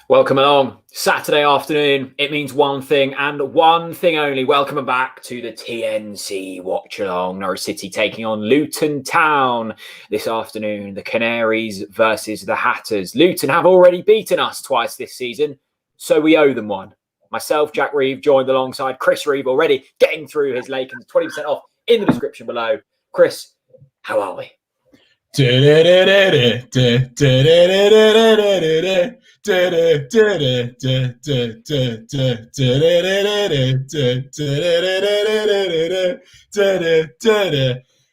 Welcome along. Saturday afternoon. It means one thing and one thing only. Welcome back to the TNC Watchalong. Norwich City taking on Luton Town this afternoon. The Canaries versus the Hatters. Luton have already beaten us twice this season, so we owe them one. Myself, Jack Reeve, joined alongside Chris Reeve, already getting through his Lakers. 20% off in the description below. Chris, how are we?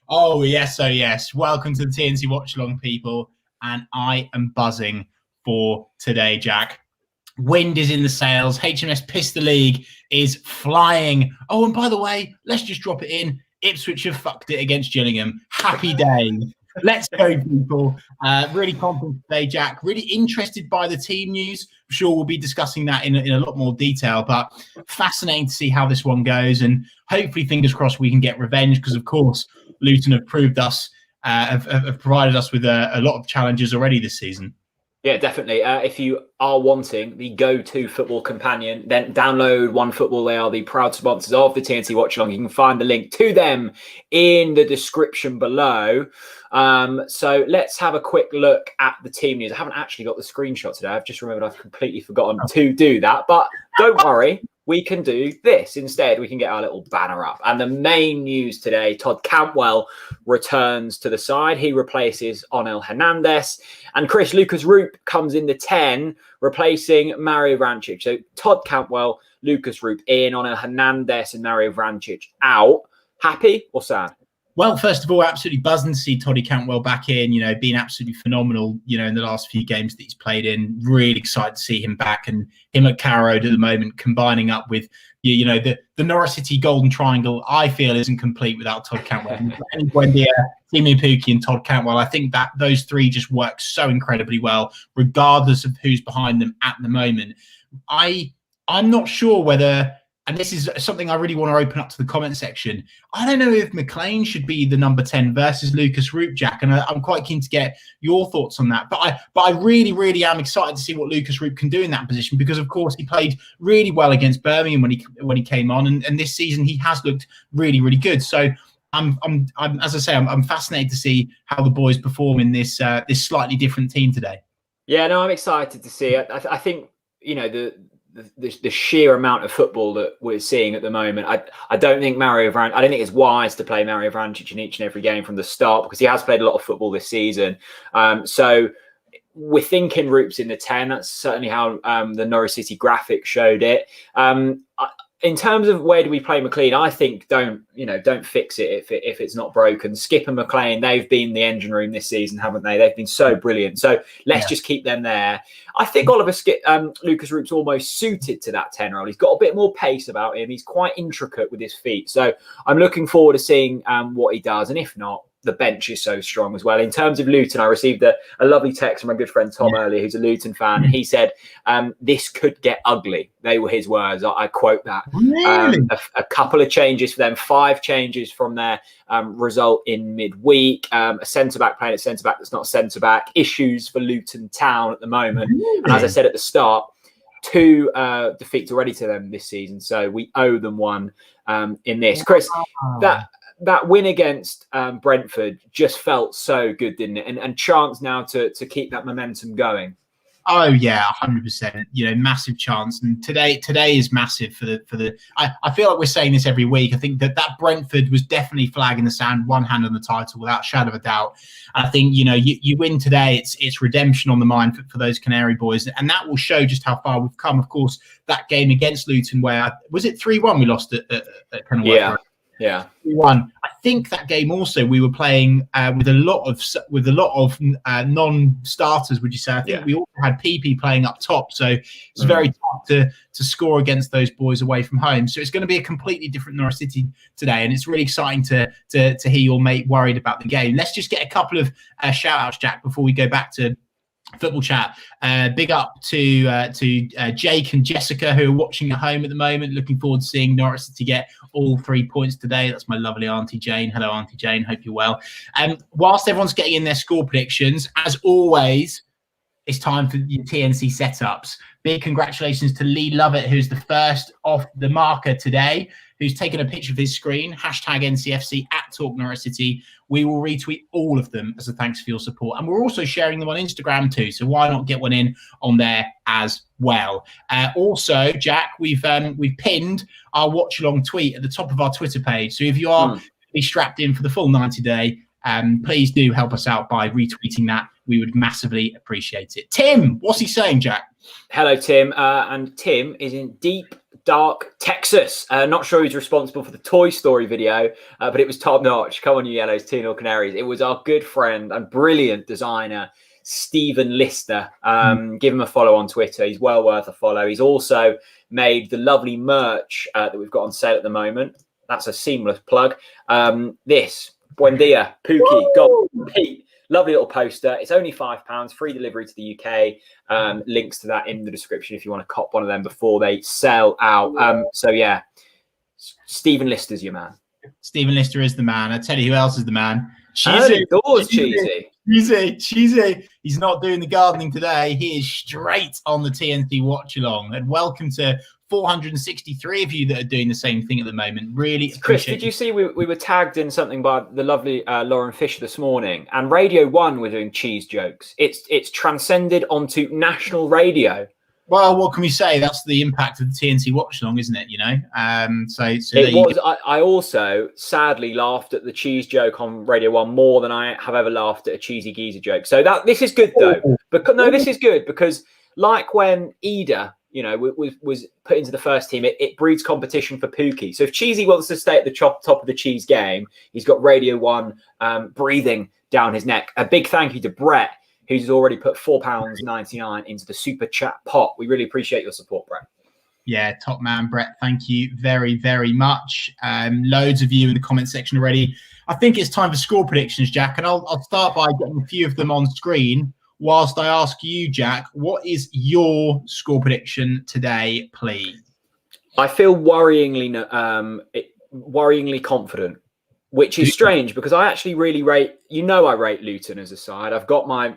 Oh yes, oh yes. Welcome to the TNC Watchalong, people, and I am buzzing for today, Jack. Wind is in the sails. HMS Pistol League is flying. Oh, and by the way, let's just drop it in. Ipswich have fucked it against Gillingham. Happy days. Let's go, people. Really confident today, Jack. Really interested by the team news. I'm sure we'll be discussing that in a lot more detail, but fascinating to see how this one goes. And hopefully, fingers crossed, we can get revenge because, of course, Luton have proved us, have provided us with a lot of challenges already this season. Yeah, definitely. If you are wanting the go-to football companion, then download OneFootball. They are the proud sponsors of the TNC Watchalong. You can find the link to them in the description below. So let's have a quick look at the team news. I haven't actually got the screenshot today. I've just remembered I've completely forgotten to do that. But don't worry, we can do this. Instead, we can get our little banner up. And the main news today, Todd Cantwell returns to the side. He replaces Onel Hernandez. And Lucas Roop comes in the 10, replacing Mario Vrancic. So Todd Cantwell, Lucas Roop in, Onel Hernandez and Mario Vrancic out. Happy or sad? Well, first of all, absolutely buzzing to see Toddy Cantwell back in, being absolutely phenomenal, in the last few games that he's played in. Really excited to see him back, and him at Carrow Road at the moment, combining up with, the Norwich City Golden Triangle, I feel isn't complete without Todd Cantwell. Buendia, Timi Pukki and Todd Cantwell. I think that those three just work so incredibly well, regardless of who's behind them at the moment. I'm not sure whether... And this is something I really want to open up to the comment section. I don't know if McLean should be the number 10 versus Lucas Roop, Jack, and I'm quite keen to get your thoughts on that. But I really, really am excited to see what Lucas Roop can do in that position because, of course, he played really well against Birmingham when he came on, and this season he has looked really, really good. So I'm as I say, I'm fascinated to see how the boys perform in this slightly different team today. Yeah, no, I'm excited to see it. I think the sheer amount of football that we're seeing at the moment, I don't think I don't think it's wise to play Mario Vrancic in each and every game from the start because he has played a lot of football this season. So we're thinking Roop's in the 10. That's certainly how the Norwich City graphic showed it. In terms of where do we play McLean, I think don't fix it if it's not broken. Skip and McLean, they've been the engine room this season, haven't they? They've been so brilliant. So let's just keep them there. I think Lucas Roop's almost suited to that 10 role. He's got a bit more pace about him. He's quite intricate with his feet. So I'm looking forward to seeing what he does. And if not, the bench is so strong as well. In terms of Luton, I received a lovely text from my good friend Tom earlier, who's a Luton fan. He said, this could get ugly. They were his words. I quote that. Really? A couple of changes for them, 5 changes from their result in midweek. A centre-back playing at centre-back that's not centre-back. Issues for Luton Town at the moment. Really? And as I said at the start, 2 defeats already to them this season. So we owe them one in this. Chris, that win against Brentford just felt so good, didn't it? And chance now to keep that momentum going. Oh yeah, 100%. Massive chance, and today is massive for the. I feel like we're saying this every week. I think that Brentford was definitely flag in the sand, one hand on the title without a shadow of a doubt. And I think you win today, it's redemption on the mind for those Canary boys, and that will show just how far we've come. Of course, that game against Luton, where was it 3-1 we lost at Kenilworth? Yeah. 3-1. I think that game also we were playing with a lot of non-starters. Would you say? I think we also had PP playing up top, so it's very tough to score against those boys away from home. So it's going to be a completely different Norwich City today, and it's really exciting to hear your mate worried about the game. Let's just get a couple of shout-outs, Jack, before we go back to football chat. Big up to Jake and Jessica who are watching at home at the moment. Looking forward to seeing Norwich City get all 3 points today. That's my lovely Auntie Jane. Hello, Auntie Jane. Hope you're well. Whilst everyone's getting in their score predictions, as always, it's time for your TNC setups. Big congratulations to Lee Lovett, who's the first off the marker today, who's taken a picture of his screen, hashtag NCFC at Talk Norwich City. We will retweet all of them as a thanks for your support. And we're also sharing them on Instagram too. So why not get one in on there as well? Also, Jack, we've pinned our watch-along tweet at the top of our Twitter page. So if you are be strapped in for the full 90-day, please do help us out by retweeting that. We would massively appreciate it. Tim, what's he saying, Jack? Hello, Tim. And Tim is in deep, dark Texas. Not sure who's responsible for the Toy Story video, but it was top notch. Come on, you yellows, 2-0 Canaries. It was our good friend and brilliant designer, Stephen Lister. Give him a follow on Twitter. He's well worth a follow. He's also made the lovely merch that we've got on sale at the moment. That's a seamless plug. This, Buen Dia, Pookie, Gold, Pete. Lovely little poster. It's only £5, free delivery to the UK. Links to that in the description if you want to cop one of them before they sell out. So yeah, Stephen Lister's your man. Stephen Lister is the man. I tell you who else is the man. Cheesy. Cheesy. He's not doing the gardening today. He is straight on the TNC watch along. And welcome to 463 of you that are doing the same thing at the moment. Really Chris, did you see we were tagged in something by the lovely Lauren Fisher this morning, and Radio 1 were doing cheese jokes. It's transcended onto national radio. Well, what can we say? That's the impact of the TNC watch along, isn't it? You know, so it was. I also sadly laughed at the cheese joke on Radio 1 more than I have ever laughed at a cheesy geezer joke. So this is good though. This is good because like when Ida, you know, was put into the first team, it breeds competition for Pookie. So if Cheesy wants to stay at the top of the cheese game, he's got Radio 1 breathing down his neck. A big thank you to Brett, who's already put £4.99 into the super chat pot. We really appreciate your support, Brett. Yeah, top man, Brett. Thank you very, very much. Loads of you in the comment section already. I think it's time for score predictions, Jack, and I'll start by getting a few of them on screen. Whilst I ask you, Jack, what is your score prediction today, please? I feel worryingly confident, which is strange because I actually really rate. I rate Luton as a side. I've got my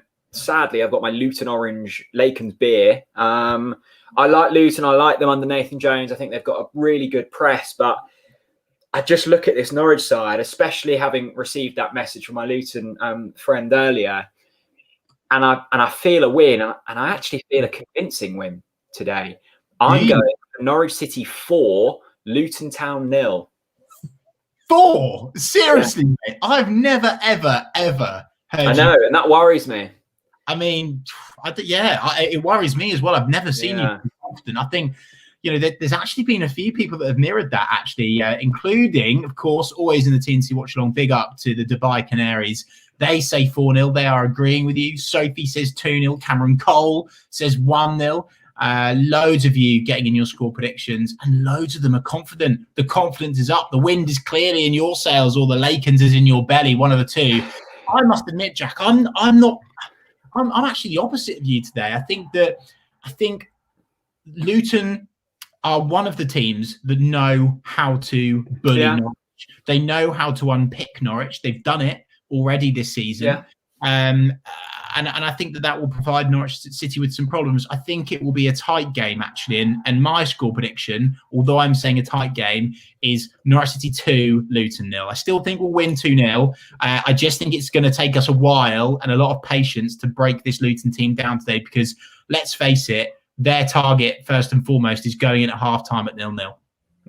Luton Orange Laken's beer. I like Luton. I like them under Nathan Jones. I think they've got a really good press, but I just look at this Norwich side, especially having received that message from my Luton friend earlier. And I feel a win, and I actually feel a convincing win today. I'm going for Norwich City 4, Luton Town 0. 4? Seriously, mate? I've never, ever, ever heard I know, and that worries me. I mean, it worries me as well. I've never seen you often. I think, you know, there's actually been a few people that have mirrored that, actually, including, of course, always in the TNC Watch Along, big up to the Dubai Canaries. They say 4-0. They are agreeing with you. Sophie says 2-0. Cameron Cole says 1-0. Loads of you getting in your score predictions, and loads of them are confident. The confidence is up. The wind is clearly in your sails, or the Lakens is in your belly, one of the two. I must admit, Jack, I'm actually the opposite of you today. I think Luton are one of the teams that know how to bully Norwich. They know how to unpick Norwich. They've done it already this season. And I think that will provide Norwich City with some problems. I think it will be a tight game, actually. And my score prediction, although I'm saying a tight game, is Norwich City 2, Luton 0. I still think we'll win 2-0. I just think it's going to take us a while and a lot of patience to break this Luton team down today because, let's face it, their target, first and foremost, is going in at half-time at 0-0.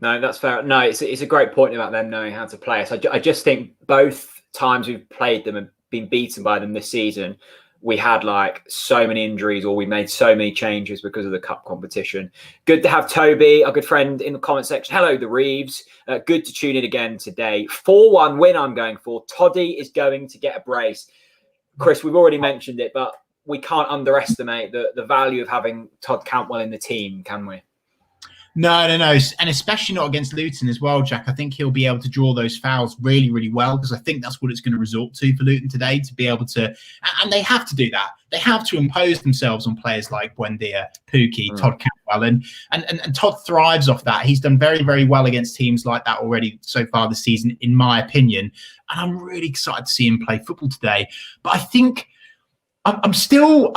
No, that's fair. No, it's a great point about them knowing how to play us. I just think both times we've played them and been beaten by them this season, we had like so many injuries or we made so many changes because of the cup competition. Good to have Toby, our good friend, in the comment section. Hello, the Reeves. Good to tune in again today. 4-1 win I'm going for. Toddy is going to get a brace. Chris, we've already mentioned it, but we can't underestimate the value of having Todd Cantwell in the team, can we? No. And especially not against Luton as well, Jack. I think he'll be able to draw those fouls really, really well because I think that's what it's going to resort to for Luton today, to be able to, and they have to do that. They have to impose themselves on players like Buendia, Pookie, Todd Cantwell. And Todd thrives off that. He's done very, very well against teams like that already so far this season, in my opinion. And I'm really excited to see him play football today. But I think I still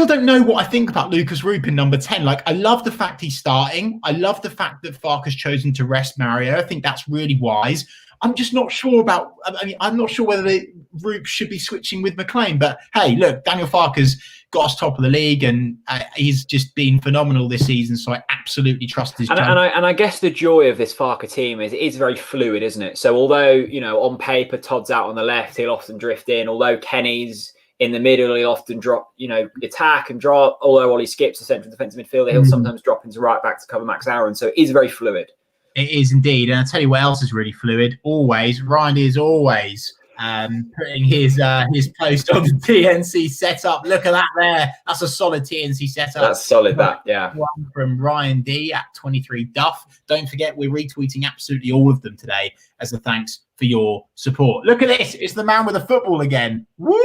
don't know what I think about Lucas Roop in number 10. Like, I love the fact he's starting. I love the fact that Farke has chosen to rest Mario. I think that's really wise. I'm just not sure about. I mean, I'm not sure whether Roop should be switching with McLean. But hey, look, Daniel Farke's got us top of the league, and he's just been phenomenal this season. So I absolutely trust his judgment. And I guess the joy of this Farke team is it is very fluid, isn't it? So although, you know, on paper Todd's out on the left, he'll often drift in. Although Kenny's in the middle, he'll often drop, you know, attack and drop. Although Ollie skips the central defensive midfielder, he'll sometimes drop into right back to cover Max Aaron. So it is very fluid. It is indeed. And I'll tell you what else is really fluid. Always, Ryan is always putting his post on the TNC setup. Look at that there. That's a solid TNC setup. That's solid, that, yeah. One from Ryan D at 23 Duff. Don't forget, we're retweeting absolutely all of them today as a thanks for your support. Look at this. It's the man with the football again. Woo!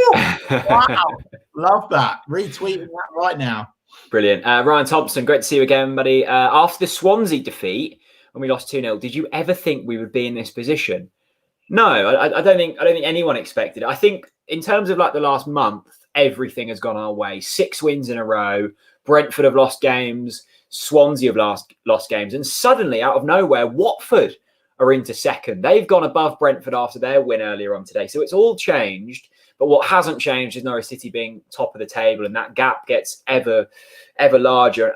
Wow. Love that. Retweeting that right now. Brilliant. Ryan Thompson, great to see you again, buddy. After the Swansea defeat, when we lost 2-0, did you ever think we would be in this position? No, I don't think anyone expected it. I think in terms of like the last month, everything has gone our way. 6 wins in a row. Brentford have lost games. Swansea have lost games. And suddenly, out of nowhere, Watford are into second. They've gone above Brentford after their win earlier on today. So it's all changed. But what hasn't changed is Norwich City being top of the table, and that gap gets ever larger.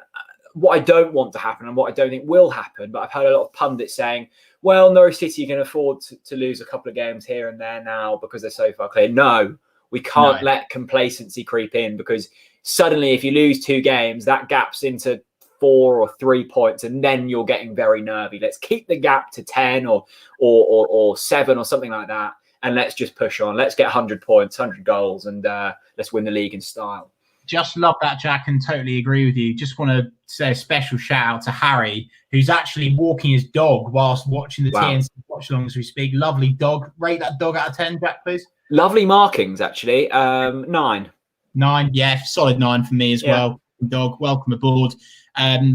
What I don't want to happen, and what I don't think will happen, but I've heard a lot of pundits saying, well, Norwich City can afford to lose a couple of games here and there now because they're so far clear. No, we can't let complacency creep in, because suddenly if you lose 2 games, that gap's into 4 or 3 points, and then you're getting very nervy. Let's keep the gap to 10 or 7 or something like that, and let's just push on. Let's get 100 points, 100 goals, and let's win the league in style. Just love that, Jack, and totally agree with you. Just want to say a special shout out to Harry, who's actually walking his dog whilst watching the TNC Watchalong as we speak. Lovely dog. Rate that dog out of 10, Jack, please. Lovely markings, actually. 9. 9, yeah, solid 9 for me as well. Dog, welcome aboard.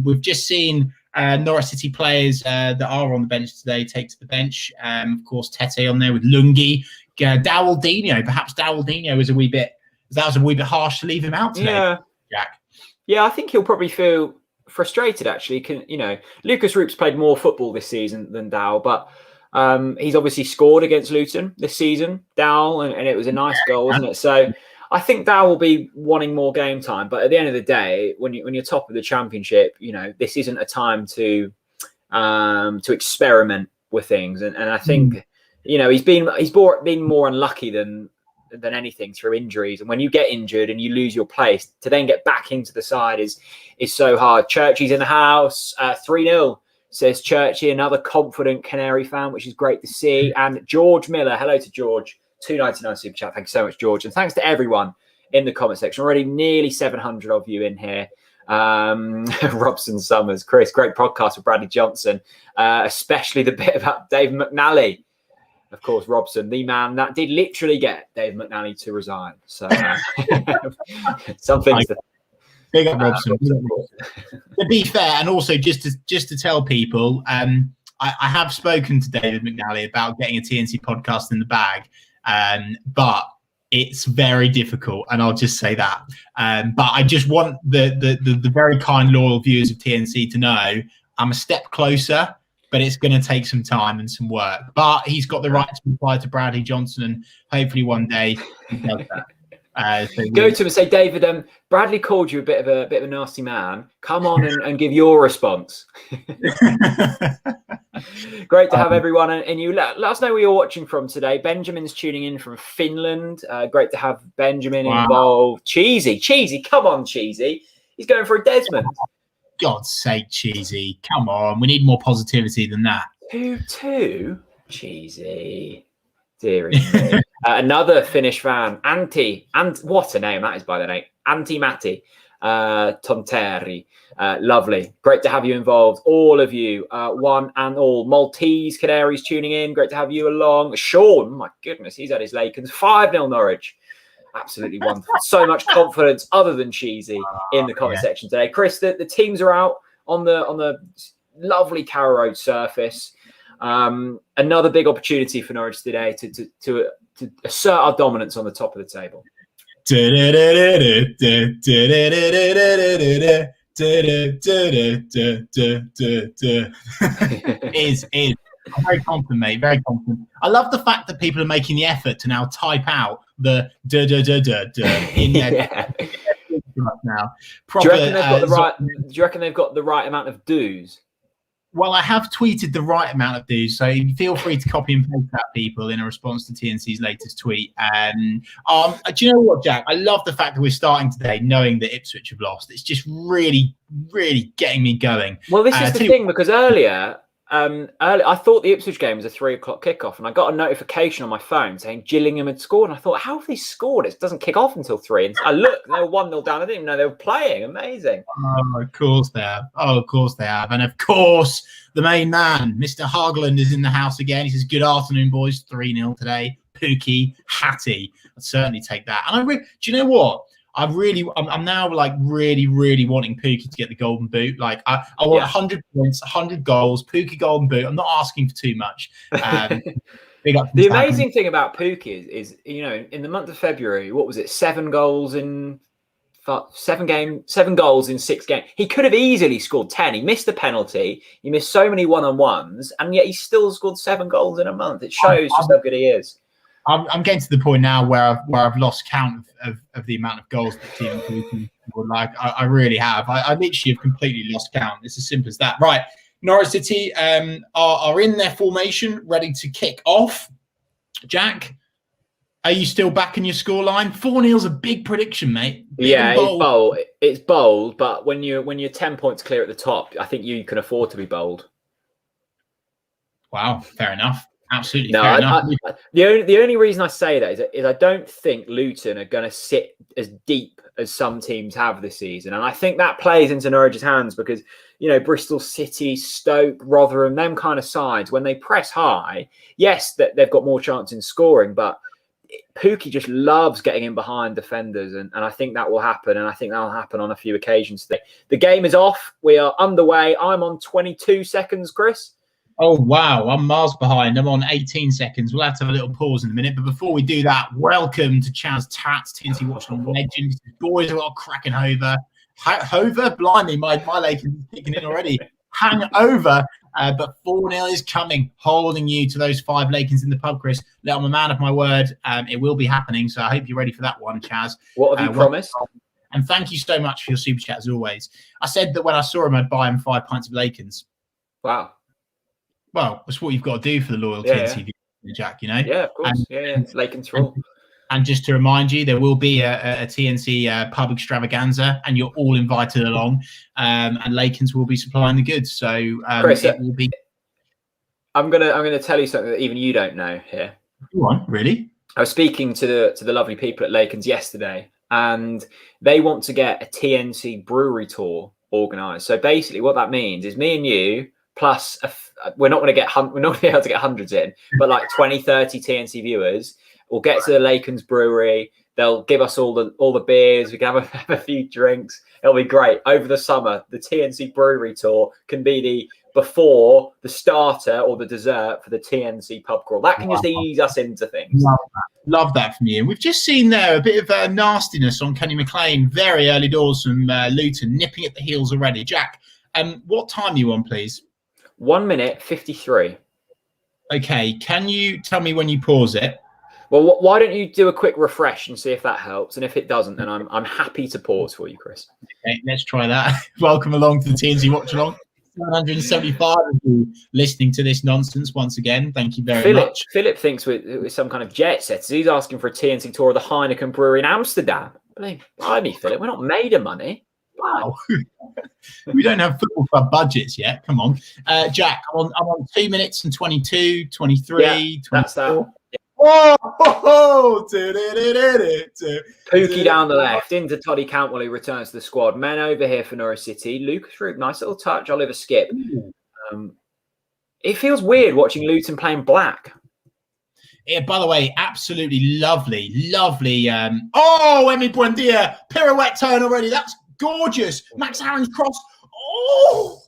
We've just seen Norwich City players that are on the bench today take to the bench. Of course, Tete on there with Lungi. Dowaldinho, perhaps Dowaldinho was a wee bit harsh to leave him out today, Jack. Yeah, I think he'll probably feel frustrated, actually. Lucas Roop's played more football this season than Dow, but he's obviously scored against Luton this season, Dow, and it was a nice goal, wasn't it? So I think Dow will be wanting more game time, but at the end of the day, when you're top of the Championship, this isn't a time to experiment with things. And I think he's been more unlucky than anything through injuries. And when you get injured and you lose your place, to then get back into the side is so hard. Churchy's in the house, 3-0, says Churchy, another confident Canary fan, which is great to see. And George Miller, hello to George, $2.99 super chat. Thank you so much, George. And thanks to everyone in the comment section. Already nearly 700 of you in here. Robson Summers, Chris, great podcast with Bradley Johnson, especially the bit about Dave McNally. Of course, Robson, the man that did literally get Dave McNally to resign. So some things. Big up Robson. To be fair, and also just to tell people, I have spoken to David McNally about getting a TNC podcast in the bag, but it's very difficult, and I'll just say that. But I just want the very kind, loyal viewers of TNC to know I'm a step closer. But it's going to take some time and some work. But he's got the right to reply to Bradley Johnson, and hopefully one day he does that. Go to him and say, David, Bradley called you a bit of a nasty man. Come on and give your response. Great to have everyone, and you let us know where you're watching from today. Benjamin's tuning in from Finland. Great to have Benjamin involved. Cheesy, come on, Cheesy. He's going for a Desmond. God's sake, Cheesy. Come on. We need more positivity than that. 2-2. Cheesy. Deary me. Another Finnish fan. What a name that is, by the name. Antti-Matti Tonteri. Lovely. Great to have you involved. All of you. One and all. Maltese Canaries tuning in. Great to have you along. Sean, my goodness, he's had his Lakers. 5-0 Norwich. Absolutely wonderful. So much confidence other than Cheesy in the comment section today. Chris, the teams are out on the lovely Carrow Road surface. Another big opportunity for Norwich today to assert our dominance on the top of the table. Is I'm very confident, mate. Very confident. I love the fact that people are making the effort to now type out the in their now. Proper, do you reckon they've got the right? Do you reckon they've got the right amount of do's? Well, I have tweeted the right amount of do's, so feel free to copy and paste that, people, in a response to TNC's latest tweet. Do you know what, Jack? I love the fact that we're starting today knowing that Ipswich have lost. It's just really, really getting me going. Well, this is the thing, because earlier, I thought the Ipswich game was a 3 o'clock kickoff, and I got a notification on my phone saying Gillingham had scored. And I thought, how have they scored? It doesn't kick off until 3. And I looked, they were 1-0 down. I didn't even know they were playing. Amazing. Oh, of course they have. Oh, of course they have. And of course, the main man, Mr. Hagland, is in the house again. He says, "Good afternoon, boys. 3-0 today. Pookie, Hattie." I'd certainly take that. And do you know what? I'm now like really, really wanting Pookie to get the golden boot. Like I want 100 points, 100 goals, Pookie golden boot. I'm not asking for too much. Big up the amazing thing about Pookie is, you know, in the month of February, what was it? 7 goals in 7 goals in 6 games. He could have easily scored 10. He missed the penalty. He missed so many one-on-ones, and yet he still scored 7 goals in a month. It shows just how good he is. I'm getting to the point now where I've lost count of the amount of goals that Team Pookie would like. I really have. I literally have completely lost count. It's as simple as that. Right. Norwich City are in their formation, ready to kick off. Jack, are you still backing your scoreline? 4-0's a big prediction, mate. It's bold. It's bold, but when you're 10 points clear at the top, I think you can afford to be bold. Wow, fair enough. Absolutely. No, fair enough. The only reason I say that is I don't think Luton are going to sit as deep as some teams have this season, and I think that plays into Norwich's hands because, you know, Bristol City, Stoke, Rotherham, them kind of sides, when they press high, yes, that they've got more chance in scoring, but Pookie just loves getting in behind defenders, and I think that will happen, and I think that will happen on a few occasions today. The game is off. We are underway. I'm on 22 seconds, Chris. Oh, wow. I'm miles behind. I'm on 18 seconds. We'll have to have a little pause in a minute. But before we do that, welcome to Chaz Tats, TNT Watchalong legend. Boys are all cracking over. Hover? Blimey, my Lakers is kicking in already. Hang over. But 4-0 is coming, holding you to those 5 Lakers in the pub, Chris. I'm a man of my word. It will be happening. So I hope you're ready for that one, Chaz. What have you promised? And thank you so much for your super chat, as always. I said that when I saw him, I'd buy him 5 pints of Lakers. Wow. Well, that's what you've got to do for the loyal TNC, Jack, you know? Yeah, of course. It's Lakens rule. And just to remind you, there will be a TNC pub extravaganza, and you're all invited along. And Lakens will be supplying the goods. So Chris, it will be. I'm gonna tell you something that even you don't know here. Go on, really? I was speaking to the lovely people at Lakens yesterday, and they want to get a TNC brewery tour organised. So basically, what that means is me and you, plus we're not going to be able to get hundreds in, but like 20, 30 TNC viewers. We'll get to the Lakens brewery. They'll give us all the beers. We can have a few drinks. It'll be great. Over the summer, the TNC brewery tour can be the before, the starter, or the dessert for the TNC pub crawl. That can just ease us into things. Love that from you. And we've just seen there a bit of nastiness on Kenny McLean. Very early doors from Luton, nipping at the heels already. Jack, what time are you on, please? 1 minute 53. Okay, can you tell me when you pause it? Well, why don't you do a quick refresh and see if that helps? And if it doesn't, then I'm happy to pause for you, Chris. Okay, let's try that. Welcome along to the TNC Watchalong. 775 of you listening to this nonsense once again. Thank you very much. Philip thinks we're some kind of jet setters. He's asking for a TNC tour of the Heineken Brewery in Amsterdam. Blimey, Philip, we're not made of money. Wow. We don't have football club budgets yet. Come on. Jack, I'm on 2 minutes and 22, 23, yeah, 24. That's that. Oh, Pookie down the left into Toddy Cantwell, who returns to the squad. Men over here for Norwich City. Lucas Roop, nice little touch. Oliver Skip. It feels weird watching Luton playing black. Yeah, by the way, absolutely lovely. Emi Buendia, pirouette turn already. That's gorgeous. Max Aaron's cross. Oh,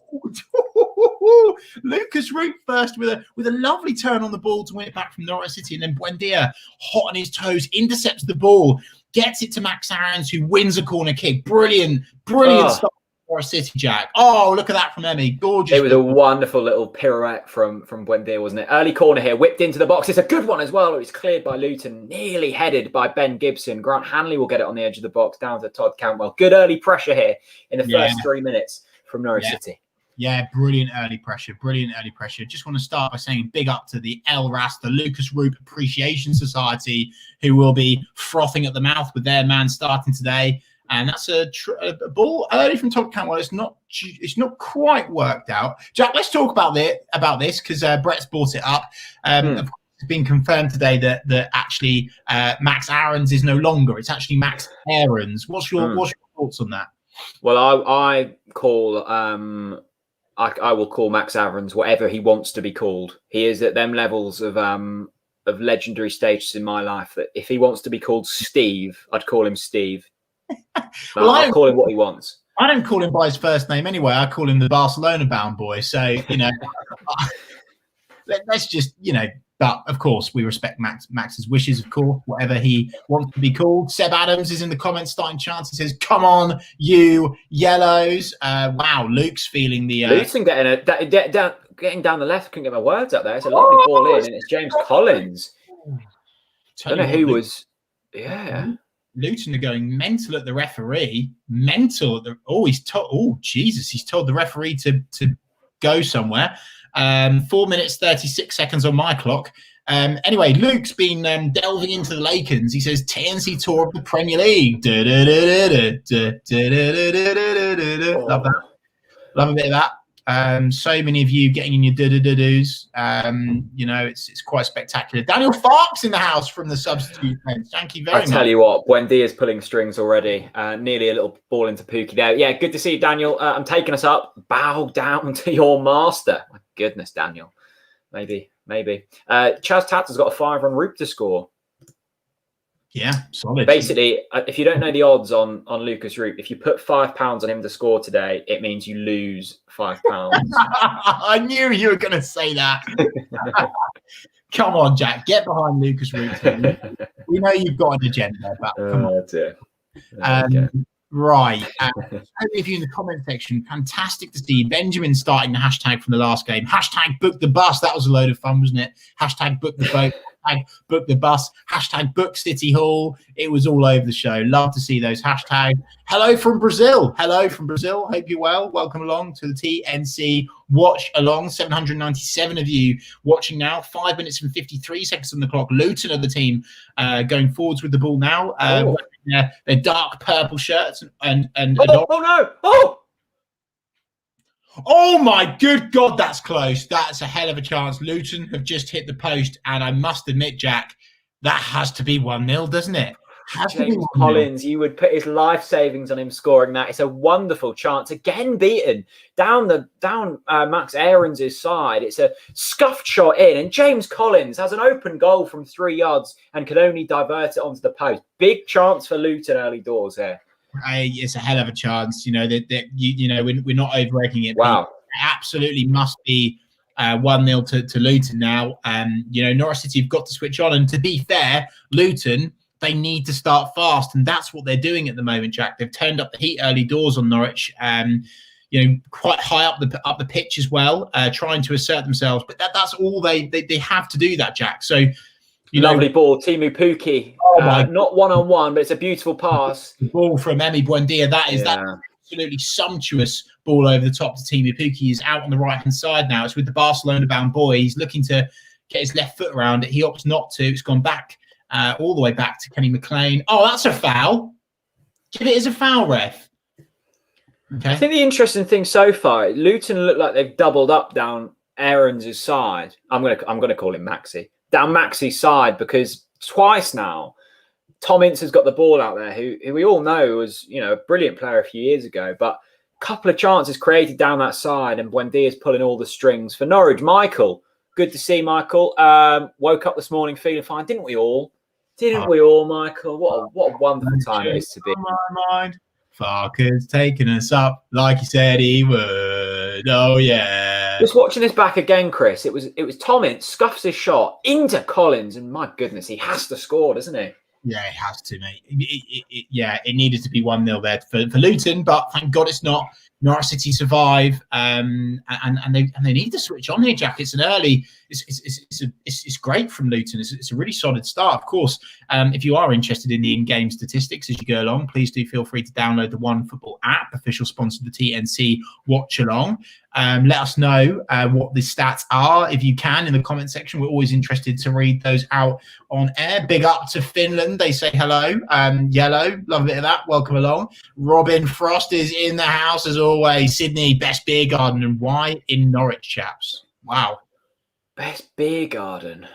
Lucas Root first with a lovely turn on the ball to win it back from Norwich City, and then Buendia hot on his toes intercepts the ball, gets it to Max Aarons, who wins a corner kick. Brilliant start for a City, Jack. Oh, look at that from Emmy. Gorgeous. It was a wonderful little pirouette from Buendia, wasn't it? Early corner here, whipped into the box. It's a good one as well. It was cleared by Luton, nearly headed by Ben Gibson. Grant Hanley will get it on the edge of the box, down to Todd Cantwell. Good early pressure here in the first 3 minutes from Norwich City. Yeah, brilliant early pressure. Just want to start by saying big up to the LRAS, the Lucas Roop Appreciation Society, who will be frothing at the mouth with their man starting today. And that's a ball early from Todd Cantwell. It's not quite worked out. Jack, let's talk about this because Brett's brought it up. Of course, it's been confirmed today that actually Max Aarons is no longer. It's actually Max Aarons. What's your thoughts on that? Well, I will call Max Aarons whatever he wants to be called. He is at them levels of legendary status in my life that if he wants to be called Steve, I'd call him Steve. Well, I'll call him what he wants. I don't call him by his first name anyway. I call him the Barcelona-bound boy. So, let's just, but of course we respect Max's wishes, of course, whatever he wants to be called. Seb Adams is in the comments starting chants. He says, come on, you yellows. Wow, Luke's feeling the... Luton getting down the left. Couldn't get my words up there. It's a lovely ball in, and it's James Collins. I don't know who was... Yeah. Luton are going mental at the referee. Mental. He's told... Oh, Jesus. He's told the referee to go somewhere. 4 minutes, 36 seconds on my clock. Anyway, Luke's been delving into the Lakens. He says, TNC tour of the Premier League. Love that. Love a bit of that. So many of you getting in your do-do-do-dos. It's quite spectacular. Daniel Farks in the house from the substitute bench. Thank you very much. I tell you what, Buendia's pulling strings already. Nearly a little ball into Pookie there. Yeah, good to see you, Daniel. I'm taking us up. Bow down to your master. My goodness, Daniel. Maybe. Chaz Tatter's got a 5 on Roop to score. Yeah, solid. Basically, if you don't know the odds on Lucas Roop, if you put £5 on him to score today, it means you lose £5. I knew you were going to say that. Come on, Jack, get behind Lucas Roop. We know you've got an agenda, but come on. Dear. Right. If you in the comment section, fantastic to see Benjamin starting the hashtag from the last game. Hashtag book the bus. That was a load of fun, wasn't it? Hashtag book the boat. Hashtag book the bus. Hashtag book City Hall. It was all over the show. Love to see those hashtags. Hello from Brazil. Hope you're well. Welcome along to the TNC Watch Along. 797 of you watching now. 5 minutes and 53 seconds on the clock. Luton are the team going forwards with the ball now. Their dark purple shirts and Oh my good God, that's close. That's a hell of a chance. Luton have just hit the post, and I must admit, Jack, that has to be 1-0, doesn't it? James Collins, you would put his life savings on him scoring that. It's a wonderful chance. Again beaten down Max Aarons' side. It's a scuffed shot in, and James Collins has an open goal from 3 yards and can only divert it onto the post. Big chance for Luton early doors here. It's a hell of a chance. We're not over-egging it. Wow. It absolutely must be 1-0 to Luton now. Norwich City have got to switch on. And to be fair, Luton, they need to start fast. And that's what they're doing at the moment, Jack. They've turned up the heat early doors on Norwich. Quite high up the pitch as well, trying to assert themselves. But that's all they have to do that, Jack. So, lovely ball, Timu Pukki. Not one-on-one, but it's a beautiful pass. The ball from Emi Buendia. That absolutely sumptuous ball over the top to Timu Pukki. Is out on the right-hand side now. It's with the Barcelona-bound boy. He's looking to get his left foot around it. He opts not to. It's gone back all the way back to Kenny McLean. Oh, that's a foul. Give it as a foul, ref. Okay. I think the interesting thing so far, Luton look like they've doubled up down Aarons' side. I'm gonna call him Maxi. Down Maxi's side, because twice now, Tom Ince has got the ball out there, who we all know was, a brilliant player a few years ago, but a couple of chances created down that side, and Buendia's pulling all the strings for Norwich. Michael, good to see Michael. Woke up this morning feeling fine, didn't we all? Michael? What a wonderful time it is to be. My mind. Farker's taking us up like he said he would. Oh yeah. Just watching this back again, Chris. It was Tom Ince scuffs his shot into Collins, and my goodness, he has to score, doesn't he? Yeah, it has to, mate. It needed to be 1-0 there for Luton, but thank God it's not. Norwich City survive, and they need to switch on here, Jack. It's an early. It's great from Luton. It's a really solid start. Of course, if you are interested in the in-game statistics as you go along, please do feel free to download the One Football app, official sponsor of the TNC Watchalong. Let us know what the stats are if you can in the comment section. We're always interested to read those out on air. Big up to Finland. They say hello. Yellow, love a bit of that. Welcome along. Robin Frost is in the house as always. Sydney, best beer garden, and why in Norwich, chaps? Wow. Best beer garden.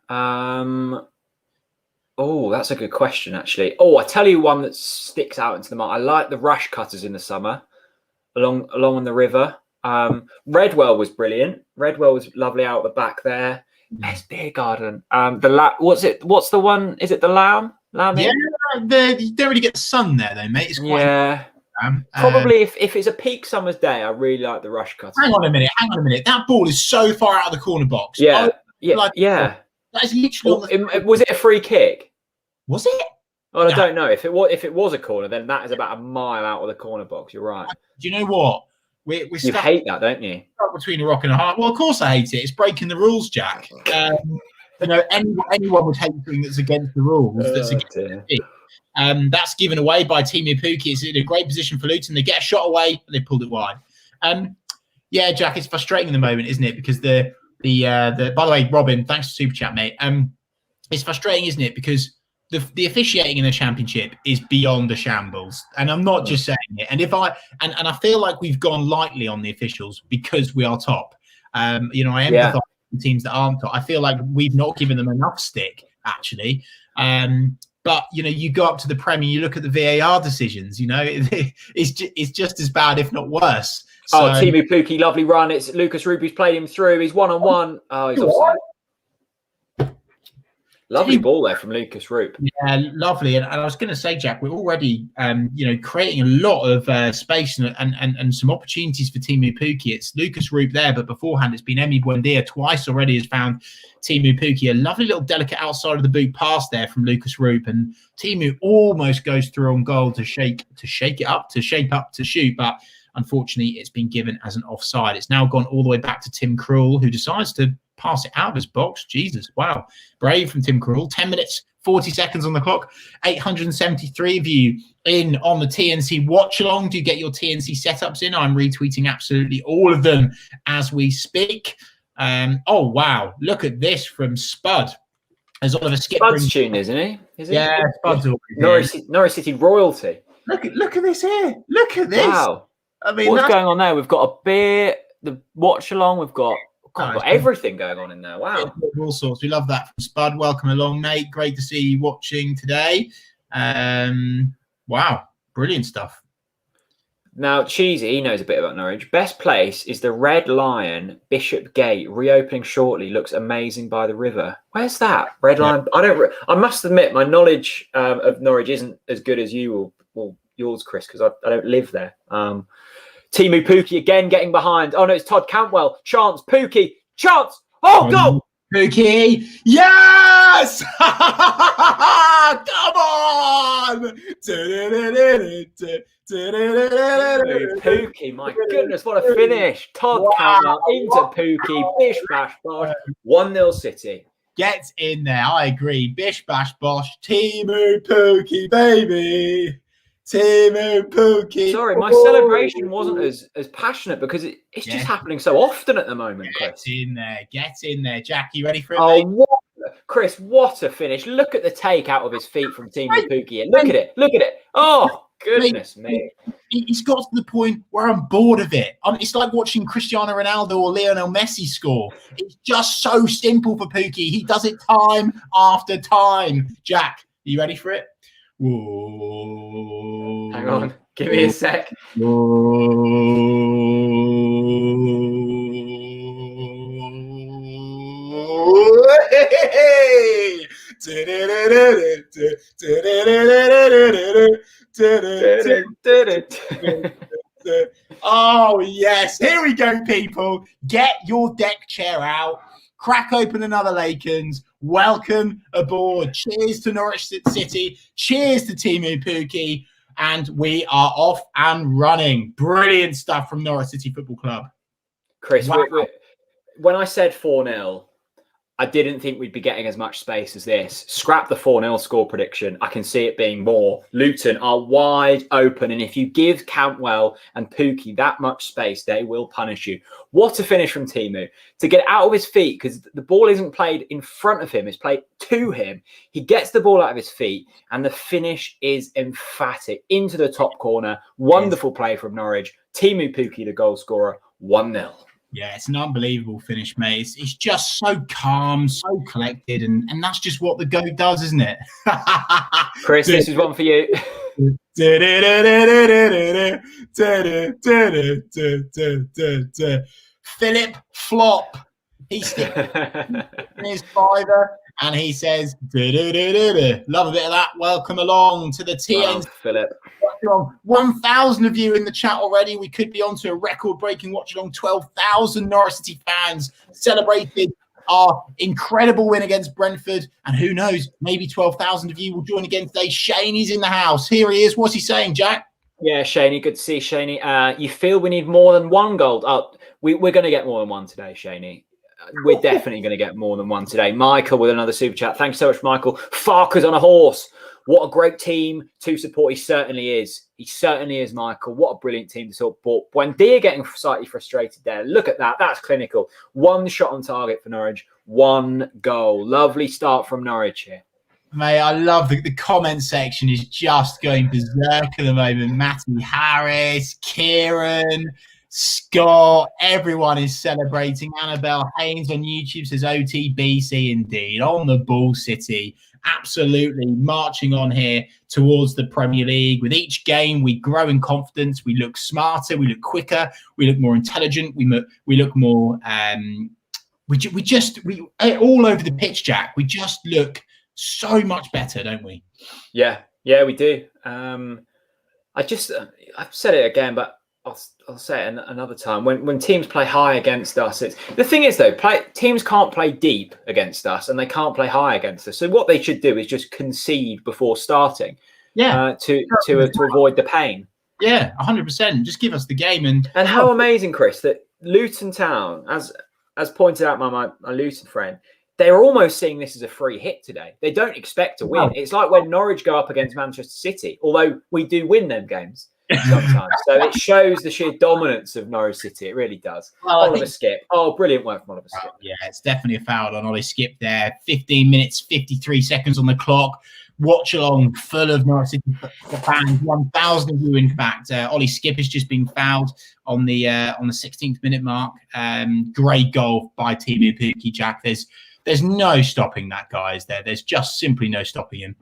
Oh, that's a good question, actually. Oh, I tell you one that sticks out into the mind. I like the Rush Cutters in the summer, along on the river. Redwell was brilliant. Redwell was lovely out the back there. Best beer garden. What's the one? Is it the Lamb? Yeah, you don't really get the sun there though, mate. It's quite probably if it's a peak summer's day, I really like the Rush Cutters. Hang on a minute. That ball is so far out of the corner box. Yeah. That is literally. Was it a free kick? Was it? Well, I don't know. If it was a corner, then that is about a mile out of the corner box. You're right. Do you know what? We you hate that, don't you? Stuck between a rock and a hard. Well, of course I hate it. It's breaking the rules, Jack. Anyone would hate something that's against the rules. That's given away by Timu Pukki. It's in a great position for Luton. They get a shot away, but they pulled it wide. Yeah, Jack, it's frustrating at the moment, isn't it? Because the by the way, Robin, thanks for super chat, mate. It's frustrating, isn't it? Because the officiating in the Championship is beyond a shambles, and I'm not just saying it. And I feel like we've gone lightly on the officials because we are top. I empathise with teams that aren't top. I feel like we've not given them enough stick, actually. But you go up to the Premier, you look at the VAR decisions. It's just as bad, if not worse. So, Timu Pukki, lovely run. It's Lucas Ruby's played him through. He's 1-on-1. Oh, he's offside. Lovely ball there from Lucas Roop. Yeah, lovely. And I was going to say, Jack, we're already, creating a lot of space and some opportunities for Timu Pukki. It's Lucas Roop there, but beforehand, it's been Emi Buendia twice already has found Timu Pukki. A lovely little delicate outside of the boot pass there from Lucas Roop, and Timu almost goes through on goal to shape up to shoot, but unfortunately, it's been given as an offside. It's now gone all the way back to Tim Krul, who decides to pass it out of his box. Jesus, wow. Brave from Tim Krul. 10 minutes, 40 seconds on the clock. 873 of you in on the TNC Watchalong. Do get your TNC setups in. I'm retweeting absolutely all of them as we speak. Oh, wow. Look at this from Spud. As Oliver Skip Spud's tune, isn't he? Is he? Yeah, Spud's Norwich City royalty. Look at this here. Look at this. Wow. I mean, what's going on there? We've got a beer, the Watchalong. We've got everything going on in there. Wow. All sorts. We love that from Spud. Welcome along, mate. Great to see you watching today. Wow. Brilliant stuff. Now, Cheesy, he knows a bit about Norwich. Best place is the Red Lion Bishop Gate, reopening shortly. Looks amazing by the river. Where's that? Red Lion? I must admit, my knowledge of Norwich isn't as good as you or yours, Chris, because I don't live there. Timu Pukki again getting behind. Oh no, it's Todd Cantwell. Chance, Pukki, chance. Oh, go! Pukki, yes! Come on! Pukki, my goodness, what a finish. Todd Cantwell into Pukki. Bish bash bosh. 1-0 City. Get in there, I agree. Bish bash bosh. Timu Pukki, baby. Timu Pukki. Sorry, my celebration wasn't as passionate because it's just happening so often at the moment, Chris. Get in there. Jack, you ready for it, mate? Chris, what a finish. Look at the take out of his feet from Timu Pukki. Look at it. Oh, goodness me. He's got to the point where I'm bored of it. It's like watching Cristiano Ronaldo or Lionel Messi score. It's just so simple for Pukki. He does it time after time. Jack, are you ready for it? Whoa. Hang on, give me a sec. Oh yes, here we go, people. Get your deck chair out. crack open another Lakens. Welcome aboard. Cheers to Norwich City. Cheers to Timu Pukki. And we are off and running. Brilliant stuff from Norwich City Football Club. Chris, wow. When I said 4-0, I didn't think we'd be getting as much space as this. Scrap the 4-0 score prediction. I can see it being more. Luton are wide open, and if you give Cantwell and Pukki that much space, they will punish you. What a finish from Timu. To get out of his feet, because the ball isn't played in front of him, it's played to him. He gets the ball out of his feet, and the finish is emphatic. Into the top corner. Wonderful play from Norwich. Timu Pukki, the goal scorer, 1-0. Yeah, it's an unbelievable finish, mate. It's just so calm, so collected, and that's just what the GOAT does, isn't it? Chris, this is one for you. Philip Flop. He sticks in his fiver and he says, love a bit of that. Welcome along to the TNC. Philip. 1,000 of you in the chat already. We could be on to a record-breaking watch-along. 12,000 Norwich City fans celebrated our incredible win against Brentford. And who knows, maybe 12,000 of you will join again today. Shaney's in the house. Here he is. What's he saying, Jack? Yeah, Shaney, good to see Shaney. You feel we need more than one goal? Oh, we're going to get more than one today, Shaney. We're definitely going to get more than one today. Michael with another super chat. Thanks so much, Michael. Farker's on a horse. What a great team to support. He certainly is. He certainly is, Michael. What a brilliant team to support. Buendia getting slightly frustrated there. Look at that. That's clinical. One shot on target for Norwich. One goal. Lovely start from Norwich here. Mate, I love the comment section is just going berserk at the moment. Matty Harris, Kieran, Scott, everyone is celebrating. Annabelle Haynes on YouTube says OTBC indeed. On the ball, City. Absolutely marching on here towards the Premier League. With each game, we grow in confidence. We look smarter. We look quicker. We look more intelligent. We look more. We all over the pitch, Jack. We just look so much better, don't we? Yeah, we do. I've said it again, but I'll say it another time. When teams play high against us, the thing is though, teams can't play deep against us and they can't play high against us. So what they should do is just concede before starting. Yeah, to avoid the pain. Yeah, 100%. Just give us the game and how amazing, Chris, that Luton Town, as pointed out by my Luton friend, they're almost seeing this as a free hit today. They don't expect to win. It's like when Norwich go up against Manchester City, although we do win them games sometimes. So it shows the sheer dominance of Norwich City. It really does. Oliver Skip. Oh, brilliant work from Oliver Skip. Yeah, it's definitely a foul on Ollie Skip there. 15 minutes, 53 seconds on the clock. Watchalong full of Norwich City fans. 1,000 of you, in fact. Ollie Skip has just been fouled on the 16th minute mark. Great goal by Timu Pukki, Jack. There's no stopping that guy, is there? There's just simply no stopping him.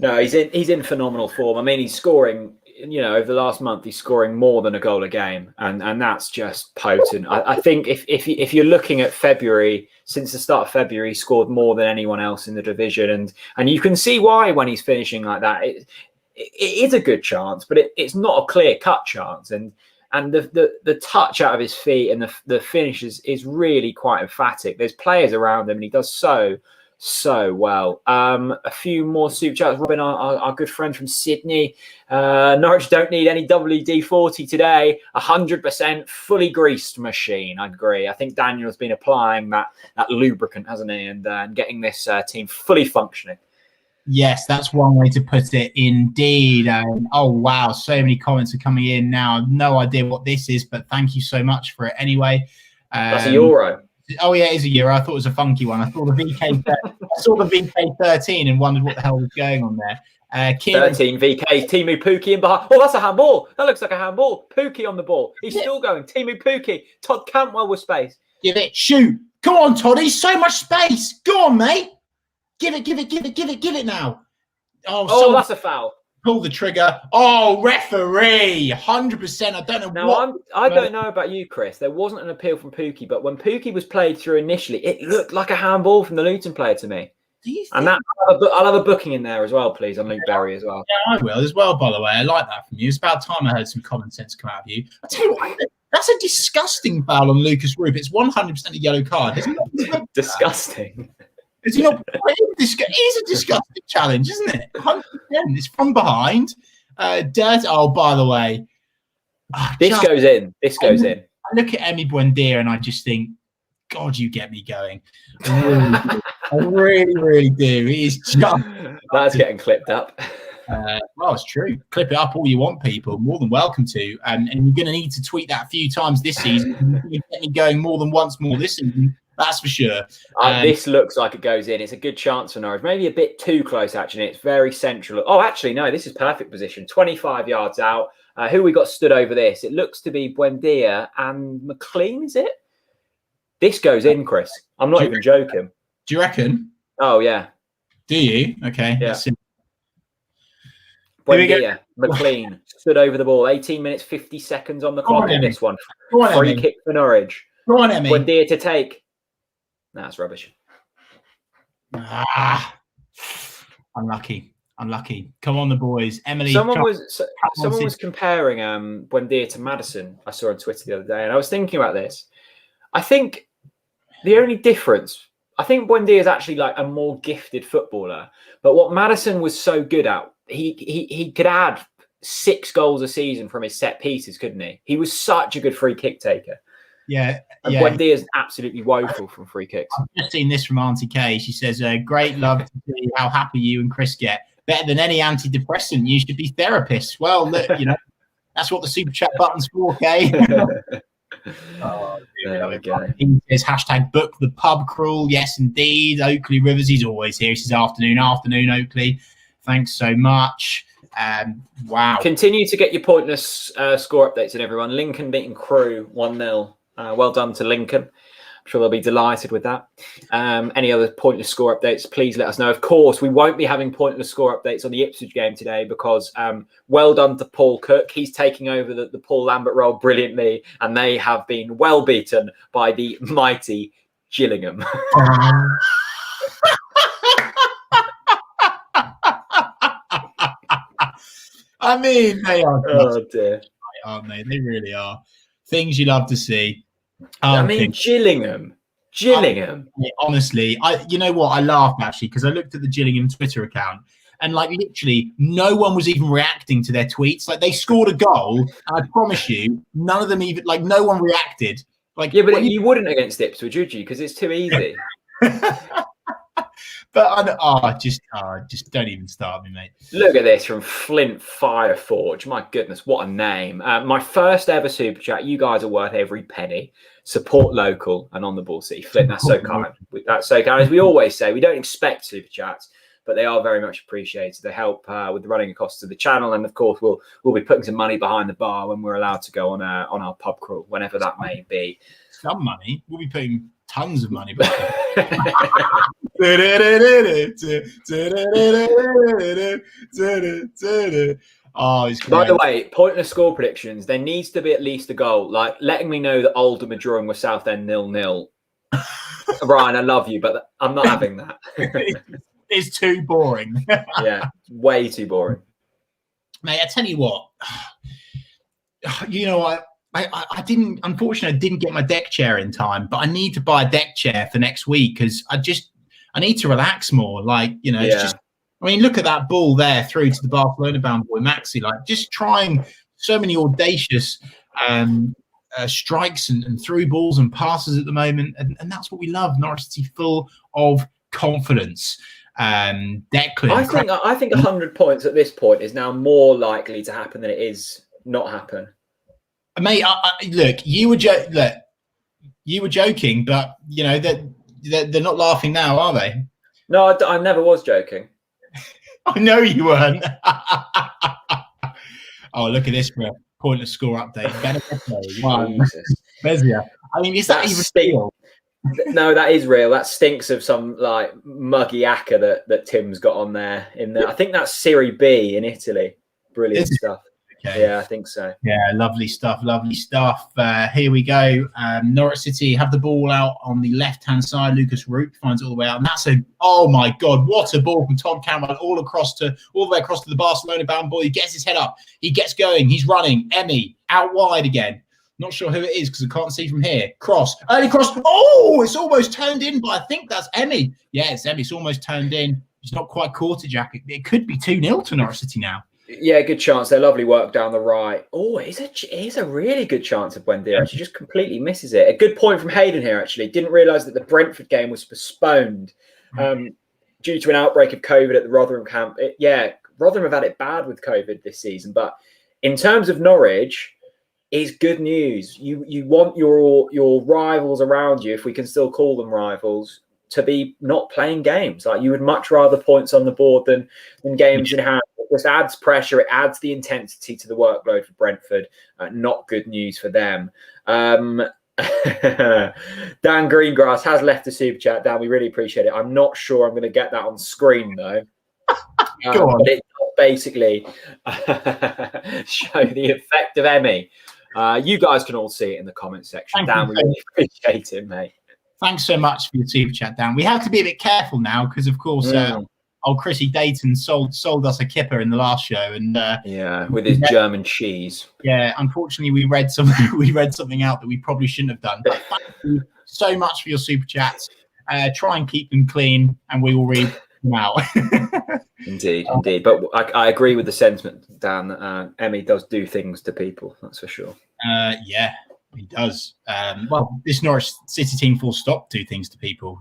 No, he's in phenomenal form. I mean, he's scoring, over the last month, he's scoring more than a goal a game. And that's just potent. I think if you're looking at February, since the start of February, he scored more than anyone else in the division. And you can see why when he's finishing like that. It is a good chance, but it's not a clear-cut chance. And the touch out of his feet and the finish is really quite emphatic. There's players around him and he does so well. A few more super chats. Robin, our good friend from Sydney. Norwich don't need any WD-40 today. 100% fully greased machine. I agree. I think Daniel's been applying that lubricant, hasn't he? And getting this team fully functioning. Yes, that's one way to put it, indeed. Oh, wow. So many comments are coming in now. No idea what this is, but thank you so much for it anyway. That's a Euro. Oh, yeah, it is a Euro. I thought it was a funky one. I saw the VK13 and wondered what the hell was going on there. 13 VK, Timu Pukki in behind. Oh, that's a handball. That looks like a handball. Pukki on the ball. He's still going. Timu Pukki. Todd Cantwell with space. Give it. Shoot. Come on, Toddy. So much space. Go on, mate. Give it now. Oh, that's a foul. Pull the trigger. Oh, referee. 100%. I don't know I don't know about you, Chris. There wasn't an appeal from Pukki, but when Pukki was played through initially, it looked like a handball from the Luton player to me. Do you think? And I'll have a booking in there as well, please, on Luke Berry as well. Yeah, I will as well, by the way. I like that from you. It's about time I heard some common sense come out of you. I tell you what, That's a disgusting foul on Lucas Roop. It's 100% a yellow card. Disgusting. Is he not? It is a disgusting challenge, isn't it? 100%. It's from behind. Dirt. Oh, by the way, this goes in. This goes in. I look at Emi Buendia and I just think, God, you get me going. I really, really do. It is just that's getting clipped up. Well, it's true. Clip it up all you want, people. More than welcome to. And you're going to need to tweet that a few times this season. You get me going more than once more this season. That's for sure. This looks like it goes in. It's a good chance for Norwich. Maybe a bit too close, actually. It's very central. Oh, actually, no, this is perfect position. 25 yards out. Who we got stood over this? It looks to be Buendia and McLean, is it? This goes in, Chris. I'm not even joking. Do you reckon? Oh, yeah. Do you? Okay. Yeah. Buendia, McLean stood over the ball. 18 minutes, 50 seconds on the clock in this one. Free kick for Norwich. Go on, Emmy. Buendia to take. That's rubbish. Unlucky. Come on, the boys. Emily. Someone was comparing Buendia to Maddison. I saw on Twitter the other day, and I was thinking about this. I think the only difference, I think Buendia is actually like a more gifted footballer. But what Maddison was so good at, he could add 6 goals a season from his set pieces, couldn't he? He was such a good free kick taker. Yeah. And Buendia is absolutely woeful from free kicks. I've just seen this from Auntie Kay. She says, great love to see how happy you and Chris get. Better than any antidepressant. You should be therapists. Well, look, that's what the super chat button's for, Kay. There we go. He says hashtag book the pub crawl. Yes, indeed. Oakley Rivers, he's always here. He says afternoon, Oakley. Thanks so much. Wow. Continue to get your pointless score updates in, everyone. Lincoln beating Crewe 1-0. Well done to Lincoln. I'm sure they'll be delighted with that. Any other pointless score updates, please let us know. Of course, we won't be having pointless score updates on the Ipswich game today because well done to Paul Cook. He's taking over the Paul Lambert role brilliantly, and they have been well beaten by the mighty Gillingham. I mean, they are. Oh, dear. Aren't they? They really are. Things you love to see. Gillingham. Honestly, you know what? I laughed actually because I looked at the Gillingham Twitter account and like literally no one was even reacting to their tweets. Like they scored a goal, and I promise you, none of them even no one reacted. Like yeah, but you wouldn't against Ipswich, would you? Because it's too easy. But just don't even start me, mate. Look at this from Flint Fireforge. My goodness, what a name. My first ever super chat. You guys are worth every penny. Support local and on the ball city. Flint, that's so kind. That's so kind. As we always say, we don't expect super chats, but they are very much appreciated. They help with the running costs of the channel. And of course, we'll be putting some money behind the bar when we're allowed to go on our pub crawl, whenever that may be. Some money. We'll be putting tons of money behind Oh, it's great. By the way, pointless score predictions. There needs to be at least a goal, like letting me know that Oldham are drawing with Southend 0-0. Ryan, I love you, but I'm not having that. It's too boring. Yeah, way too boring. Mate, I tell you what. You know what? I didn't, unfortunately, I didn't get my deck chair in time, but I need to buy a deck chair for next week because I need to relax more. Like, it's just, I mean, look at that ball there through to the Barcelona bound boy, Maxi, like just trying so many audacious strikes and through balls and passes at the moment. And that's what we love. Norwich City full of confidence. Declan. I think 100 points at this point is now more likely to happen than it is not happen. Mate, look, you were joking, but they're not laughing now, are they? No, I never was joking. I know you weren't. Oh, look at this for a pointless score update. Bezia. I mean, is that even real? No, that is real. That stinks of some like muggy acca that Tim's got on there. I think that's Serie B in Italy. Brilliant stuff. Okay. Yeah, I think so. Yeah, lovely stuff. Here we go. Norwich City have the ball out on the left-hand side. Lucas Roop finds it all the way out. And that's oh my God, what a ball from Tom Cameron all the way across to the Barcelona bound boy. He gets his head up. He gets going. He's running. Emmy out wide again. Not sure who it is because I can't see from here. Cross. Early cross. Oh, it's almost turned in, but I think that's Emmy. Yeah, it's Emmy. It's almost turned in. He's not quite caught it, Jack. It could be 2-0 to Norwich City now. Yeah, good chance. They're lovely work down the right. Oh, it is a really good chance of Buendia. She just completely misses it. A good point from Hayden here, actually. Didn't realise that the Brentford game was postponed due to an outbreak of COVID at the Rotherham camp. Rotherham have had it bad with COVID this season. But in terms of Norwich, is good news. You want your rivals around you, if we can still call them rivals, to be not playing games. Like, you would much rather points on the board than games in hand. It just adds pressure. It adds the intensity to the workload for Brentford. Not good news for them. Dan Greengrass has left a super chat. Dan, we really appreciate it. I'm not sure I'm going to get that on screen though. Go on. But it does basically show the effect of Emmy. You guys can all see it in the comment section. Dan, we really appreciate it, mate. Thanks so much for your super chat, Dan. We have to be a bit careful now because, of course, old Chrissy Dayton sold us a kipper in the last show, and with his German cheese. Yeah, unfortunately, we read something out that we probably shouldn't have done. But thank you so much for your super chats. Try and keep them clean, and we will read them out. Indeed. But I agree with the sentiment, Dan. That Emmy does do things to people. That's for sure. Yeah. He does. Well, this Norwich City team full stop do things to people,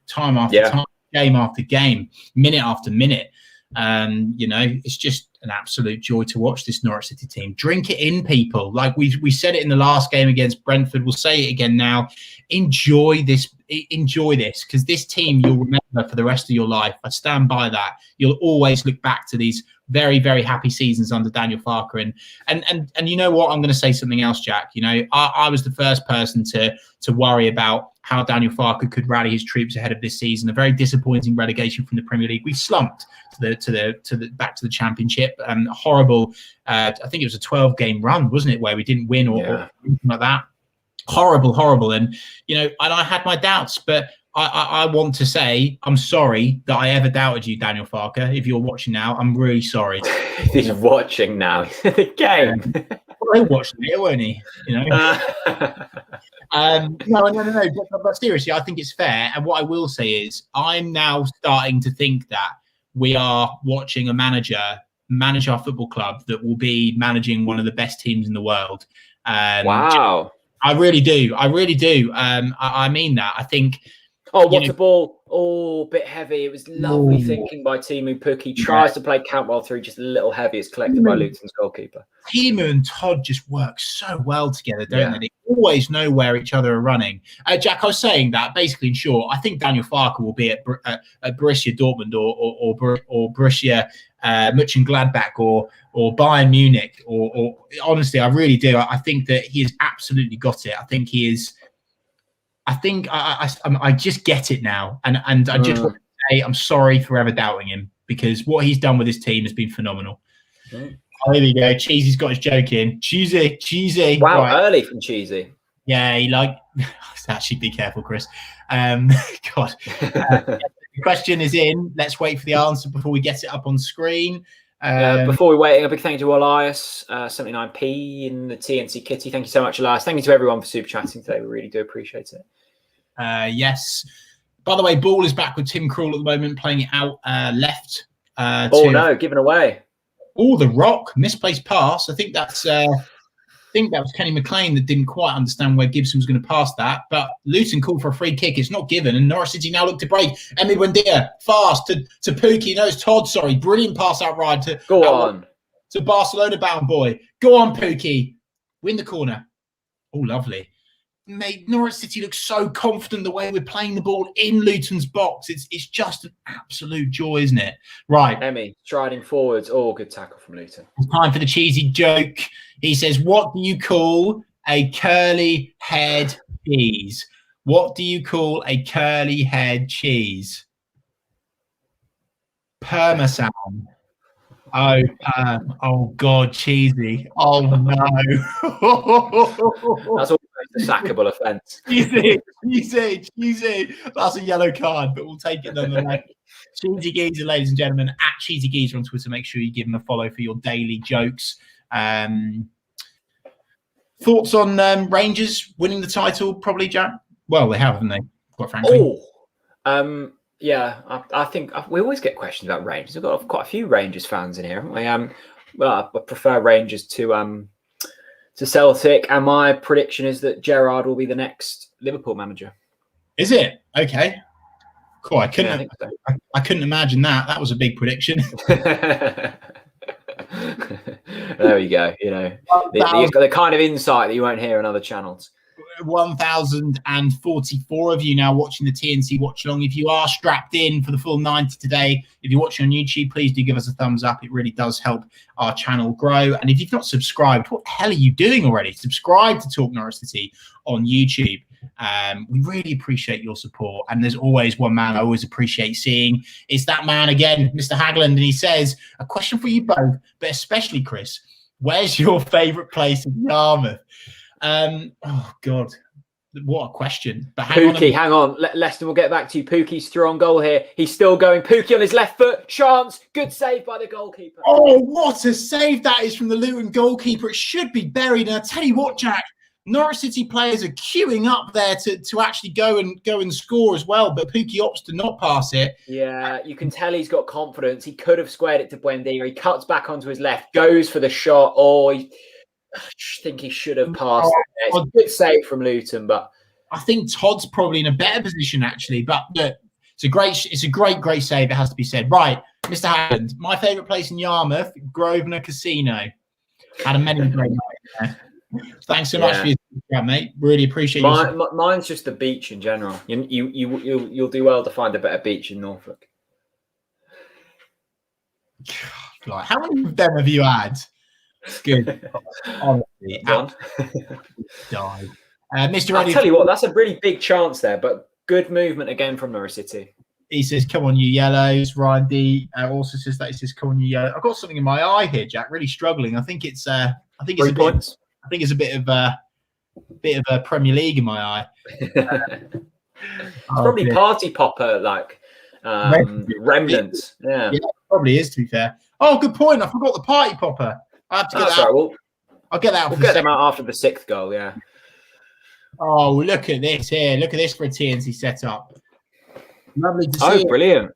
time after time, game after game, minute after minute. It's just an absolute joy to watch this Norwich City team. Drink it in, people. Like we said it in the last game against Brentford. We'll say it again now. Enjoy this, because this team you'll remember for the rest of your life. I stand by that. You'll always look back to these very, very happy seasons under Daniel Farke. And you know what? I'm going to say something else, Jack. I was the first person to worry about how Daniel Farke could rally his troops ahead of this season. A very disappointing relegation from the Premier League. We slumped back to the Championship. Horrible. I think it was a 12-game run, wasn't it, where we didn't win or anything like that. Horrible. And I had my doubts, but I want to say I'm sorry that I ever doubted you, Daniel Farke. If you're watching now, I'm really sorry. He's watching now. The game. Well, he'll watch it, won't he? No. But seriously, I think it's fair. And what I will say is, I'm now starting to think that we are watching a manager manage our football club that will be managing one of the best teams in the world. Wow. I really do. I mean that. I think. Oh, what a ball. Oh, bit heavy. It was lovely thinking by Timu Pukki. Tries to play Cantwell through, just a little heavy. It's collected by Luton's goalkeeper. Timu and Todd just work so well together, don't they? They always know where each other are running. Jack, I was saying that, basically, in short, I think Daniel Farke will be at Borussia Dortmund or Borussia Mönchengladbach or Bayern Munich. Or honestly, I really do. I think that he has absolutely got it. I think he is... I just get it now, and I just want to say I'm sorry for ever doubting him, because what he's done with his team has been phenomenal. Oh, here we go. Cheesy's got his joke in. Cheesy. Wow, right. Early from Cheesy. Yeah, actually be careful, Chris. God. The question is in. Let's wait for the answer before we get it up on screen. Before we wait, a big thank you to Elias, 79p in the TNC kitty. Thank you so much, Elias. Thank you to everyone for super chatting today. We really do appreciate it. Yes. By the way, ball is back with Tim Krul at the moment, playing it out left. Given away. Oh, the Rock, misplaced pass. I think that was Kenny McLean that didn't quite understand where Gibson was going to pass that. But Luton called for a free kick. It's not given, and Norwich City now look to break. Emi Buendia fast to Pukki. No, it's Todd. Sorry, brilliant pass outright to Barcelona bound boy. Go on, Pukki. Win the corner. Oh, lovely. Mate, Norwich City looks so confident the way we're playing the ball in Luton's box. It's just an absolute joy, isn't it? Right. Emmy striding forwards. Oh, good tackle from Luton. It's time for the cheesy joke. He says, what do you call a curly head cheese? What do you call a curly head cheese? Parmesan. Oh God, cheesy. Oh no. That's almost a sackable offence. Cheesy. That's a yellow card, but we'll take it nonetheless. Cheesy Geezer, ladies and gentlemen, at Cheesy Geezer on Twitter. Make sure you give him a follow for your daily jokes. Thoughts on Rangers winning the title? Probably, Jack. Well, they have, haven't they? Quite frankly. Yeah. I think we always get questions about Rangers. We've got quite a few Rangers fans in here, haven't we? Well, I prefer Rangers to Celtic, and my prediction is that Gerrard will be the next Liverpool manager. Is it? Okay. Cool. I couldn't. Yeah, I think so. I couldn't imagine that. That was a big prediction. There we go. You know, the kind of insight that you won't hear in other channels. 1,044 of you now watching the TNC Watchalong. If you are strapped in for the full 90 today, if you're watching on YouTube, please do give us a thumbs up. It really does help our channel grow. And if you've not subscribed, what the hell are you doing already? Subscribe to Talk Norwich City on YouTube. We really appreciate your support. And there's always one man I always appreciate seeing. It's that man again, Mr. Hagland. And he says, a question for you both, but especially Chris, where's your favourite place in Yarmouth? Oh God, what a question! But hang on. Leston, we'll get back to you. Pookie's through on goal here. He's still going. Pookie on his left foot. Chance. Good save by the goalkeeper. Oh, what a save that is from the Luton goalkeeper! It should be buried. And I tell you what, Jack, Norwich City players are queuing up there to actually go and score as well. But Pookie opts to not pass it. Yeah, you can tell he's got confidence. He could have squared it to Buendia. He cuts back onto his left, goes for the shot. I think he should have passed it. It's a good save from Luton, but I think Todd's probably in a better position actually. But look, it's a great save. It has to be said. Right, Mr. Hammond, my favourite place in Yarmouth, Grosvenor Casino. Had a many great night there. Thanks so much for your time, mate. Really appreciate it. Mine's just the beach in general. You'll do well to find a better beach in Norfolk. God, how many of them have you had? It's good. Honestly, died. Mr. I'll tell you what, that's a really big chance there, but good movement again from Norwich City. He says, "Come on, you yellows." Ryan D also says that. He says, "Come on, you yellows." I've got something in my eye here, Jack. Really struggling. I think it's a bit of a Premier League in my eye. It's probably party popper like remnants. Yeah, it probably is. To be fair. Oh, good point. I forgot the party popper. I have to get that. Sorry, I'll get that. We'll get them out after the 6th goal. Yeah. Oh, look at this here. Look at this for a TNC setup. Lovely to see. Oh, brilliant.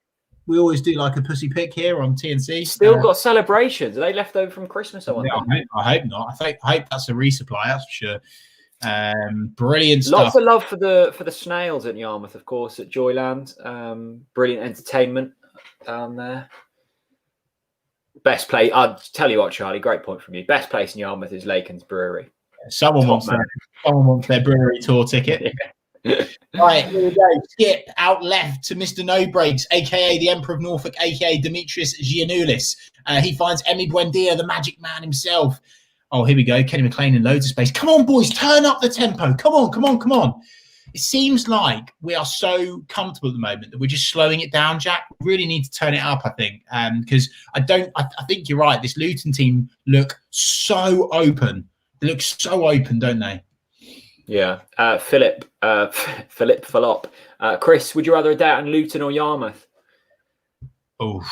We always do like a pussy pick here on TNC. Still got celebrations. Are they left over from Christmas? I hope not. I hope that's a resupply. That's for sure. Brilliant stuff. Lots of love for the snails at Yarmouth, of course, at Joyland. Brilliant entertainment down there. Best place. I'll tell you what, Charlie. Great point from you. Best place in Yarmouth is Laken's Brewery. Someone wants their brewery tour ticket. Yeah. Right, here we go. Skip out left to Mr. No Breaks, aka the Emperor of Norfolk, aka Demetrius Giannoulis. He finds Emi Buendia, the magic man himself. Oh, here we go. Kenny McLean in loads of space. Come on, boys, turn up the tempo. Come on. It seems like we are so comfortable at the moment that we're just slowing it down, Jack. We really need to turn it up, I think, because I think you're right. This Luton team look so open. They look so open, don't they? Yeah. Philip Falop. Chris, would you rather a day out in Luton or Yarmouth? Oh.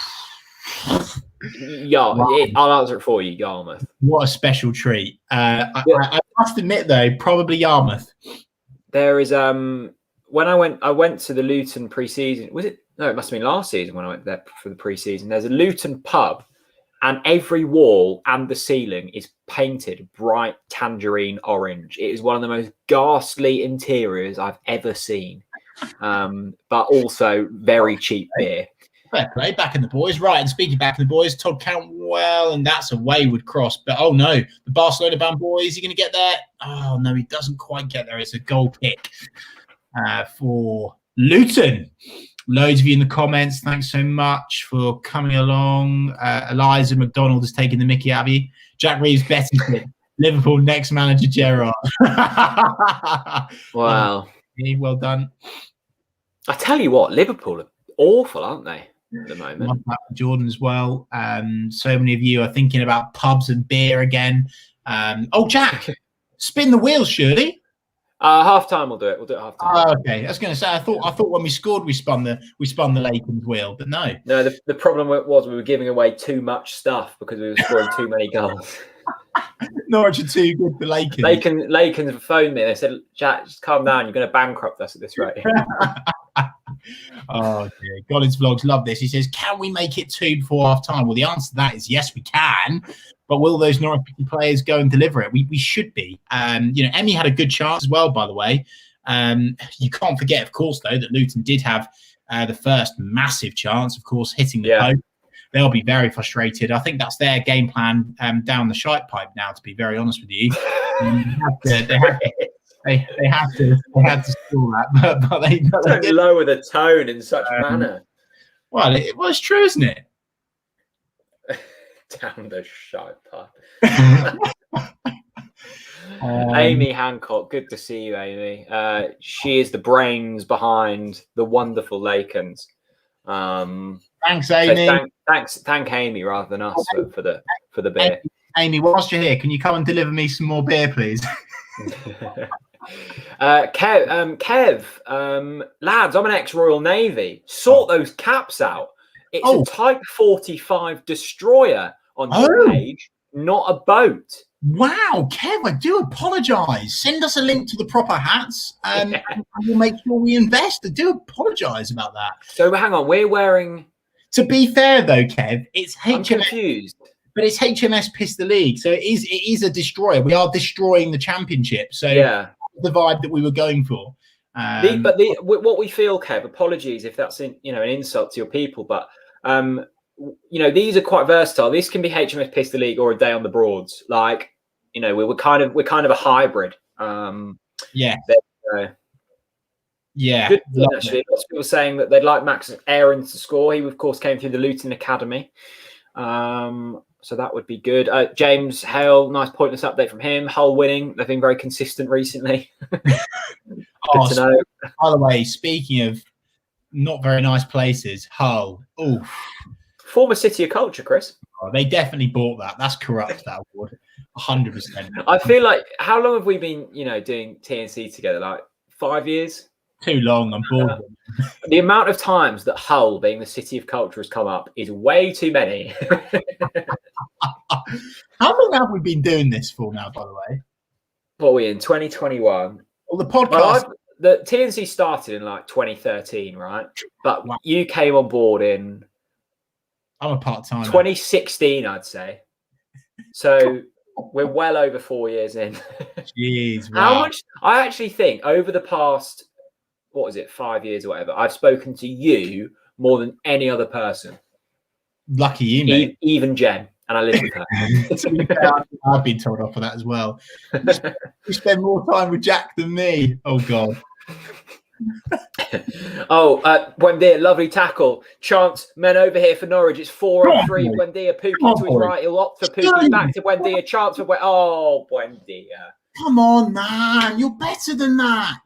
Yeah, I'll answer it for you, Yarmouth. What a special treat. I must admit, though, probably Yarmouth. There is when I went to the Luton pre-season. Was it? No, it must have been last season when I went there for the pre-season. There's a Luton pub, and every wall and the ceiling is painted bright tangerine orange. It is one of the most ghastly interiors I've ever seen, but also very cheap beer. Fair play, back in the boys. Right, and speaking back in the boys, Todd Cantwell, and that's a wayward cross. But, oh, no, the Barcelona-bound boy, is he going to get there? Oh, no, he doesn't quite get there. It's a goal kick for Luton. Loads of you in the comments. Thanks so much for coming along. Eliza McDonald has taken the mickey out of you. Jack Reeves betting it. Liverpool next manager, Gerrard. Wow. Well done. I tell you what, Liverpool are awful, aren't they, at the moment? Jordan as well. So many of you are thinking about pubs and beer again. Oh, Jack, spin the wheels, surely. Half time, we'll do it. We'll do it half time. Oh, okay. I was going to say, I thought when we scored, we spun the Laken's wheel, but no. No, the problem was we were giving away too much stuff because we were scoring too many goals. Norwich are too good for Lakers. Lakers phoned me. They said, "Jack, just calm down. You're going to bankrupt us at this rate." Oh dear. Collins Vlogs love this. He says, "Can we make it 2 before half time?" Well, the answer to that is yes, we can. But will those Norwich players go and deliver it? We should be. Emmy had a good chance as well, by the way. You can't forget, of course, though, that Luton did have the first massive chance, of course, hitting the post. They'll be very frustrated. I think that's their game plan down the shite pipe now, to be very honest with you. They had to score that, but they don't lower the tone in such manner. Well, it's true, isn't it? Down the shite pipe. Amy Hancock, good to see you, Amy. She is the brains behind the wonderful Lakens. Thanks, Amy. So thank Amy rather than us for the beer. Amy, whilst you're here, can you come and deliver me some more beer, please? Kev, lads, I'm an ex-Royal Navy. Sort those caps out. It's a Type 45 destroyer on your page, not a boat. Wow, Kev, I do apologise. Send us a link to the proper hats, and we'll make sure we invest. I do apologise about that. So hang on, we're wearing. To be fair, though, Kev, it's HMS. I'm confused. But it's HMS Pistol League, so it is a destroyer. We are destroying the championship. So the vibe that we were going for. What we feel, Kev. Apologies if that's an insult to your people, but these are quite versatile. This can be HMS Pistol League or a day on the Broads. Like, we're kind of a hybrid. Yeah. Good actually. Lots of people saying that they'd like Max Aarons to score. He, of course, came through the Luton Academy. So that would be good. James Hale, nice pointless update from him. Hull winning. They've been very consistent recently. Good to know. By the way, speaking of not very nice places, Hull. Oof. Former City of Culture, Chris. Oh, they definitely bought that. That's corrupt, that award. 100%. I feel like, how long have we been, doing TNC together? Like 5 years? Too long. I'm bored. The amount of times that Hull, being the City of Culture, has come up is way too many. How long have we been doing this for now, by the way? What are we in, 2021? Well, the podcast... the TNC started in like 2013, right? But you came on board in... I'm a part-timer. 2016, I'd say. So we're well over 4 years in. Jeez, wow. How much... I actually think over the past... 5 years or whatever, I've spoken to you more than any other person. Lucky you, mate. Even Jen, and I live with her. I've been told off for that as well. You spend more time with Jack than me. Oh, God. Buendia, lovely tackle. Chance, men over here for Norwich. It's 4-3. Buendia, Pookie to his right. He'll opt for Pookie. Back to Buendia. Chance for Buendia. Come on, man. You're better than that.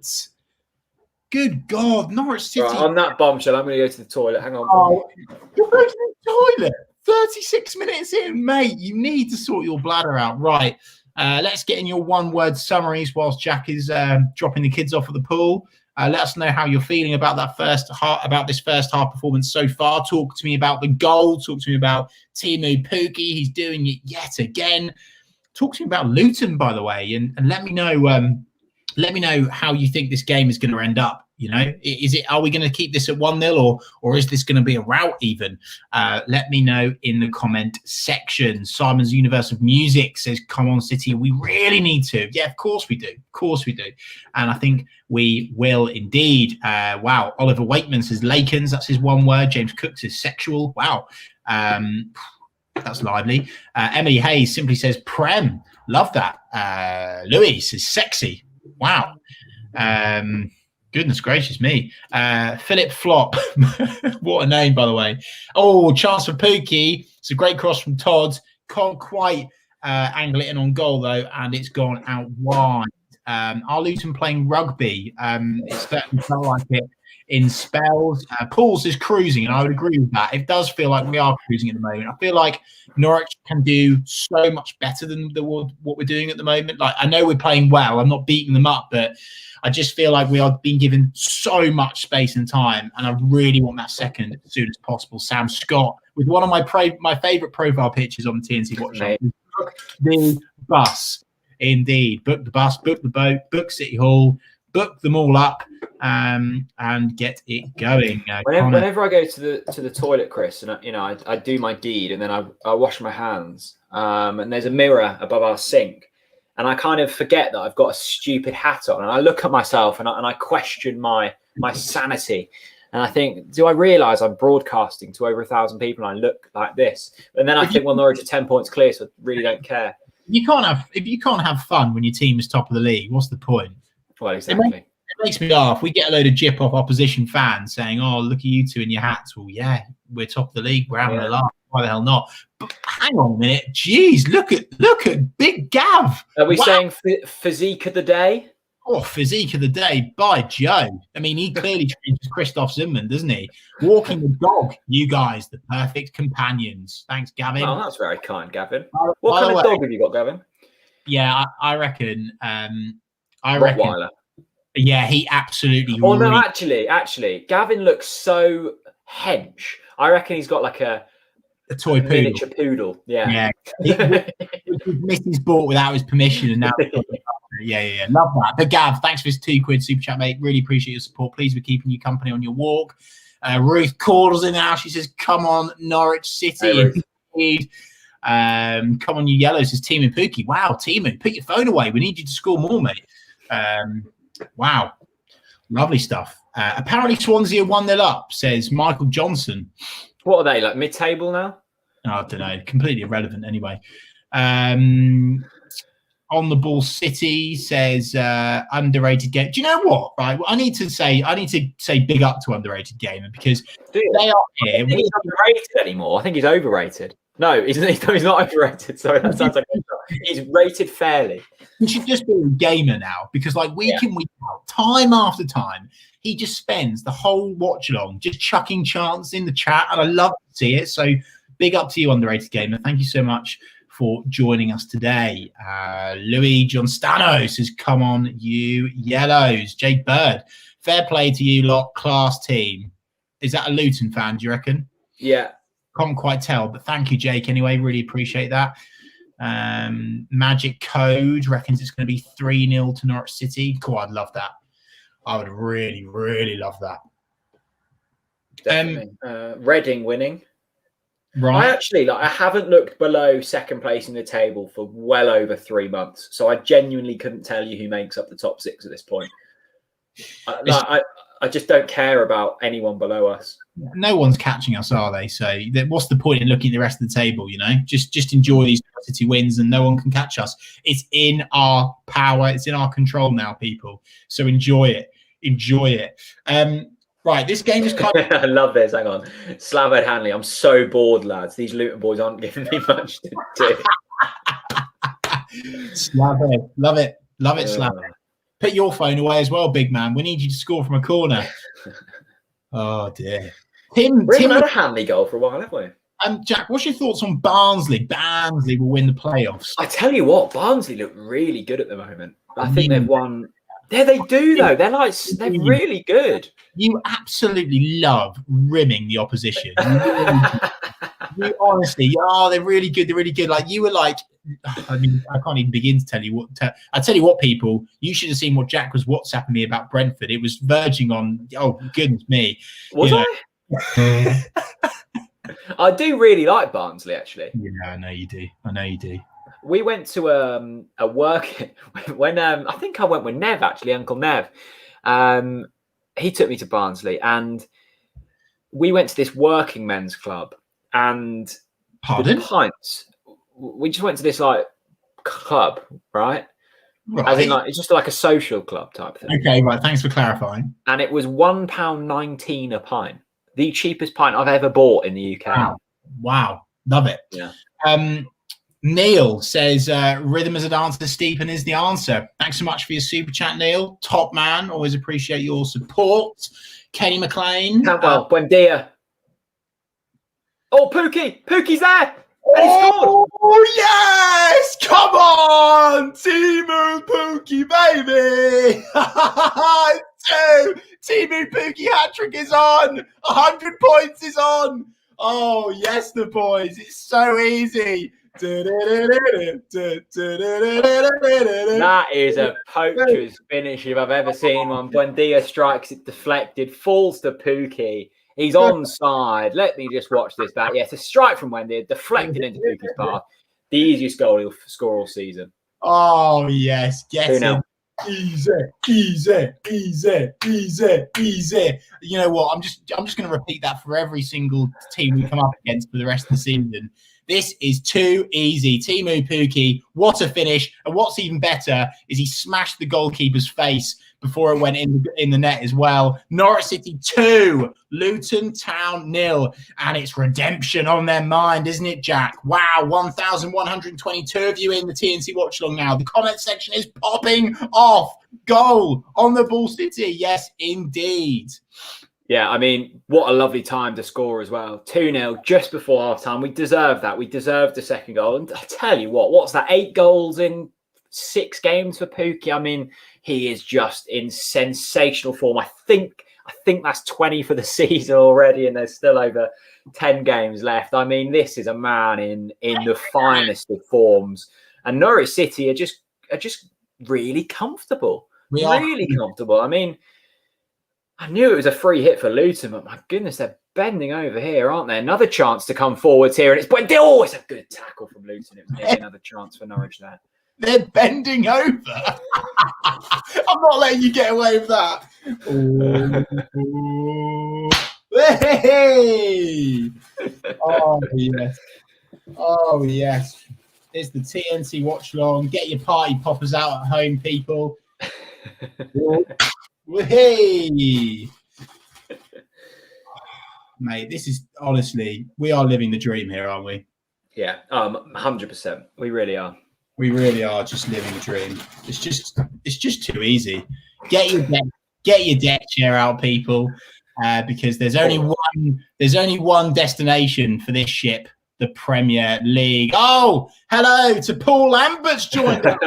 Good God, Norwich City. Right, on that bombshell, I'm going to go to the toilet. Hang on. Oh, you're going to the toilet? 36 minutes in, mate. You need to sort your bladder out. Right. Let's get in your one-word summaries whilst Jack is dropping the kids off at the pool. Let us know how you're feeling about this first half performance so far. Talk to me about the goal. Talk to me about Timu Pukki. He's doing it yet again. Talk to me about Luton, by the way, and let me know. Let me know how you think this game is going to end up. Are we going to keep this at 1-0 or is this going to be a rout even? Let me know in the comment section. Simon's Universe of Music says, come on, City. We really need to. Yeah, of course we do. Of course we do. And I think we will indeed. Wow. Oliver Wakeman says Lakens. That's his one word. James Cook says sexual. Wow. That's lively. Emily Hayes simply says Prem. Love that. Louis says sexy. Wow. Goodness gracious me. Philip Flop. What a name, by the way. Oh, chance for Pookie. It's a great cross from Todd. Can't quite angle it in on goal, though, and it's gone out wide. Are Luton playing rugby? It certainly felt like it in spells. Paul's is cruising, and I would agree with that. It does feel like we are cruising at the moment. I feel like Norwich can do so much better than what we're doing at the moment. Like, I know we're playing well. I'm not beating them up, but I just feel like we are being given so much space and time, and I really want that second as soon as possible. Sam Scott with one of my favourite profile pictures on the TNC Watchalong. book the bus. Indeed. Book the bus, book the boat, book City Hall, book them all up, and get it going. Whenever I go to the toilet, Chris, and I do my deed, and then I wash my hands, and there's a mirror above our sink, and I kind of forget that I've got a stupid hat on, and I look at myself and I question my sanity, and I think, do I realise I'm broadcasting to over 1,000 people and I look like this? And then I think, well, Norwich are 10 points clear, so I really don't care. If you can't have fun when your team is top of the league, what's the point? Well, exactly. It makes me laugh. We get a load of jip off opposition fans saying, "Oh, look at you two in your hats." Well, yeah, we're top of the league. We're having a laugh. Why the hell not? But hang on a minute. Jeez, look at Big Gav. Are we saying physique of the day? Oh, physique of the day, by Joe. I mean, he clearly trains with Christoph Zimmerman, doesn't he? Walking the dog, you guys, the perfect companions. Thanks, Gavin. Oh, that's very kind, Gavin. What kind of dog have you got, Gavin? Yeah, I reckon. Rottweiler. Yeah, he absolutely. Oh no, actually, Gavin looks so hench. I reckon he's got like a toy poodle. Miniature poodle. Yeah. Missy's bought without his permission, and now. Yeah, love that. But Gav, thanks for his £2 super chat, mate. Really appreciate your support. Please, we're keeping you company on your walk. Ruth Caudle's in now. She says, "Come on, Norwich City." Indeed. Come on, you yellows, says Timu Pookie. Wow, Timu, put your phone away. We need you to score more, mate. Wow, lovely stuff. Apparently, Swansea are 1-0 up, says Michael Johnson. What are they, like mid-table now? Oh, I don't know. Completely irrelevant, anyway. On the Ball City says underrated game. Do you know what? Right, I need to say big up to underrated gamer because they are here. I don't think he's underrated anymore. I think he's overrated. No, he's not overrated. Sorry, that sounds like he's rated fairly. He should just be a gamer now because, like, week in, week out, time after time, he just spends the whole watch along just chucking chants in the chat, and I love to see it. So, big up to you, underrated gamer. Thank you so much for joining us today. Louis Johnstano says, "Come on, you yellows." Jake Bird, fair play to you lot, class team. Is that a Luton fan, do you reckon? Yeah. Can't quite tell, but thank you, Jake, anyway. Really appreciate that. Magic Code reckons it's going to be 3-0 to Norwich City. Cool, I'd love that. I would really, really love that. Definitely. Reading winning. Right. I haven't looked below second place in the table for well over 3 months, so I genuinely couldn't tell you who makes up the top 6 at this point. I just don't care about anyone below us. No one's catching us, are they? So what's the point in looking at the rest of the table? You know, just enjoy these City wins, and no one can catch us. It's in our power. It's in our control now, people. So enjoy it. Enjoy it. Right, this game is kind of... I love this. Hang on. Slavhead Hanley. I'm so bored, lads. These Luton boys aren't giving me much to do. Slavhead. Love it. Love it, Slavhead. Put your phone away as well, big man. We need you to score from a corner. Oh, dear. Tim had a Hanley goal for a while, haven't we? Jack, what's your thoughts on Barnsley? Barnsley will win the playoffs. I tell you what, Barnsley look really good at the moment. I think they've won... Yeah, they do though. They're really good. You absolutely love rimming the opposition. You honestly, they're really good. They're really good. Like you were like, I mean, I can't even begin to tell you what. I tell you what, people, you should have seen what Jack was WhatsApping me about Brentford. It was verging on. Oh goodness me! Was I? I do really like Barnsley, actually. Yeah, I know you do. I know you do. We went to a work when I think I went with Nev, actually, Uncle Nev. He took me to Barnsley, and we went to this working men's club. And pardon? Pints. We just went to this like club, right? As in, like, it's just like a social club type thing. Okay, right. Thanks for clarifying. And it was £1.19 a pint, the cheapest pint I've ever bought in the UK. Wow. Love it. Yeah. Neil says, rhythm as a dancer, Stephen is the answer. Thanks so much for your super chat, Neil. Top man. Always appreciate your support. Kenny McLean. Well, buen dia. Oh, Pookie's there. And he scored. Oh, yes. Come on. Timu Pookie, baby. Timu Pookie hat-trick is on. 100 points is on. Oh, yes, the boys. It's so easy. That is a poacher's finish if I've ever seen one. Buendia strikes it deflected, falls to Pukki. He's onside. Let me just watch this back. Yes, a strike from Buendia, deflected into Pukki's path. The easiest goal he'll score all season. Oh, yes. Get him. Easy. You know what? I'm just going to repeat that for every single team we come up against for the rest of the season. This is too easy. Teemu Pukki, what a finish. And what's even better is he smashed the goalkeeper's face before it went in the net as well. Norwich City 2, Luton Town 0. And it's redemption on their mind, isn't it, Jack? Wow, 1,122 of you in the TNC Watchalong now. The comment section is popping off. Goal on the Ball City. Yes, indeed. Yeah, I mean, what a lovely time to score as well. 2-0 just before half-time. We deserved that. We deserved the second goal. And I tell you what's that? 8 goals in 6 games for Pukki. I mean, he is just in sensational form. I think that's 20 for the season already, and there's still over 10 games left. I mean, this is a man in the finest of forms. And Norwich City are just really comfortable. Really comfortable. I mean, I knew it was a free hit for Luton, but my goodness, they're bending over here, aren't they? Another chance to come forwards here, and it's it's a good tackle from Luton. It was maybe another chance for Norwich there. They're bending over. I'm not letting you get away with that. Hey! Oh, yes. Oh, yes. It's the TNC Watchalong. Get your party poppers out at home, people. Hey! Mate, this is honestly, we are living the dream here, aren't we? Yeah, 100%. We really are. We really are just living the dream. It's just too easy. Get your deck chair out, people, because there's only one destination for this ship, the Premier League. Oh, hello to Paul Lambert's joined us.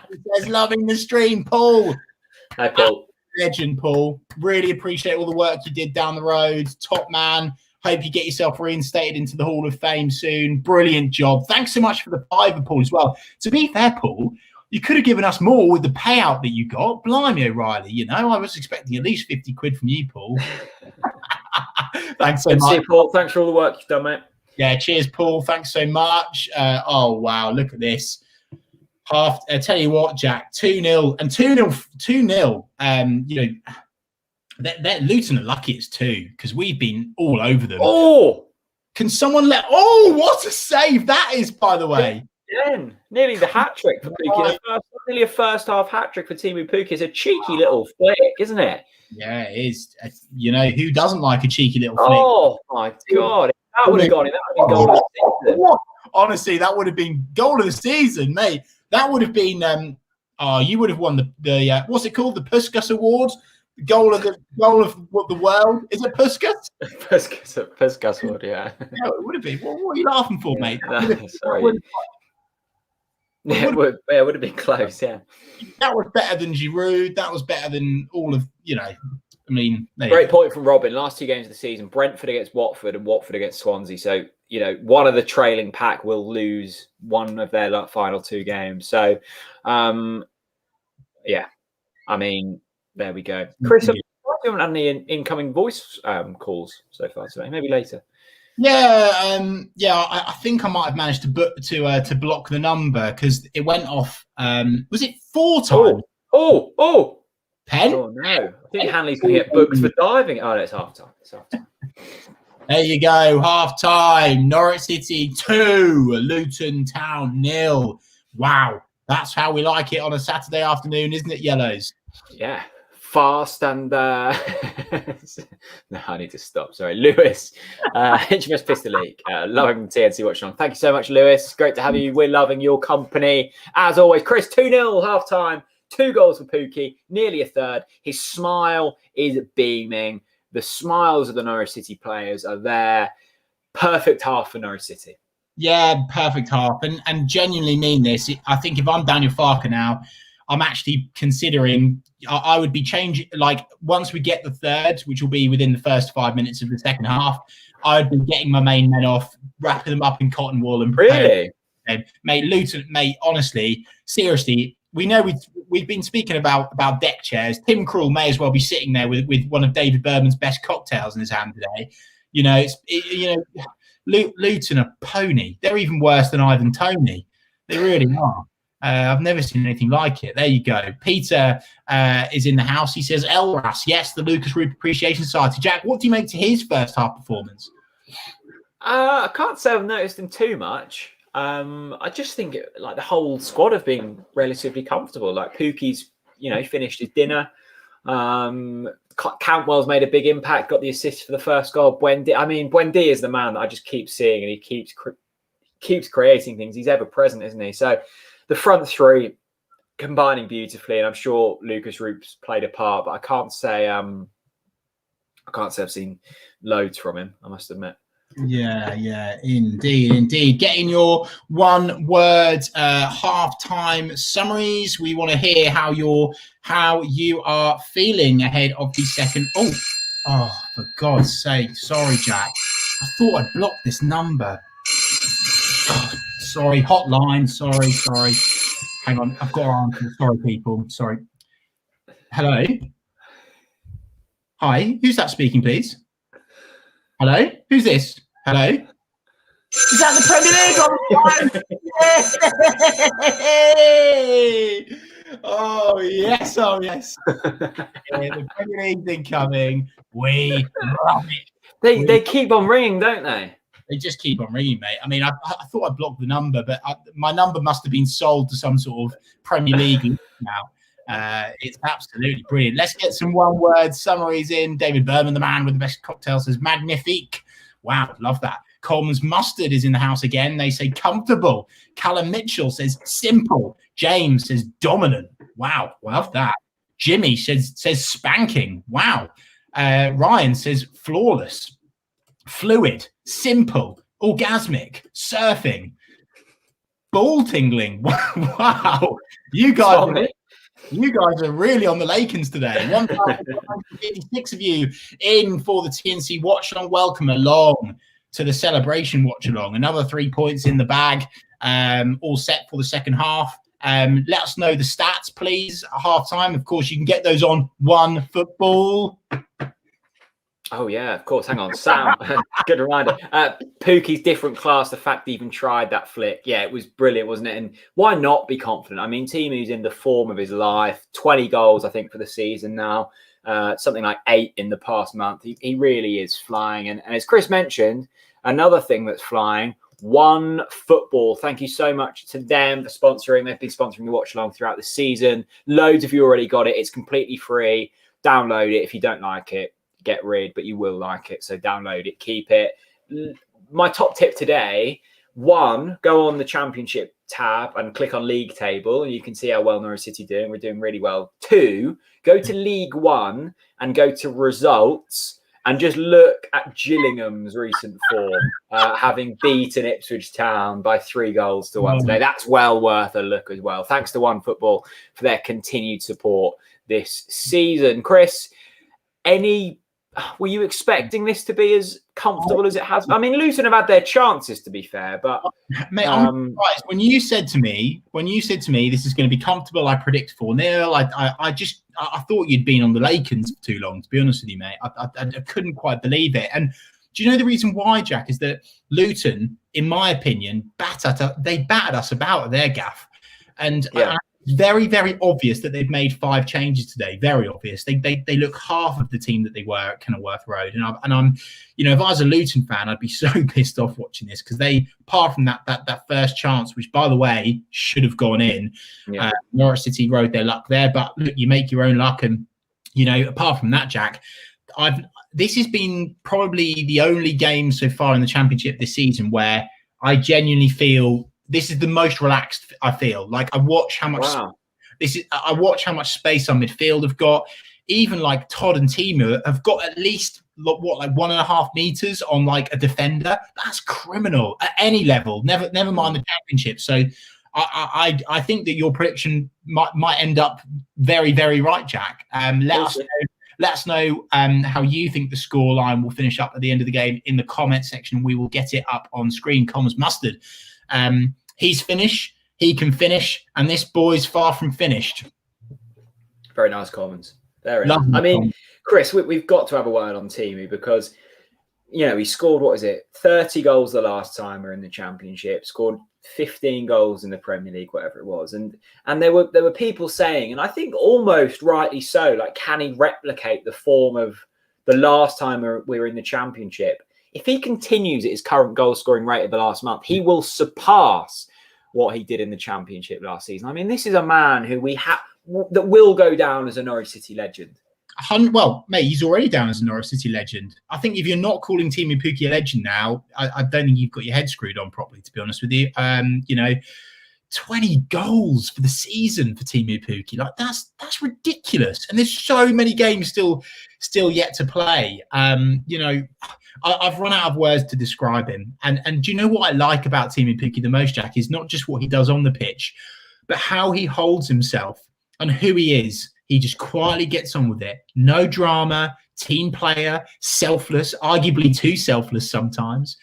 He says loving the stream, Paul. Hi, Paul. Legend, Paul. Really appreciate all the work you did down the road. Top man. Hope you get yourself reinstated into the Hall of Fame soon. Brilliant job. Thanks so much for the £5, Paul, as well. To be fair, Paul, you could have given us more with the payout that you got. Blimey, O'Reilly. You know, I was expecting at least 50 quid from you, Paul. Thanks so much. See you, Paul. Thanks for all the work you've done, mate. Yeah, cheers, Paul. Thanks so much. Oh, wow. Look at this. I tell you what, Jack, 2-0 and 2-0. You know, that Luton are lucky it's 2 because we've been all over them. Oh, can someone what a save that is, by the way. Again, nearly the hat trick for Pukki. Nearly a first half hat trick for Teemu Pukki. It's a cheeky little flick, isn't it? Yeah, it is. You know, who doesn't like a cheeky little flick? Oh my God, that would have gone in. That would have been goal of the season. Honestly, that would have been goal of the season, mate. That would have been. You would have won the what's it called? The Puskas Award. Goal of the world. Is it Puskas? Puskas Award, yeah. Yeah, it would have been. What are you laughing for, mate? Sorry. It would have been close, yeah. That was better than Giroud. That was better than all of, you know. I mean, great point from Robin. Last 2 games of the season, Brentford against Watford and Watford against Swansea. So, you know, one of the trailing pack will lose one of their final 2 games. So, yeah, I mean, there we go. Chris, we haven't had any incoming voice calls so far today. Maybe later. Yeah, I think I might have managed to block the number because it went off. Was it 4 times? Oh, Pen? Oh no! I think Hanley's going to get booked for diving. Oh, no, it's half time. There you go, half time. Norwich City 2, Luton Town 0. Wow, that's how we like it on a Saturday afternoon, isn't it, Yellows? Yeah. Fast and no, I need to stop. Sorry, Lewis, HMS Pistol League, loving TNC Watchalong. Thank you so much, Lewis. Great to have you. We're loving your company as always. Chris, 2-0 half time, 2 goals for Pukki, nearly a third. His smile is beaming. The smiles of the Norwich City players are there. Perfect half for Norwich City. Yeah, perfect half, and genuinely mean this. I think if I'm Daniel Farker now, I'm actually considering I would be changing, like once we get the third, which will be within the first 5 minutes of the second half, I'd be getting my main men off, wrapping them up in cotton wool and Really? Mate, Luton, mate, honestly, seriously, we know we've been speaking about deck chairs. Tim Krul may as well be sitting there with one of David Berman's best cocktails in his hand today. Luton are pony. They're even worse than Ivan Toney. They really are. I've never seen anything like it. There you go. Peter is in the house. He says, Elras, yes, the Lucas Roop Appreciation Society. Jack, what do you make to his first half performance? I can't say I've noticed him too much. I just think the whole squad have been relatively comfortable. Like Pookie's, finished his dinner. Cantwell's made a big impact, got the assist for the first goal. Buendia is the man that I just keep seeing, and he keeps creating things. He's ever present, isn't he? So the front three combining beautifully, and I'm sure Lucas Roop's played a part, but I can't say I've seen loads from him, I must admit. Yeah, indeed. Getting your one-word half-time summaries. We want to hear how you are feeling ahead of the second. Oh, for God's sake! Sorry, Jack. I thought I'd blocked this number. Oh, sorry, hotline. Sorry. Hang on, I've got to answer. Sorry, people. Sorry. Hello. Hi, who's that speaking, please? Hello? Who's this? Hello? Is that the Premier League? Oh, yes. The Premier League's incoming. We love it. They keep on ringing, don't they? They just keep on ringing, mate. I mean, I thought I blocked the number, but my number must have been sold to some sort of Premier League now. It's absolutely brilliant. Let's get some one-word summaries in. David Berman, the man with the best cocktail, says magnifique. Wow, love that. Coleman's Mustard is in the house again. They say comfortable. Callum Mitchell says simple. James says dominant. Wow, love that. Jimmy says spanking. Wow. Ryan says flawless. Fluid. Simple. Orgasmic. Surfing. Ball tingling. Wow. You guys are really on the Lakens today. 1,156 of you in for the TNC Watchalong. Welcome along to the celebration Watchalong. Another 3 points in the bag, all set for the second half. Let us know the stats, please, at half-time. Of course, you can get those on One Football. Oh, yeah, of course. Hang on, Sam. Good reminder. Pookie's different class, the fact he even tried that flick. Yeah, it was brilliant, wasn't it? And why not be confident? I mean, Timu's in the form of his life. 20 goals, I think, for the season now. Something like 8 in the past month. He really is flying. And as Chris mentioned, another thing that's flying, One Football. Thank you so much to them for sponsoring. They've been sponsoring the Watchalong throughout the season. Loads of you already got it. It's completely free. Download it if you don't like it. Get rid, but you will like it. So download it, keep it. My top tip today, 1, go on the Championship tab and click on League Table, and you can see how well Norwich City doing. We're doing really well. 2, go to League One and go to Results and just look at Gillingham's recent form, having beaten Ipswich Town by 3 goals to 1 today. That's well worth a look as well. Thanks to One Football for their continued support this season. Chris, were you expecting this to be as comfortable as it has? I mean, Luton have had their chances, to be fair, but mate, I'm surprised. When you said to me this is going to be comfortable, I predict 4-0. I thought you'd been on the Lakens for too long, to be honest with you, mate. I couldn't quite believe it. And do you know the reason why, Jack? Is that Luton, in my opinion, battered us about at their gaff, and it's very, very obvious that they've made 5 changes today. Very obvious. They look half of the team that they were at Kenilworth Road. And I'm, if I was a Luton fan, I'd be so pissed off watching this because they, apart from that first chance, which by the way should have gone in, Norwich City rode their luck there. But look, you make your own luck, and apart from that, Jack, this has been probably the only game so far in the Championship this season where I genuinely feel. This is the most relaxed I feel. Like I watch how much I watch how much space our midfield have got. Even like Todd and Timu have got at least like 1.5 meters on like a defender. That's criminal at any level. Never mind the Championship. So I think that your prediction might end up very, very right, Jack. Let us know Let us know how you think the scoreline will finish up at the end of the game in the comment section. We will get it up on screen. Comms Mustard. He's finished. He can finish. And this boy's far from finished. Very nice comments. Very nice. I mean, Chris, we've got to have a word on Timu because, you know, he scored, 30 goals the last time we were in the Championship, scored 15 goals in the Premier League, whatever it was. And there were people saying, and I think almost rightly so, like, can he replicate the form of the last time we were in the Championship? If he continues at his current goal scoring rate of the last month, he will surpass what he did in the Championship last season. I mean, this is a man who that will go down as a Norwich City legend. Well, mate, he's already down as a Norwich City legend. I think if you're not calling Timu Pukki a legend now, I don't think you've got your head screwed on properly, to be honest with you. 20 goals for the season for Timu Pukki, like that's ridiculous. And there's so many games still yet to play. I've run out of words to describe him. And do you know what I like about Timu Pukki the most, Jack? Is not just what he does on the pitch, but how he holds himself and who he is. He just quietly gets on with it. No drama, team player, selfless, arguably too selfless sometimes.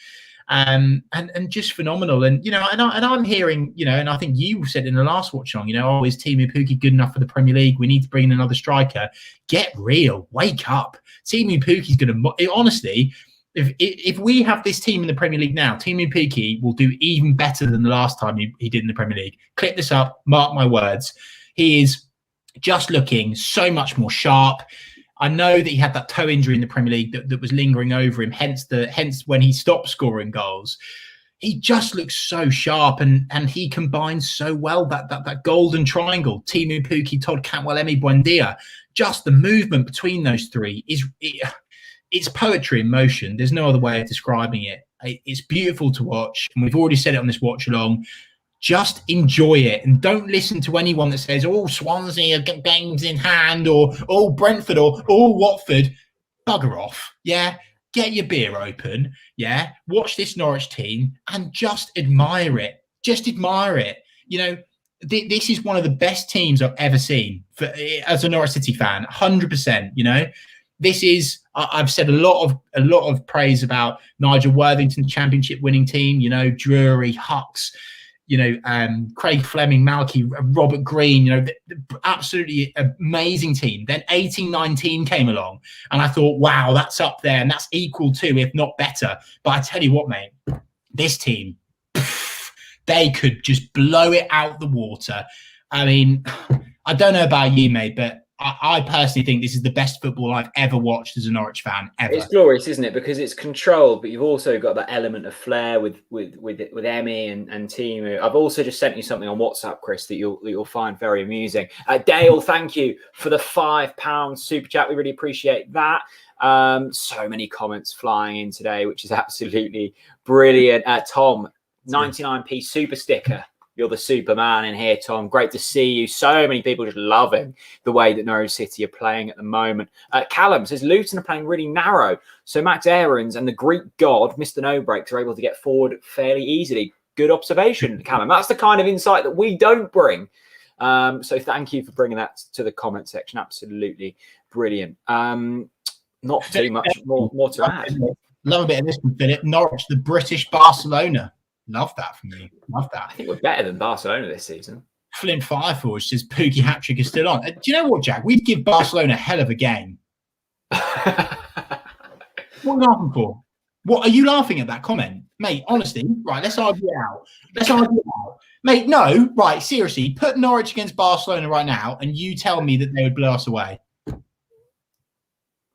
And just phenomenal. And, I'm hearing, and I think you said in the last watch-along, is Timu Pukki good enough for the Premier League? We need to bring in another striker. Get real. Wake up. Timu Pukki's going to, honestly, if we have this team in the Premier League now, Timu Pukki will do even better than the last time he did in the Premier League. Click this up. Mark my words. He is just looking so much more sharp. I know that he had that toe injury in the Premier League that was lingering over him, hence when he stopped scoring goals. He just looks so sharp and he combines so well that golden triangle, Timu Pukki, Todd Cantwell, Emi Buendia. Just the movement between those three it's poetry in motion. There's no other way of describing it. It's beautiful to watch, and we've already said it on this watch along. Just enjoy it and don't listen to anyone that says, Swansea are games in hand, or Brentford, or Watford. Bugger off. Yeah. Get your beer open. Yeah. Watch this Norwich team and just admire it. Just admire it. This is one of the best teams I've ever seen as a Norwich City fan. 100%. This is, I've said a lot of praise about Nigel Worthington, Championship winning team, Drury, Hucks, Craig Fleming, Malky, Robert Green, the absolutely amazing team. Then 18-19 came along and I thought, wow, that's up there and that's equal to, if not better. But I tell you what, mate, this team, they could just blow it out the water. I mean, I don't know about you, mate, but I personally think this is the best football I've ever watched as a Norwich fan ever. It's glorious, isn't it? Because it's controlled, but you've also got that element of flair with Emi and Timu. I've also just sent you something on WhatsApp, Chris, that you'll find very amusing. Dale, thank you for the £5 super chat. We really appreciate that. So many comments flying in today, which is absolutely brilliant. Tom, 99p super sticker. You're the Superman in here, Tom. Great to see you. So many people just loving the way that Norwich City are playing at the moment. Callum says Luton are playing really narrow, so Max Aarons and the Greek god, Mr. No Breaks, are able to get forward fairly easily. Good observation, Callum. That's the kind of insight that we don't bring. So thank you for bringing that to the comment section. Absolutely brilliant. Not too much more to add. Love a bit of this one, Philip. Norwich, the British Barcelona. Love that from you. Love that. I think we're better than Barcelona this season. Flint Fireforge says Pukki hat-trick is still on. Do you know what, Jack? We'd give Barcelona a hell of a game. What are you laughing for? What are you laughing at that comment? Mate, honestly, right, let's argue it out. Mate, no, right, seriously, put Norwich against Barcelona right now and you tell me that they would blow us away.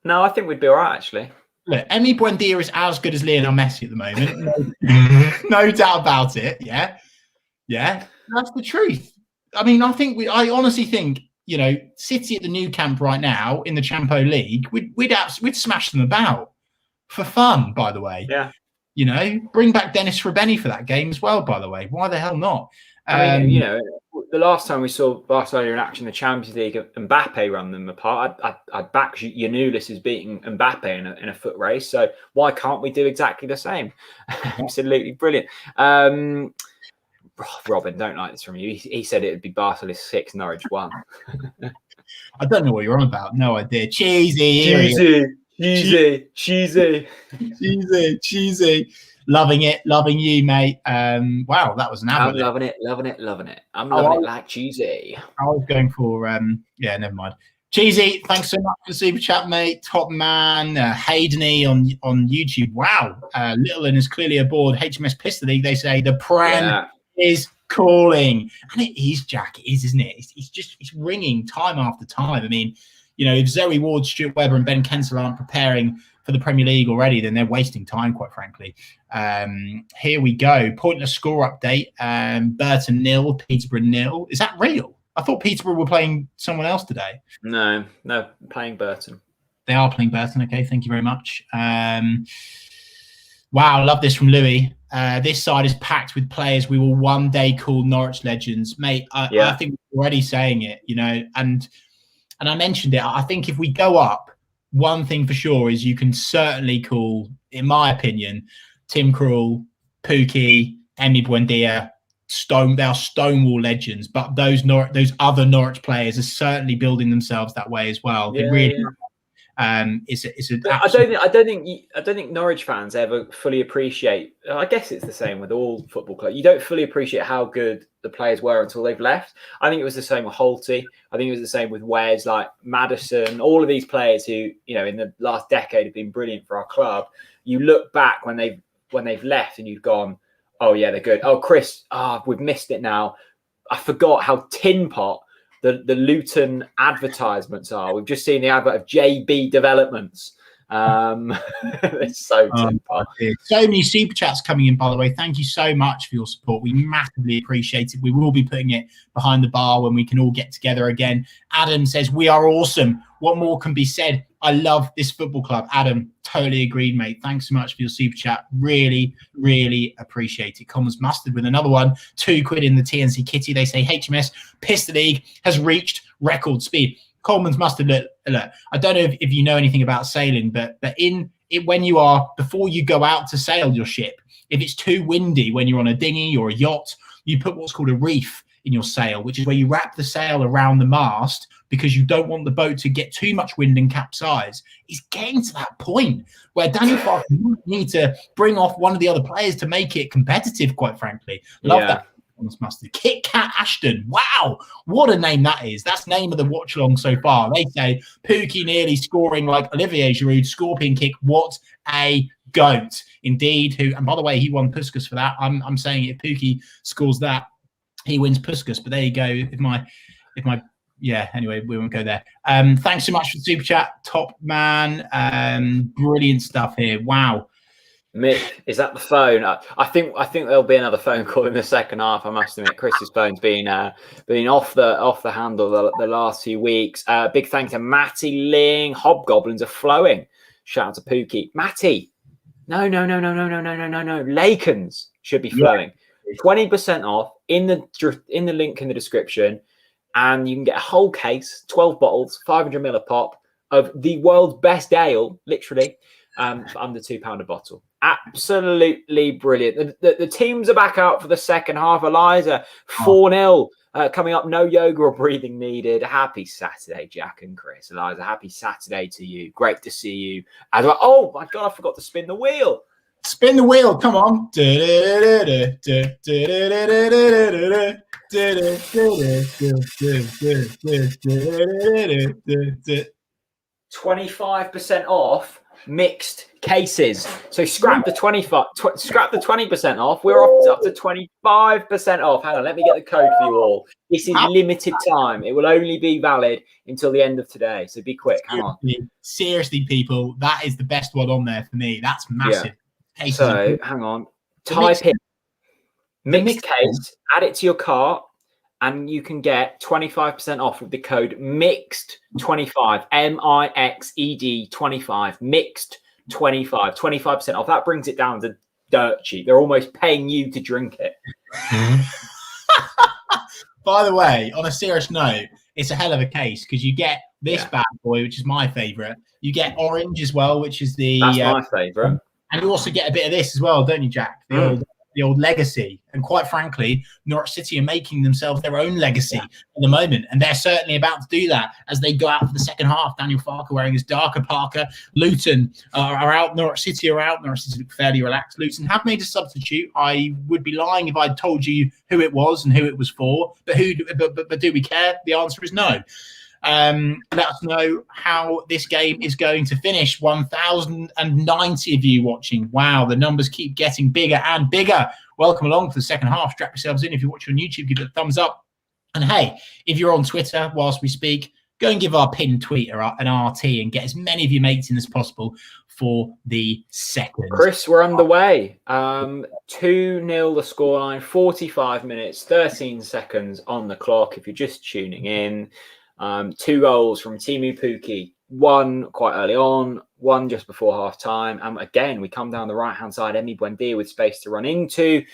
No, I think we'd be all right, actually. Look, Emi Buendia is as good as Lionel Messi at the moment. No doubt about it. Yeah. That's the truth. I mean, I honestly think, City at the new camp right now in the Champions League, we'd smash them about for fun, by the way. Yeah. Bring back Dennis Rabeni for that game as well, by the way. Why the hell not? I mean, the last time we saw Barcelona in action in the Champions League, Mbappe run them apart. I'd back Giannoulis as beating Mbappe in a foot race. So why can't we do exactly the same? Absolutely brilliant. Robin, don't like this from you. He said it would be Barcelona 6, Norwich 1. I don't know what you're on about. No idea. Cheesy. Cheesy. Loving it. Loving you, mate. Wow, that was an I'm advert. loving it. I'm loving it like cheesy. I was going for, yeah, never mind. Cheesy, thanks so much for the super chat, mate. Top man, Haydeny on YouTube. Wow, Littleton is clearly aboard. HMS Pistol League, they say the Pran is calling, and it is, Jack. It is, isn't it? It's ringing time after time. I mean, you know, if Zoe Ward, Stuart Webber, and Ben Kensel aren't preparing for the Premier League already, then they're wasting time, quite frankly. Here we go. Pointless score update. Burton 0, Peterborough 0. Is that real? I thought Peterborough were playing someone else today. No, playing Burton. They are playing Burton. Okay, thank you very much. Wow, love this from Louis. This side is packed with players we will one day call Norwich legends. Mate, I think we're already saying it, you know, and I mentioned it. I think if we go up, one thing for sure is you can certainly call, in my opinion, Tim Krul, Pookie, Emi Buendia, they are Stonewall legends, but those other Norwich players are certainly building themselves that way as well. They really it's an I don't think Norwich fans ever fully appreciate. I guess it's the same with all football clubs. You don't fully appreciate how good the players were until they've left. I think it was the same with Holty. I think it was the same with Wes, like Maddison, all of these players who, you know, in the last decade have been brilliant for our club. You look back when they've left and you've gone, oh yeah, they're good. Oh, Chris, we've missed it now. I forgot how tin pot the Luton advertisements are. We've just seen the advert of JB Developments. It's so tin pot. So many super chats coming in, by the way. Thank you so much for your support. We massively appreciate it. We will be putting it behind the bar when we can all get together again. Adam says, we are awesome. What more can be said? I love this football club. Adam, totally agreed, mate. Thanks so much for your super chat. Really, really appreciate it. Commons Mustard with another one. £2 in the TNC kitty. They say HMS Pistol League has reached record speed. Coleman's Mustard, look, I don't know if you know anything about sailing, but in it, when you are, before you go out to sail your ship, if it's too windy when you're on a dinghy or a yacht, you put what's called a reef in your sail, which is where you wrap the sail around the mast because you don't want the boat to get too much wind and capsize. It's getting to that point where Daniel Farke need to bring off one of the other players to make it competitive, quite frankly. Love that. Mustard. Kit Kat Ashton. Wow, what a name that is. That's name of the watch-along so far. They say Pookie nearly scoring like Olivier Giroud, scorpion kick. What a goat. Indeed. And by the way, he won Puskas for that. I'm saying if Pookie scores that, he wins Puskas. But there you go. If my yeah, anyway, we won't go there. Thanks so much for the super chat. Top man. Brilliant stuff here. Wow. Mick, is that the phone? I think there'll be another phone call in the second half. I must admit, Chris's phone's been off the handle the last few weeks. Big thanks to Matty Ling. Hobgoblins are flowing. Shout out to Pookie. Matty, no. Lakens should be flowing. 20% off in the link in the description, and you can get a whole case, 12 bottles, 500ml a pop of the world's best ale, literally, for under £2 a bottle. Absolutely brilliant. The teams are back out for the second half. Eliza, 4-0 coming up. No yoga or breathing needed. Happy Saturday, Jack and Chris. Eliza, happy Saturday to you. Great to see you. As well. Oh, my God, I forgot to spin the wheel. Spin the wheel. Come on. 25% off mixed cases. So scrap the 20% off. We're up to 25% off. Hang on, let me get the code for you all. This is limited time. It will only be valid until the end of today. So be quick. Hang on. Seriously, people, that is the best one on there for me. That's massive. Yeah. So hang on. Type in mixed case, add it to your cart, and you can get 25% off with the code MIXED25, MIXED 25, MIXED 25, 25% off. That brings it down to dirt cheap. They're almost paying you to drink it. By the way, on a serious note, it's a hell of a case because you get this bad boy, which is my favourite. You get orange as well, which is that's my favourite. And you also get a bit of this as well, don't you, Jack? The old the old legacy. And quite frankly, Norwich City are making themselves their own legacy at the moment. And they're certainly about to do that as they go out for the second half. Daniel Farker wearing his darker Parker. Luton are out. Norwich City are out. Norwich City look fairly relaxed. Luton have made a substitute. I would be lying if I told you who it was and who it was for. But but do we care? The answer is no. Let us know how this game is going to finish. 1,090 of you watching. Wow, the numbers keep getting bigger and bigger. Welcome along for the second half. Strap yourselves in. If you're watching on YouTube, give it a thumbs up. And hey, if you're on Twitter whilst we speak, go and give our pinned tweet an RT and get as many of your mates in as possible for the second. Chris, we're underway. 2-0 the scoreline, 45 minutes, 13 seconds on the clock. If you're just tuning in, 2 goals from Timu Pukki, one quite early on, one just before half time. And again, we come down the right hand side, Emi Buendia with space to run into.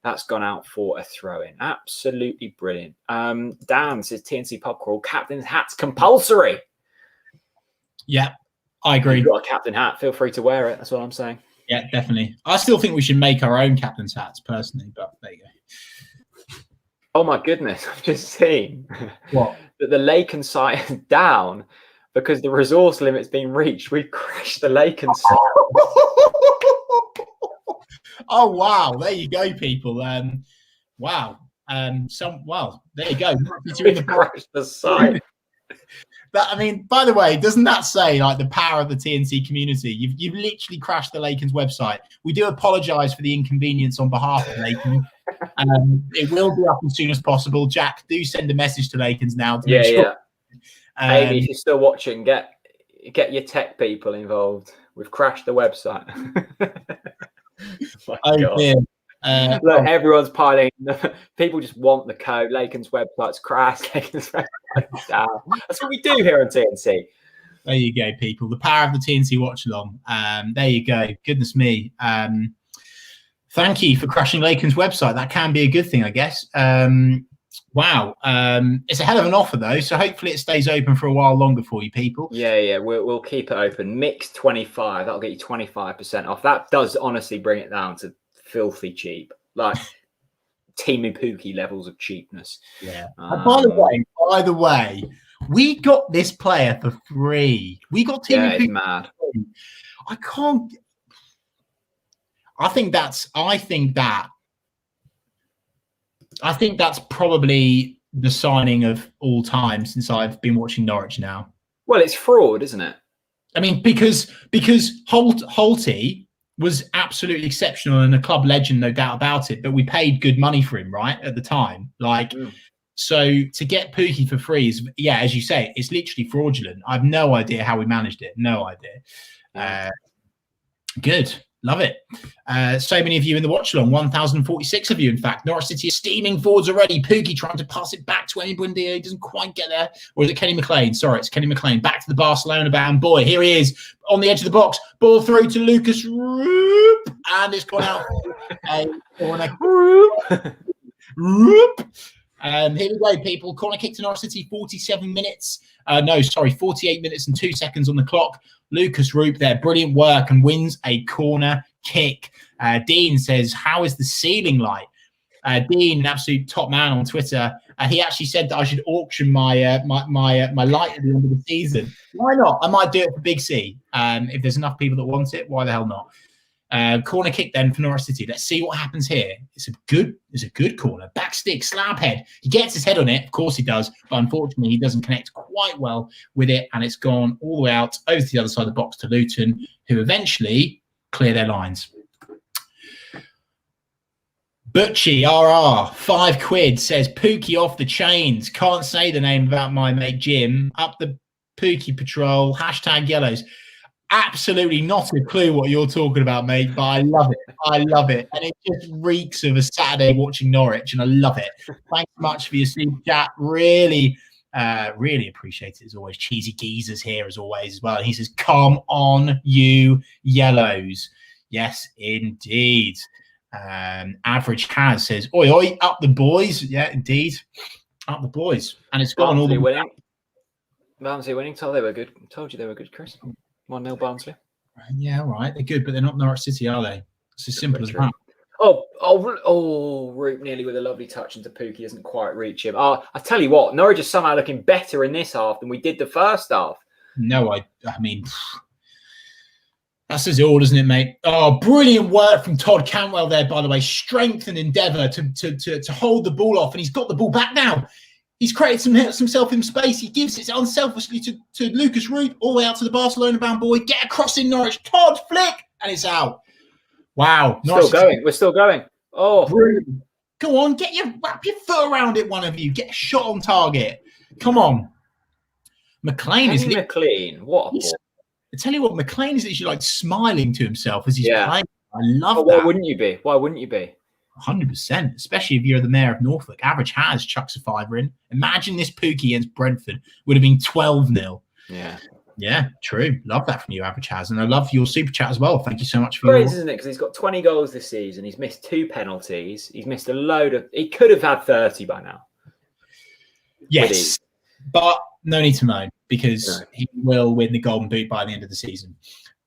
That's gone out for a throw in. Absolutely brilliant. Dan says TNC pub crawl, captain's hat's compulsory. Yeah, I agree. If you've got a captain hat, feel free to wear it. That's what I'm saying. Yeah, definitely. I still think we should make our own captain's hats personally, but there you go. Oh my goodness, I've just seen what? That the Laken site is down because the resource limit's been reached. We've crashed the Laken site. Oh wow, there you go, people. Wow. There you go. We've crashed the site. That, I mean, by the way, doesn't that say like the power of the TNC community? You've literally crashed the Laken's website. We do apologise for the inconvenience on behalf of Laken. It will be up as soon as possible. Jack, do send a message to Laken's now. To make sure. Amy, if you're still watching, get your tech people involved. We've crashed the website. Dear. Look, everyone's piling. People just want the code. Laken's website's crashed. Laken's website's down. That's what we do here on TNC. There you go, people. The power of the TNC Watchalong. There you go. Goodness me. Thank you for crashing Laken's website. That can be a good thing, I guess. Wow. It's a hell of an offer, though, so hopefully it stays open for a while longer for you people. Yeah. We'll keep it open. Mix 25. That'll get you 25% off. That does honestly bring it down to filthy cheap. Like Timu Pukki levels of cheapness. Yeah. By the way, we got this player for free. We got Timu Pukki. It's mad. I can't... I think that's probably the signing of all time since I've been watching Norwich now. Well, it's fraud, isn't it? I mean, because Holty was absolutely exceptional and a club legend, no doubt about it. But we paid good money for him, right, at the time. So to get Pukki for free is, as you say, it's literally fraudulent. I have no idea how we managed it. No idea. Good. Love it. So many of you in the watch-along, 1,046 of you, in fact. Norwich City is steaming forwards already. Pukki trying to pass it back to Emi Buendia. He doesn't quite get there. Or is it Kenny McLean? Sorry, it's Kenny McLean. Back to the Barcelona bound boy. Here he is on the edge of the box. Ball through to Lucas Roop. And it's gone out. Corner. Roop. Here we go, people. Corner kick to Norwich City, 47 minutes. 48 minutes and 2 seconds on the clock. Lucas Roop there, brilliant work, and wins a corner kick. Dean says, how is the ceiling light? Dean, an absolute top man on Twitter. He actually said that I should auction my my light at the end of the season. Why not? I might do it for Big C. If there's enough people that want it, why the hell not? Corner kick then for Norwich City. Let's see what happens here. It's a good corner. Back stick, slab head. He gets his head on it. Of course he does. But unfortunately, he doesn't connect quite well with it. And it's gone all the way out over to the other side of the box to Luton, who eventually clear their lines. Butchie, RR, £5 says, Pukki off the chains. Can't say the name without my mate Jim. Up the Pukki patrol. #yellows. Absolutely not a clue what you're talking about, mate, but I love it. I love it. And it just reeks of a Saturday watching Norwich, and I love it. Thanks so much for your super chat. Really appreciate it as always. Cheesy Geezers here as always as well. And he says, come on, you yellows. Yes, indeed. Average Has says, oi, oi, up the boys. Yeah, indeed. Up the boys. And it's gone all the way. Barnsley winning. Told you they were good, Chris. 1-0 Barnsley. Yeah, all right. They're good, but they're not Norwich City, are they? It's as simple as that. Oh, Root nearly with a lovely touch into Pookie, doesn't quite reach him. I tell you what, Norwich is somehow looking better in this half than we did the first half. No, I mean, that says it all, doesn't it, mate? Oh, brilliant work from Todd Cantwell there, by the way. Strength and endeavour to hold the ball off, and he's got the ball back now. He's created himself in space. He gives it unselfishly to Lucas Root, all the way out to the Barcelona-bound boy. Get across in Norwich. Todd, flick, and it's out. Wow. Still going. We're still going. Oh, brilliant. Go on, wrap your foot around it, one of you. Get a shot on target. Come on. McLean is... McLean, what a ball. I tell you what, McLean is literally like smiling to himself as he's playing. I love that. Why wouldn't you be? 100%, especially if you're the mayor of Norfolk. Average has chucks a fiver in. Imagine this Pookie against Brentford would have been 12-0. Yeah, true. Love that from you, Average has. And I love your super chat as well. Thank you so much for your... isn't it? Because he's got 20 goals this season. He's missed 2 penalties. He's missed a load of... He could have had 30 by now. Yes, but no need to moan because he will win the Golden Boot by the end of the season.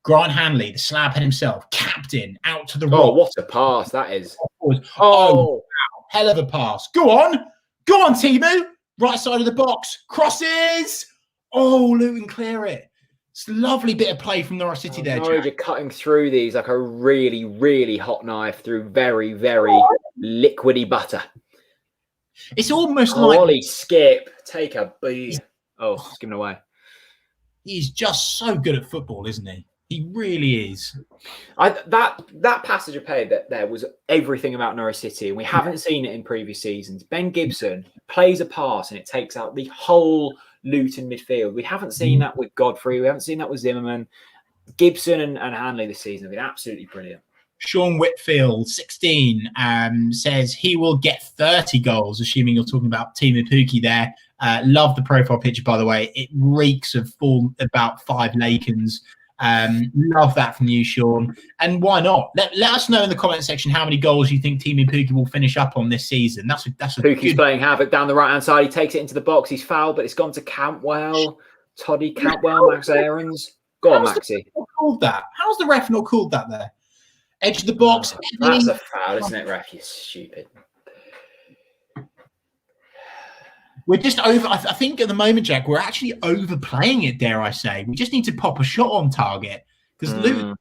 Grant Hanley, the slabhead himself, captain, out to the rock. Oh, what a pass that is. Oh, wow. Hell of a pass. Go on, Timu. Right side of the box. Crosses. Oh, Luton clear it. It's a lovely bit of play from Norwich City there, Norwich are cutting through these like a really, really hot knife through very, very liquidy butter. It's almost like... Ollie, skip, take a beat. Oh, it's given away. He's just so good at football, isn't he? He really is. That passage of play there was everything about Norwich City, and we haven't seen it in previous seasons. Ben Gibson plays a pass, and it takes out the whole Luton midfield. We haven't seen that with Godfrey. We haven't seen that with Zimmerman. Gibson and Hanley this season have been absolutely brilliant. Sean Whitfield, 16, says he will get 30 goals, assuming you're talking about Timu Pukki there. Love the profile picture, by the way. It reeks of about 5 Lakens. Love that from you, Sean. And why not? Let us know in the comment section how many goals you think Timu Pukki will finish up on this season. That's a Pukki's playing havoc down the right-hand side. He takes it into the box. He's fouled, but it's gone to Cantwell. Toddy, Cantwell, Max Aarons. Go on, Maxie. How's the ref not called that there? Edge of the box. That's a foul, isn't it, ref? You stupid. We're just over. I think at the moment, Jack, we're actually overplaying it, dare I say. We just need to pop a shot on target because Luton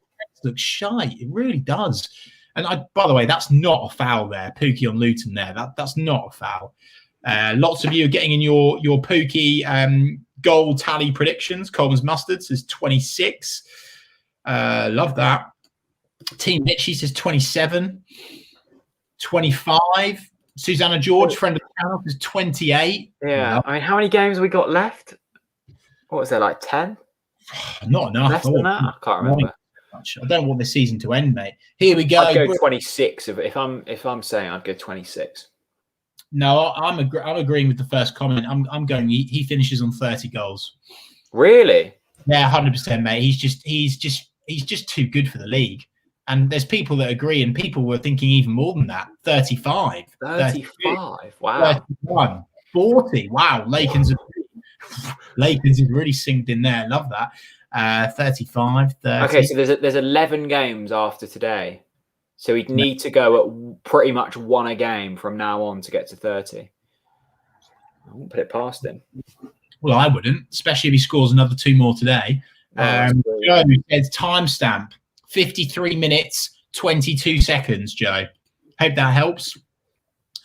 looks shy. It really does. And by the way, that's not a foul there. Pukki on Luton there. That's not a foul. Lots of you are getting in your Pukki goal tally predictions. Coleman's Mustard says 26. Love that. Team Mitchie says 27. 25. Susanna George, friend of the channel, is 28. Yeah. I mean, how many games have we got left? What was there, like 10? Not enough. Less than that? I can't remember. I don't want this season to end, mate. Here we go. I'd go 26. If I'm saying, I'd go 26. No, I'm agreeing with the first comment. I'm going. He finishes on 30 goals. Really? Yeah, 100%, mate. He's just too good for the league. And there's people that agree, and people were thinking even more than that. 35. 35. Wow. 31. 40. Wow. Lakens is really synced in there. Love that. 35. 30. Okay, so there's 11 games after today. So he'd need to go at pretty much 1 a game from now on to get to 30. I won't put it past him. Well, I wouldn't, especially if he scores another 2 more today. Joe says timestamp. 53 minutes, 22 seconds, Joe. Hope that helps.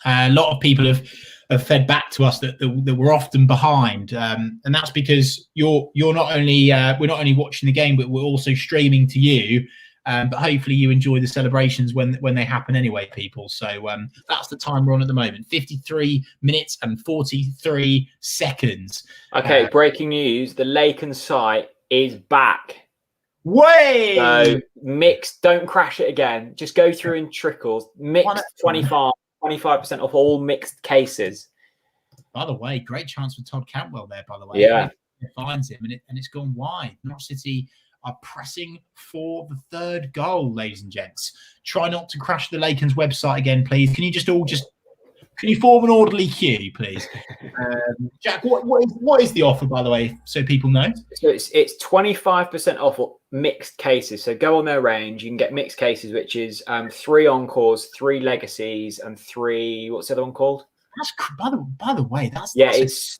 A lot of people have fed back to us that we're often behind, and that's because you're not only we're not only watching the game, but we're also streaming to you. But hopefully you enjoy the celebrations when they happen anyway, people. So that's the time we're on at the moment. 53 minutes and 43 seconds. Okay, breaking news: the Laken site is back. Way! So mixed, don't crash it again. Just go through in trickles. Mixed 25% off all mixed cases. By the way, great chance for Todd Cantwell there, by the way. Yeah. It finds him and it's gone wide. Norwich City are pressing for the 3rd goal, ladies and gents. Try not to crash the Lakens website again, please. Can you just all Can you form an orderly queue, please? Jack, what is the offer, by the way, so people know? So it's 25% off mixed cases. So go on their range. You can get mixed cases, which is 3 encores, 3 legacies, and 3. What's the other one called? That's by the way, that's it's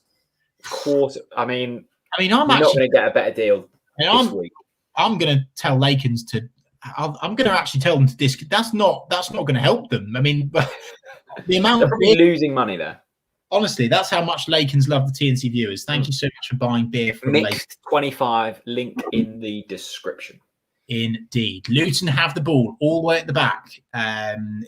quarter. I mean, I'm not going to get a better deal this week. I'm going to tell Lakens to. I'm going to actually tell them to disc. That's not going to help them. I mean, the amount they're probably losing money there. Honestly, that's how much Lakens love the TNC viewers. Thank you so much for buying beer from Mixed 25. Link in the description. Indeed. Luton have the ball all the way at the back.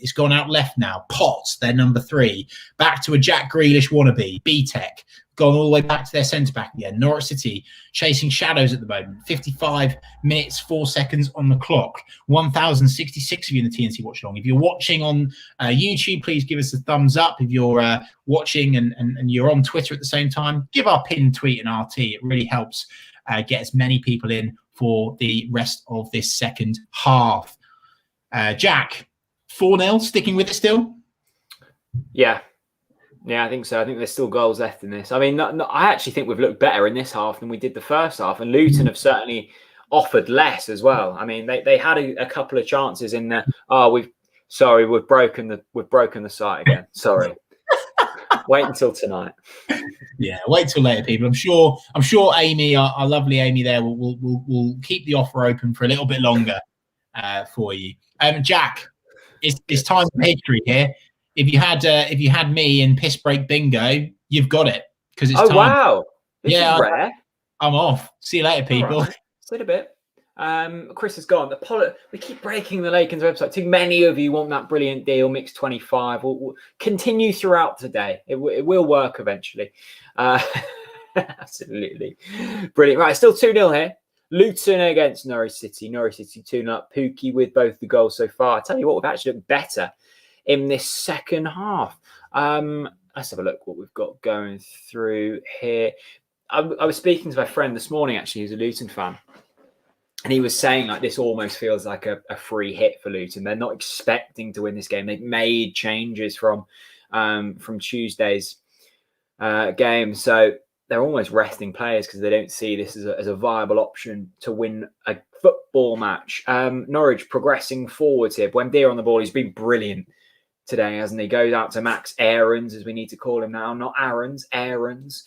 It's gone out left now. Potts, their number 3. Back to a Jack Grealish wannabe. B-Tech. Gone all the way back to their centre-back again. Norwich City chasing shadows at the moment. 55 minutes, 4 seconds on the clock. 1,066 of you in the TNC Watchalong. If you're watching on YouTube, please give us a thumbs up. If you're watching and you're on Twitter at the same time, give our pinned tweet an RT. It really helps get as many people in for the rest of this second half. Jack, 4-0, sticking with it still? Yeah, I think so. I think there's still goals left in this. I mean, I actually think we've looked better in this half than we did the first half, and Luton have certainly offered less as well. I mean, they had a couple of chances in there. We've broken the site again. Sorry. Wait until tonight. Yeah, wait till later, people. I'm sure Amy, our lovely Amy there, will keep the offer open for a little bit longer for you. Jack, it's time for history here. If you had me in piss break bingo, you've got it because it's time. Wow, this is rare. I'm off. See you later, people. Right. See you in a bit. Chris has gone. We keep breaking the Lakens website. Too many of you want that brilliant deal, mix 25. We'll continue throughout today. It will work eventually. Absolutely. Brilliant. Right, still 2-0 here. Luton against Norwich City. Norwich City 2-0 up. Pookie with both the goals so far. I tell you what, we've actually looked better in this second half. Let's have a look what we've got going through here. I was speaking to my friend this morning, actually, who's a Luton fan. And he was saying like this almost feels like a free hit for Luton. They're not expecting to win this game. They've made changes from Tuesday's game, so they're almost resting players because they don't see this as a viable option to win a football match. Norwich progressing forwards here. Buendia on the ball. He's been brilliant today, hasn't he? Goes out to Max Aarons, as we need to call him now. Not Aarons, Aarons.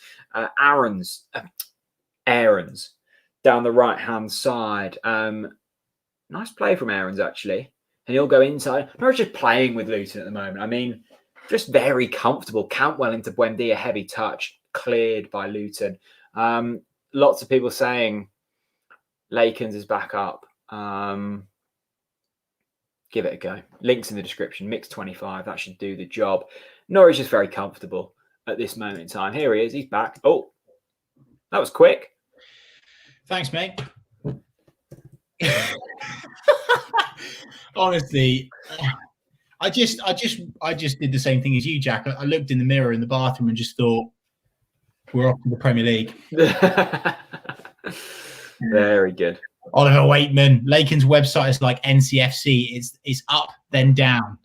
Down the right-hand side. Nice play from Aarons, actually. And he'll go inside. Norwich just playing with Luton at the moment. I mean, just very comfortable. Cantwell into Buendia, heavy touch, cleared by Luton. Lots of people saying Lakens is back up. Give it a go. Links in the description. Mix 25. That should do the job. Norwich is very comfortable at this moment in time. Here he is. He's back. Oh, that was quick. Thanks, mate. Honestly, I just did the same thing as you, Jack. I looked in the mirror in the bathroom and just thought, we're off to the Premier League. Very good. Oliver Waitman, Lakens' website is like NCFC. It's up, then down.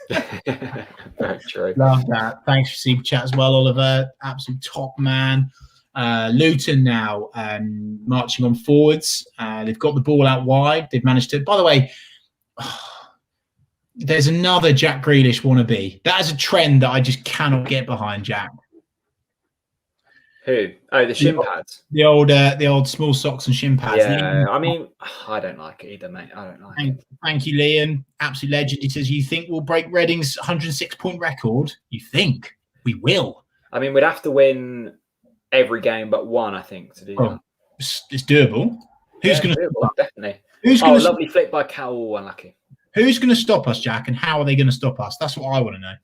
Very true. Love that. Thanks for super chat as well, Oliver. Absolute top man. Luton now marching on forwards. They've got the ball out wide. They've managed to. By the way, there's another Jack Grealish wannabe. That is a trend that I just cannot get behind, Jack. Who? Oh, the shin pads. The old small socks and shin pads. Yeah, I mean, I don't like it either, mate. I don't like it. Thank you, Liam. Absolute legend. He says, you think we'll break Reading's 106-point record? You think? We will. I mean, we'd have to win every game but one, I think, to do that. It's doable. Who's going to stop us? Definitely. Who's going to lovely flick by Cowell, unlucky. Who's going to stop us, Jack, and how are they going to stop us? That's what I want to know.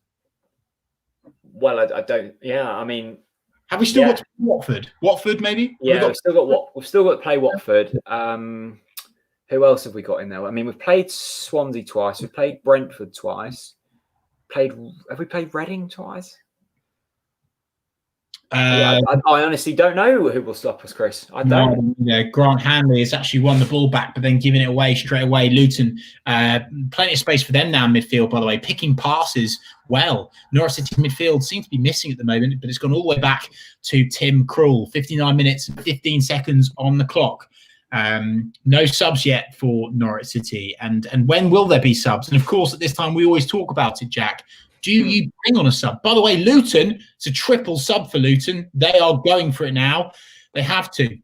Well, I don't. Yeah, I mean, have we still got to play Watford? Watford, maybe? Yeah, we've still got to play Watford. Who else have we got in there? I mean, we've played Swansea twice. We've played Brentford twice. Have we played Reading twice? I honestly don't know who will stop us, Chris. I don't. Grant Hanley has actually won the ball back, but then giving it away straight away. Luton, plenty of space for them now in midfield, by the way, picking passes well. Norwich City's midfield seems to be missing at the moment, but it's gone all the way back to Tim Krul. 59 minutes and 15 seconds on the clock. No subs yet for Norwich City. And when will there be subs? And of course, at this time, we always talk about it, Jack. Do you bring on a sub? By the way, Luton, it's a triple sub for Luton. They are going for it now. They have to.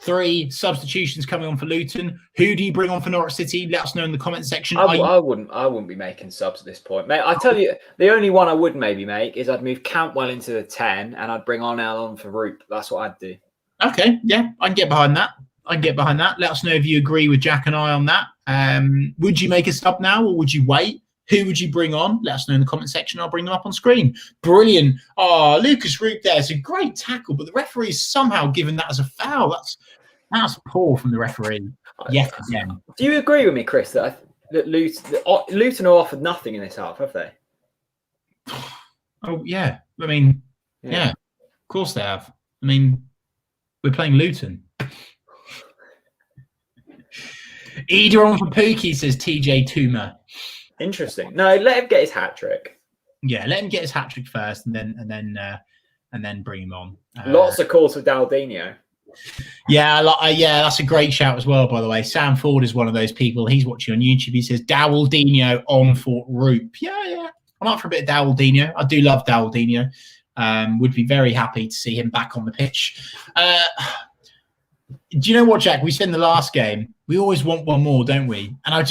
3 substitutions coming on for Luton. Who do you bring on for Norwich City? Let us know in the comment section. I wouldn't be making subs at this point, mate. I tell you, the only one I would maybe make is I'd move Cantwell into the 10 and I'd bring Arnell on for Roop. That's what I'd do. Okay, yeah, I can get behind that. Let us know if you agree with Jack and I on that. Would you make a sub now or would you wait? Who would you bring on? Let us know in the comment section. I'll bring them up on screen. Brilliant. Oh, Lucas Root there. It's a great tackle, but the referee's somehow given that as a foul. That's poor from the referee. Yes, again. Do you agree with me, Chris, that Luton are offered nothing in this half, have they? Oh, yeah. I mean, yeah, of course they have. I mean, we're playing Luton. Eder on for Pookie, says TJ Toomer. Interesting. No, let him get his hat trick. Yeah, let him get his hat trick first, and then bring him on. Lots of calls for Daldinho. Yeah, that's a great shout as well. By the way, Sam Ford is one of those people. He's watching on YouTube. He says Daldinho on for Roop. Yeah, I'm up for a bit of Daldinho. I do love Daldinho. Would be very happy to see him back on the pitch. Do you know what, Jack? We said in the last game, we always want one more, don't we? And I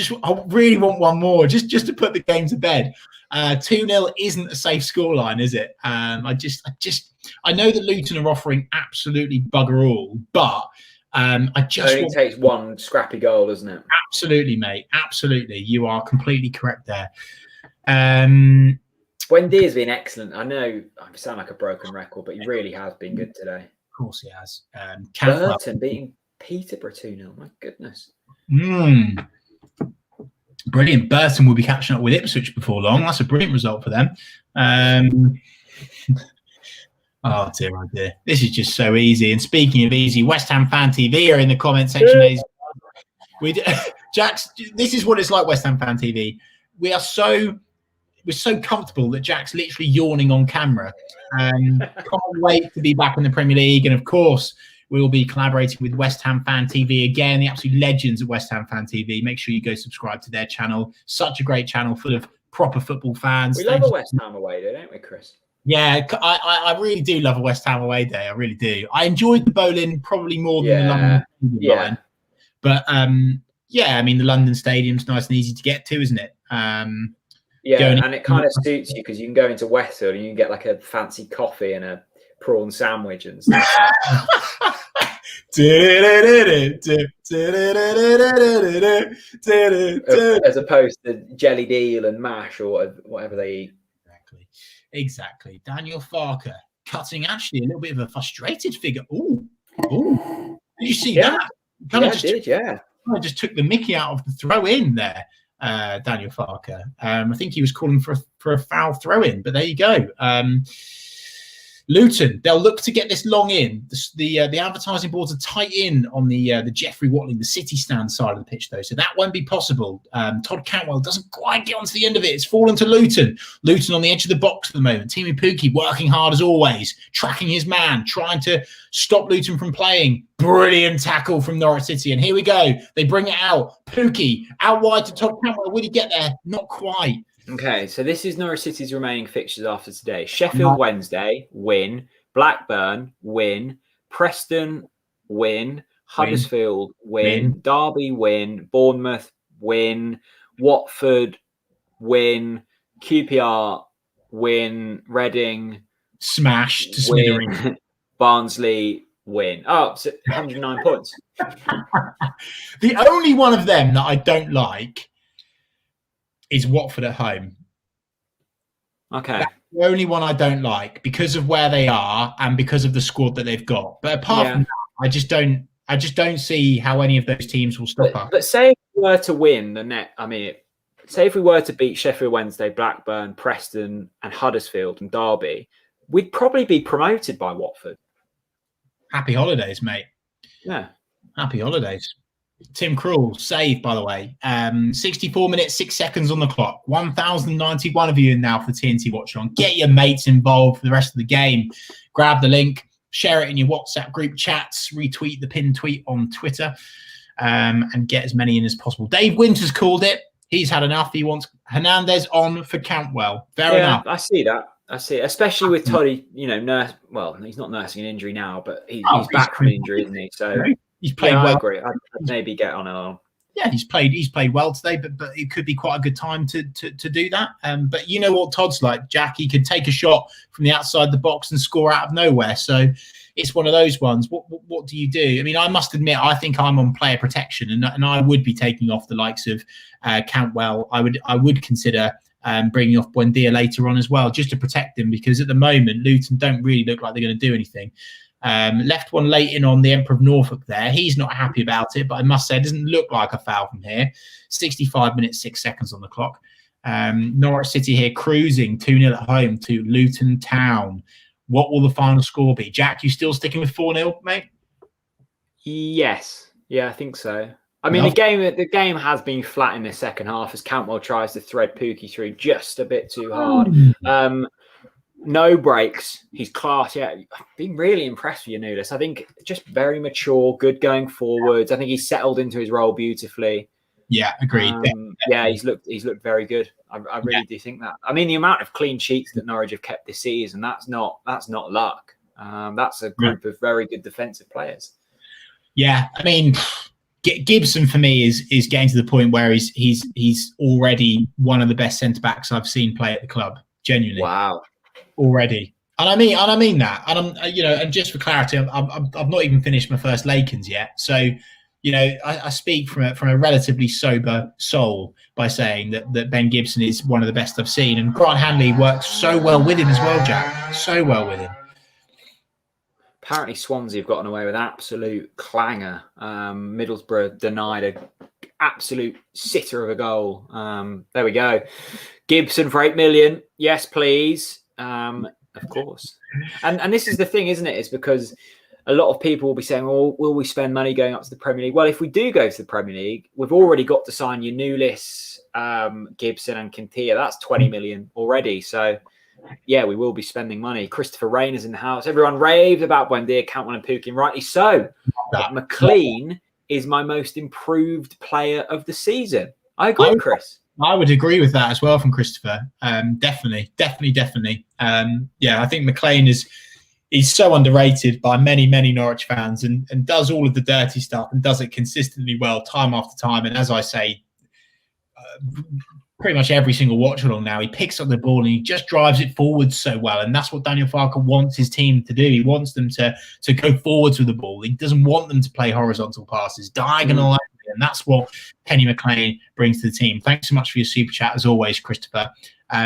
really want one more, just to put the game to bed. 2-0 isn't a safe scoreline, is it? I know that Luton are offering absolutely bugger all, but it only takes one scrappy goal, doesn't it? Absolutely, mate. Absolutely. You are completely correct there. Wendy has been excellent. I know I sound like a broken record, but he really has been good today. Of course he has. Burton beating Peterborough 2-0. My goodness. Brilliant. Burton will be catching up with Ipswich before long. That's a brilliant result for them. Oh dear. This is just so easy. And speaking of easy, West Ham Fan TV are in the comment section. Jack's, this is what it's like, West Ham Fan TV. We're so comfortable that Jack's literally yawning on camera. Can't wait to be back in the Premier League. And of course, we will be collaborating with West Ham Fan TV again, the absolute legends at West Ham Fan TV. Make sure you go subscribe to their channel. Such a great channel full of proper football fans. We love a West Ham away day, don't we, Chris? Yeah, I really do love a West Ham away day. I really do. I enjoyed the bowling probably more than the London Stadium line. But I mean, the London Stadium's nice and easy to get to, isn't it? And it kind of suits you because you can go into Westfield and you can get like a fancy coffee and a prawn sandwich and stuff. As opposed to jellied eel and mash or whatever they eat. Exactly. Daniel Farker cutting actually a little bit of a frustrated figure. Ooh. Did you see that? I did. I just took the mickey out of the throw in there. Daniel Farker. I think he was calling for a foul throw in, but there you go. Luton, they'll look to get this long in. The advertising boards are tight in on the Jeffrey Watling, the City stand side of the pitch, though, so that won't be possible. Todd Cantwell doesn't quite get onto the end of it. It's fallen to Luton. Luton on the edge of the box at the moment. Teemu Pukki working hard as always, tracking his man, trying to stop Luton from playing. Brilliant tackle from Norwich City, and here we go. They bring it out. Pukki out wide to Todd Cantwell. Will he get there? Not quite. Okay, so this is Norwich City's remaining fixtures after today. Sheffield Wednesday, win. Blackburn, win. Preston, win. Huddersfield, win. Derby, win. Bournemouth, win. Watford, win. QPR, win. Reading, smash to smithereens. Barnsley, win. Oh, so 109 points. The only one of them that I don't like is Watford at home. Okay. That's the only one I don't like because of where they are and because of the squad that they've got. But apart from that, I just don't see how any of those teams will stop us. But say if we were to win say if we were to beat Sheffield Wednesday, Blackburn, Preston and Huddersfield and Derby, we'd probably be promoted by Watford. Happy holidays, mate. Yeah. Happy holidays. Tim Krul, save, by the way. 64 minutes, 6 seconds on the clock. 1,091 of you in now for the TNT Watchalong. Get your mates involved for the rest of the game. Grab the link, share it in your WhatsApp group chats, retweet the pinned tweet on Twitter, and get as many in as possible. Dave Winters called it. He's had enough. He wants Hernandez on for Cantwell. Fair enough. I see that. I see it, especially with Toddy, he's not nursing an injury now, but he's back from injury, isn't he? So he's played well. I agree. I'd maybe get on along. Yeah, he's played well today, but it could be quite a good time to do that. But you know what Todd's like, Jack. He could take a shot from the outside the box and score out of nowhere. So it's one of those ones. What do you do? I mean, I must admit, I think I'm on player protection, and I would be taking off the likes of Cantwell. I would consider bringing off Buendia later on as well, just to protect them, because at the moment Luton don't really look like they're going to do anything. Left one late in on the Emperor of Norfolk there. He's not happy about it, but I must say it doesn't look like a foul from here. 65 minutes, 6 seconds on the clock. Norwich City here cruising 2-0 at home to Luton Town. What will the final score be? Jack, you still sticking with 4-0, mate? Yes. Yeah, I think so. I mean, the game has been flat in the second half as Cantwell tries to thread Pukki through just a bit too hard. No breaks. He's class. Yeah, I've been really impressed with Yanulis. I think just very mature, good going forwards. I think he's settled into his role beautifully. Yeah, agreed. He's looked very good. I really do think that. I mean, the amount of clean sheets that Norwich have kept this season, that's not luck. That's a group of very good defensive players. Yeah, I mean, Gibson for me is getting to the point where he's already one of the best centre backs I've seen play at the club. Genuinely, wow, already. And I mean that. And I'm, and just for clarity, I've not even finished my first Lakens yet. So, I speak from a relatively sober soul by saying that Ben Gibson is one of the best I've seen, and Grant Hanley works so well with him as well, Jack. So well with him. Apparently Swansea have gotten away with absolute clanger. Middlesbrough denied an absolute sitter of a goal. There we go. Gibson for 8 million. Yes, please. Of course. And this is the thing, isn't it? It's because a lot of people will be saying, well, will we spend money going up to the Premier League? Well, if we do go to the Premier League, we've already got to sign Yanulis, Gibson and Quintilla. That's 20 million already. So, yeah, we will be spending money. Christopher Rain is in the house. Everyone raved about Buendia, Cantwell and Pukki, and rightly so. But McLean is my most improved player of the season. I agree, Chris. I would agree with that as well from Christopher. Definitely. I think McLean he's so underrated by many Norwich fans and does all of the dirty stuff and does it consistently well time after time. And as I say, pretty much every single watch along now, he picks up the ball and he just drives it forwards so well. And that's what Daniel Farke wants his team to do. He wants them to go forwards with the ball. He doesn't want them to play horizontal passes, diagonal. And that's what Kenny McLean brings to the team. Thanks so much for your super chat, as always, Christopher.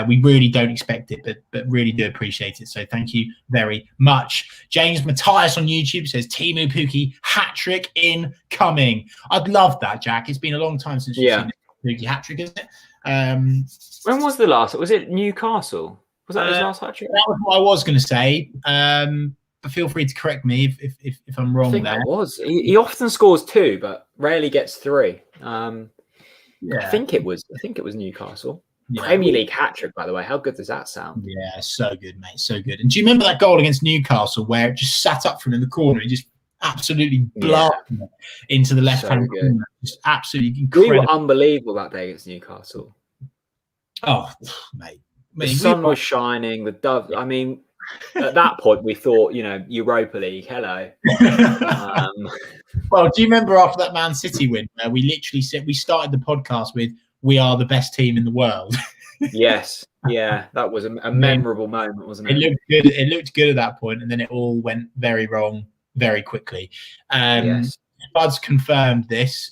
We really don't expect it, but really do appreciate it. So thank you very much. James Matthias on YouTube says, Teemu Pukki hat-trick incoming. I'd love that, Jack. It's been a long time since you've seen a Pukki hat-trick, isn't it? When was the last? Was it Newcastle? Was that his last hat-trick? That was what I was going to say. But feel free to correct me if I'm wrong. I think there. That was. He often scores 2, but rarely gets 3. I think it was Newcastle. Yeah. Premier League hat-trick, by the way. How good does that sound? Yeah, so good, mate. So good. And do you remember that goal against Newcastle where it just sat up from in the corner and just absolutely blasted it into the left-hand corner? Just absolutely incredible. We were unbelievable that day against Newcastle. Oh, mate. The sun was shining. The dove. I mean, at that point, we thought, Europa League. Hello. Well, do you remember after that Man City win, where we literally said we started the podcast with, "We are the best team in the world." Yes, yeah, that was a memorable moment, wasn't it? It looked good. It looked good at that point, and then it all went very wrong very quickly. Yes. Spud's confirmed this.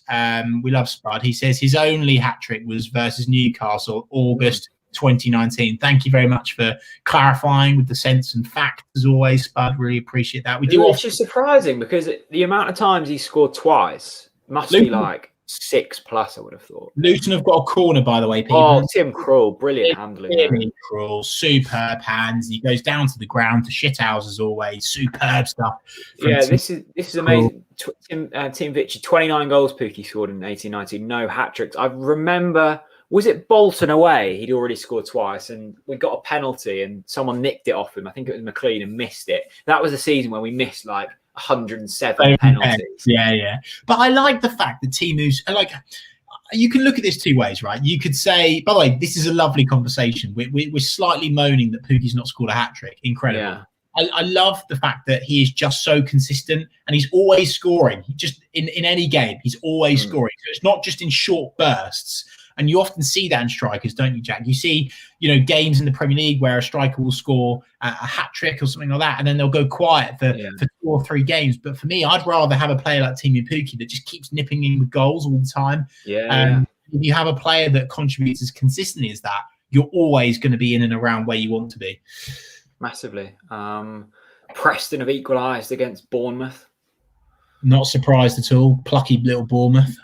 We love Spud. He says his only hat trick was versus Newcastle, August 2019. Thank you very much for clarifying with the sense and fact, as always, Spud. Really appreciate that. It's just surprising because the amount of times he scored twice must be like 6+, I would have thought. Luton have got a corner, by the way, people. Oh, Tim Krul, brilliant handling. Tim Krul, superb hands. He goes down to the ground to shithouse as always. Superb stuff. Yeah, this is amazing. Team Vichy, 29 goals Pookie scored in 1890, no hat tricks. I remember, was it Bolton away? He'd already scored twice, and we got a penalty, and someone nicked it off him. I think it was McLean, and missed it. That was the season when we missed like 107 penalties. Yeah. But I like the fact that Timu's like. You can look at this two ways, right? You could say, by the way, this is a lovely conversation. We're slightly moaning that Pookie's not scored a hat trick. Incredible. Yeah. I love the fact that he is just so consistent and he's always scoring. He just in any game, he's always scoring. So it's not just in short bursts. And you often see that in strikers, don't you, Jack? You see, games in the Premier League where a striker will score a hat trick or something like that, and then they'll go quiet for 2 or 3 games. But for me, I'd rather have a player like Timu Pukki that just keeps nipping in with goals all the time. If you have a player that contributes as consistently as that, you're always going to be in and around where you want to be. Massively. Preston have equalised against Bournemouth. Not surprised at all. Plucky little Bournemouth.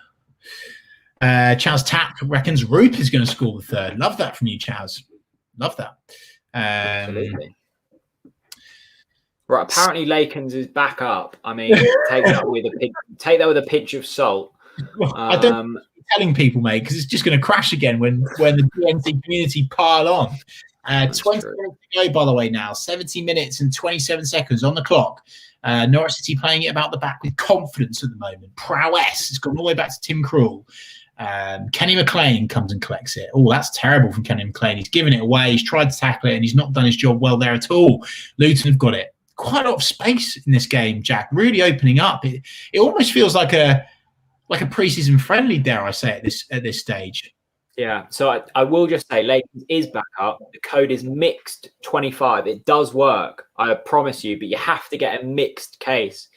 Chaz Tap reckons Roop is going to score the third. Love that from you, Chaz. Love that. Absolutely. Right, apparently Lakens is back up. I mean, take that with a pinch of salt. I don't know telling people, mate, because it's just going to crash again when the DNC community pile on. 20 minutes to go, by the way, now. 70 minutes and 27 seconds on the clock. Norwich City playing it about the back with confidence at the moment. Prowess. It's gone all the way back to Tim Krul. Kenny McLean comes and collects it. Oh, that's terrible from Kenny McLean. He's given it away. He's tried to tackle it, and he's not done his job well there at all. Luton have got it. Quite a lot of space in this game, Jack. Really opening up. It almost feels like a pre-season friendly, dare I say, at this stage. Yeah. So I will just say, Lakens is back up. The code is mixed 25. It does work, I promise you, but you have to get a mixed case.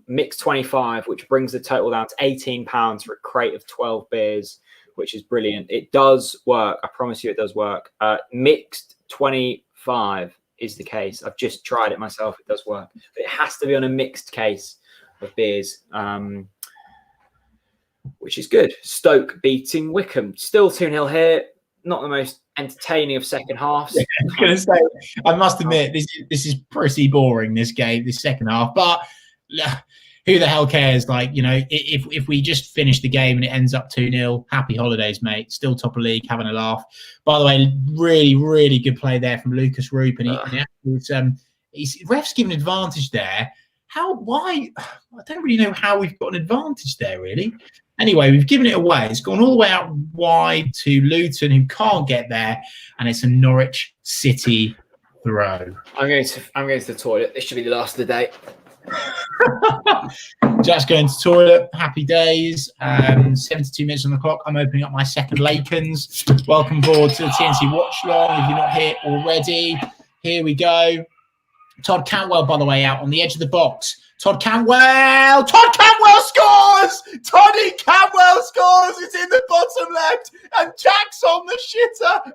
Mixed 25, which brings the total down to £18 for a crate of 12 beers, which is brilliant. It does work. I promise you it does work. Mixed 25 is the case. I've just tried it myself. It does work. But it has to be on a mixed case of beers, which is good. Stoke beating Wickham. Still 2-0 here. Not the most entertaining of second halves. Yeah, I was going to say, I must admit, this is pretty boring, this game, this second half. But who the hell cares? Like, if we just finish the game and it ends up 2-0, happy holidays, mate. Still top of league, having a laugh. By the way, really, really good play there from Lucas Roop. And ref's given advantage there. Why? I don't really know how we've got an advantage there, really. Anyway, we've given it away. It's gone all the way out wide to Luton, who can't get there, and it's a Norwich City throw. I'm going to the toilet. This should be the last of the day. Jack's going to the toilet. Happy days. 72 minutes on the clock. I'm opening up my second Lakens. Welcome aboard to the TNC Watchalong. If you're not here already, here we go. Todd Cantwell, by the way, out on the edge of the box. Todd Cantwell scores! Toddy Cantwell scores! It's in the bottom left, and Jack's on the shitter.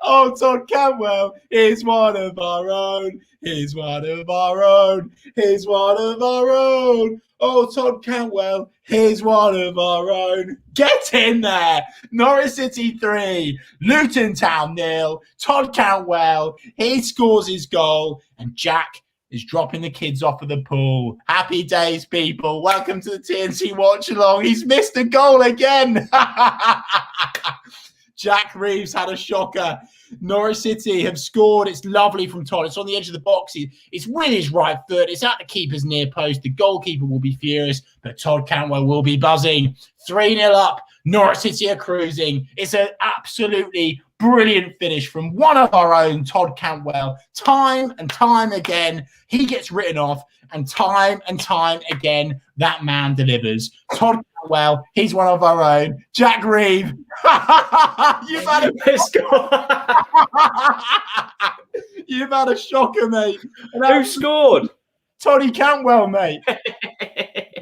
Oh, Todd Cantwell is one of our own. He's one of our own. He's one of our own. Oh, Todd Cantwell, he's one of our own. Get in there. Norwich City 3, Luton Town 0. Todd Cantwell, he scores his goal, and Jack is dropping the kids off of the pool. Happy days, people. Welcome to the TNC Watchalong. He's missed a goal again. Jack Reeves had a shocker. Norwich City have scored. It's lovely from Todd. It's on the edge of the box. It's with his right foot. It's at the keeper's near post. The goalkeeper will be furious, but Todd Cantwell will be buzzing. 3-0 up. Norwich City are cruising. It's an absolutely brilliant finish from one of our own, Todd Cantwell. Time and time again, he gets written off, and time again, that man delivers. Todd Cantwell, he's one of our own. Jack Reeve, you've had you've had a shocker, mate. Who scored? Toddy Cantwell, mate.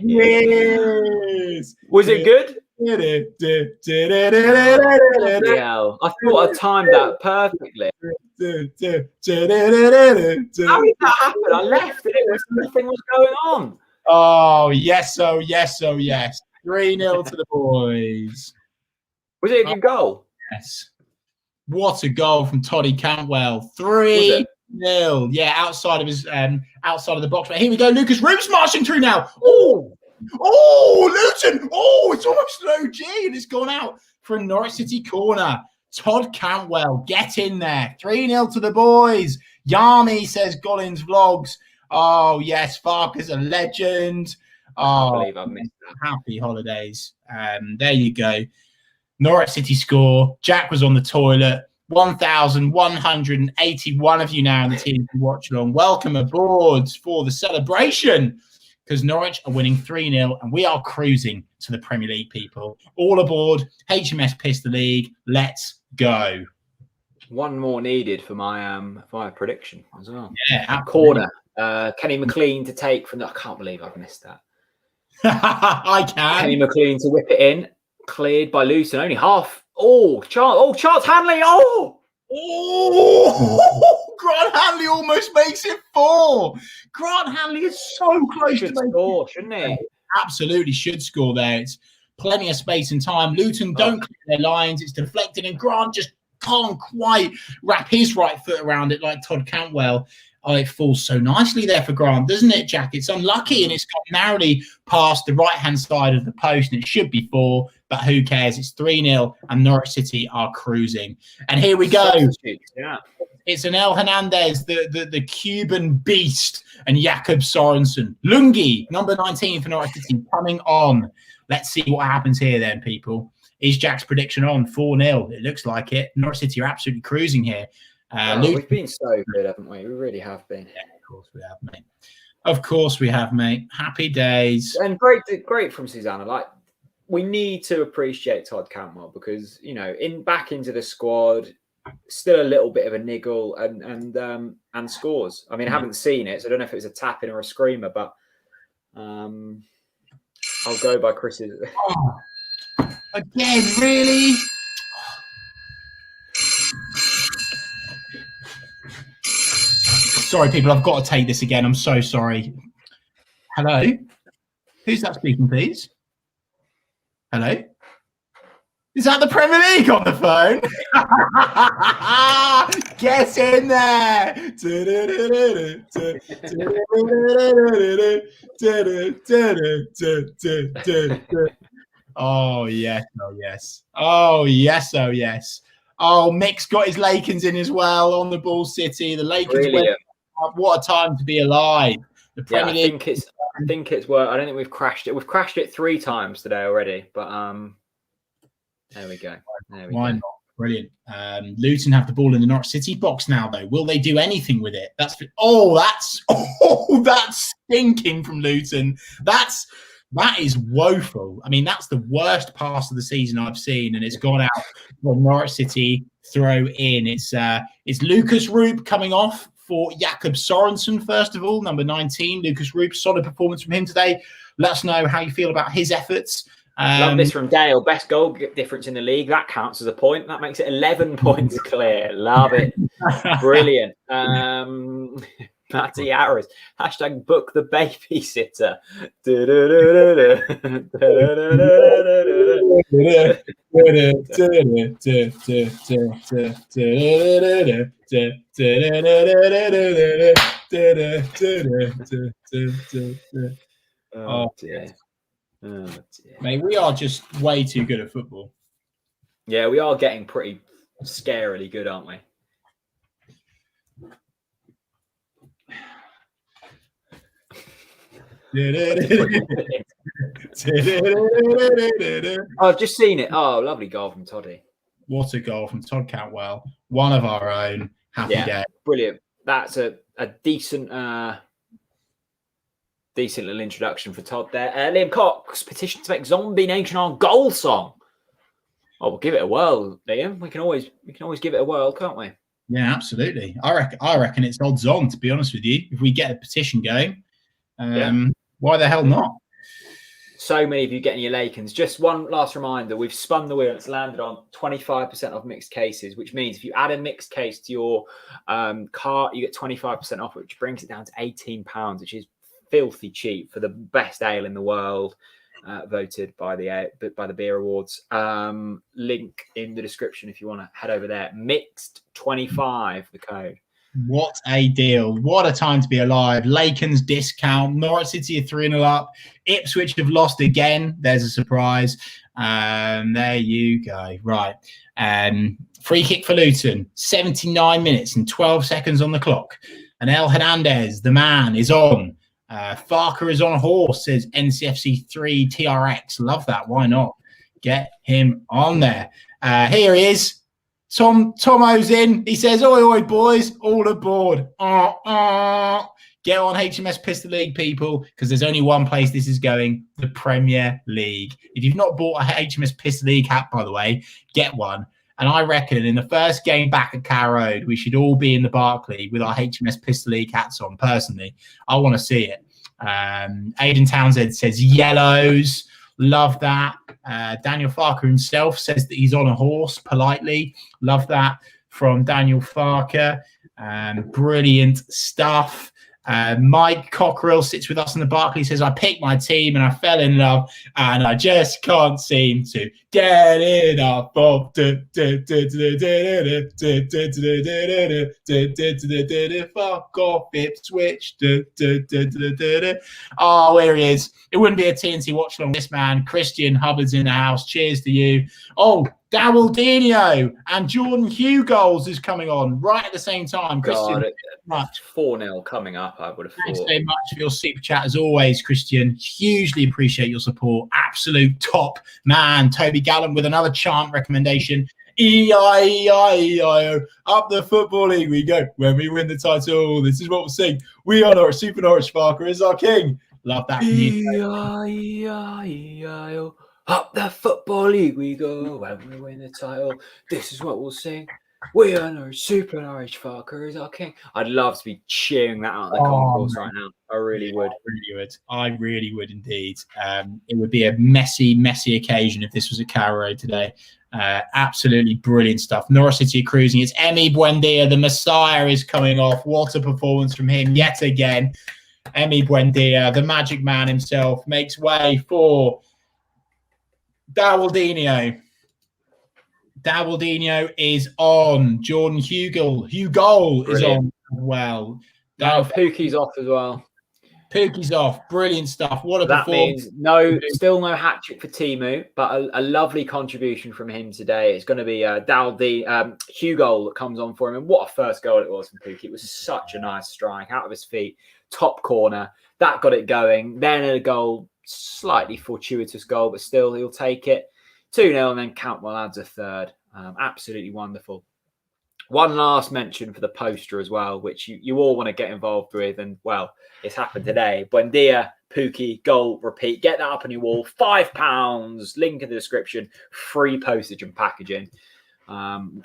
Yes. Was it good? Yeah, I thought I timed that perfectly. How did that happen? I left and nothing was going on. Oh, yes, oh, yes, oh, yes. 3-0 to the boys. Was it a good goal? Yes. What a goal from Toddy Cantwell. 3-0. Yeah, outside of the box. But here we go. Lucas Roos marching through now. Luton. It's almost an OG and it's gone out for a Norwich City corner. Todd Cantwell, get in there. 3-0 to the boys. Yami says Gollins Vlogs. Oh, yes, Farker's a legend. I can't believe I've missed that. Happy holidays. There you go. Norwich City score. Jack was on the toilet. 1,181 of you now in the team to watch along. Welcome aboard for the celebration because Norwich are winning 3-0 and we are cruising to the Premier League, people. All aboard. HMS Pistol League. Let's go. One more needed for my prediction as well. Yeah, corner. Kenny McLean to take from the. I can't believe I've missed that. I can. Kenny McLean to whip it in. Cleared by Luton. Only half. Charles Hanley. Grant Hanley almost makes it 4. Grant Hanley is so close to score, shouldn't he? Absolutely should score there. It's plenty of space and time. Luton don't clear their lines. It's deflected, and Grant just can't quite wrap his right foot around it like Todd Cantwell. It falls so nicely there for Grant, doesn't it, Jack? It's unlucky, and it's gone narrowly past the right-hand side of the post, and it should be 4, but who cares? It's 3-0, and Norwich City are cruising. And here we go. Yeah. It's an El Hernandez, the Cuban beast, and Jakob Sorensen. Lungi, number 19 for Norwich City, coming on. Let's see what happens here then, people. Is Jack's prediction on? 4-0. It looks like it. Norwich City are absolutely cruising here. We've been so good, haven't we? We really have been. Yeah, of course we have, mate. Of course we have, mate. Happy days. And great from Susanna. Like, we need to appreciate Todd Cantwell because, back into the squad, still a little bit of a niggle and scores. I mean, I haven't seen it, so I don't know if it was a tap-in or a screamer, but I'll go by Chris's. Again, really? Sorry, people, I've got to take this again. I'm so sorry. Hello? Who's that speaking, please? Hello? Is that the Premier League on the phone? Get in there! Oh, yes. Oh, yes. Oh, yes. Oh, yes. Oh, Mick's got his Lakers in as well on the Ball City. The Lakers went up. What a time to be alive. The Premier League. I think it's worth. I don't think we've crashed it. We've crashed it 3 times today already, but there we go. Why not? Brilliant. Luton have the ball in the Norwich City box now, though. Will they do anything with it? That's stinking from Luton. That is woeful. I mean, that's the worst pass of the season I've seen, and it's gone out for Norwich City throw in. It's Lucas Roop coming off for Jakob Sorensen, first of all, number 19. Lucas Roop, solid performance from him today. Let us know how you feel about his efforts. Love this from Dale. Best goal difference in the league. That counts as a point. That makes it 11 points clear. Love it. Brilliant. Matty Harris. # book the babysitter. Oh dear. Oh dear. Mate, we are just way too good at football. Yeah, we are getting pretty scarily good, aren't we? I've just seen it. Oh, lovely goal from Toddy. What a goal from Todd Cantwell. One of our own. Happy day. Brilliant. That's a decent little introduction for Todd there. Liam Cox, petition to make Zombie Nation our goal song. Oh, we'll give it a whirl, Liam. We can always give it a whirl, can't we? Yeah, absolutely. I reckon it's odds on, to be honest with you. If we get a petition going, why the hell not? So many of you getting your Lakens. Just one last reminder, we've spun the wheel. It's landed on 25% off mixed cases, which means if you add a mixed case to your cart, you get 25% off, which brings it down to £18, which is filthy cheap for the best ale in the world, voted by the beer awards. Link in the description if you want to head over there. Mixed 25, the code. What a deal. What a time to be alive. Laken's discount. Norwich City are 3-0 up. Ipswich have lost again. There's a surprise. There you go. Right. Free kick for Luton. 79 minutes and 12 seconds on the clock. And El Hernandez, the man, is on. Farker is on a horse, says NCFC3 TRX. Love that. Why not? Get him on there. Here he is. Tomo's in. He says, oi, oi, boys, all aboard. Get on HMS Pistol League, people, because there's only one place this is going, the Premier League. If you've not bought a HMS Pistol League hat, by the way, get one. And I reckon in the first game back at Carrow Road, we should all be in the Barclay with our HMS Pistol League hats on, personally. I want to see it. Aidan Townsend says yellows. Love that. Daniel Farker himself says that he's on a horse, politely. Love that from Daniel Farker. Brilliant stuff. Mike Cockrell sits with us in the Barclay, says, I picked my team and I fell in love and I just can't seem to get enough of fuck off Ipswich. Oh, here he is. It wouldn't be a TNT watch along this man. Christian Hubbard's in the house. Cheers to you. Oh, Darryl Dino and Jordan Hughes is coming on right at the same time. Christian, much 4-0 coming up, I would have thought. Thanks so much for your super chat as always, Christian. Hugely appreciate your support. Absolute top man. Toby Gallant with another chant recommendation. E-I-E-I-E-I-O. Up the Football League we go. When we win the title, this is what we'll sing. We are Norwich. Super Norwich Farker is our king. Love that. E-I-E-I-E-I-O. Up the Football League we go. When we win the title, this is what we'll sing. We are Norwich. Super Norwich Farker is our king. I'd love to be cheering that out in the concourse right now. I really would. I really would indeed. It would be a messy, messy occasion if this was at Carrow Road today. Absolutely brilliant stuff. Norwich City are cruising. It's Emi Buendia. The Messiah is coming off. What a performance from him yet again. Emi Buendia, the magic man himself, makes way for Dawaldinho. Dawaldinho is on. Jordan Hugel is on as well. Now Pookie's off as well. Pookie's off. Brilliant stuff. What a performance. Means still no hat trick for Timu, but a lovely contribution from him today. It's going to be Hugel that comes on for him. And what a first goal it was from Pookie. It was such a nice strike out of his feet. Top corner. That got it going. Then a goal, slightly fortuitous goal, but still he'll take it. 2-0 and then Cantwell adds a third. Absolutely wonderful. One last mention for the poster as well, which you all want to get involved with. And, well, it's happened today. Buendia, Pookie, goal, repeat. Get that up on your wall. £5. Link in the description. Free postage and packaging.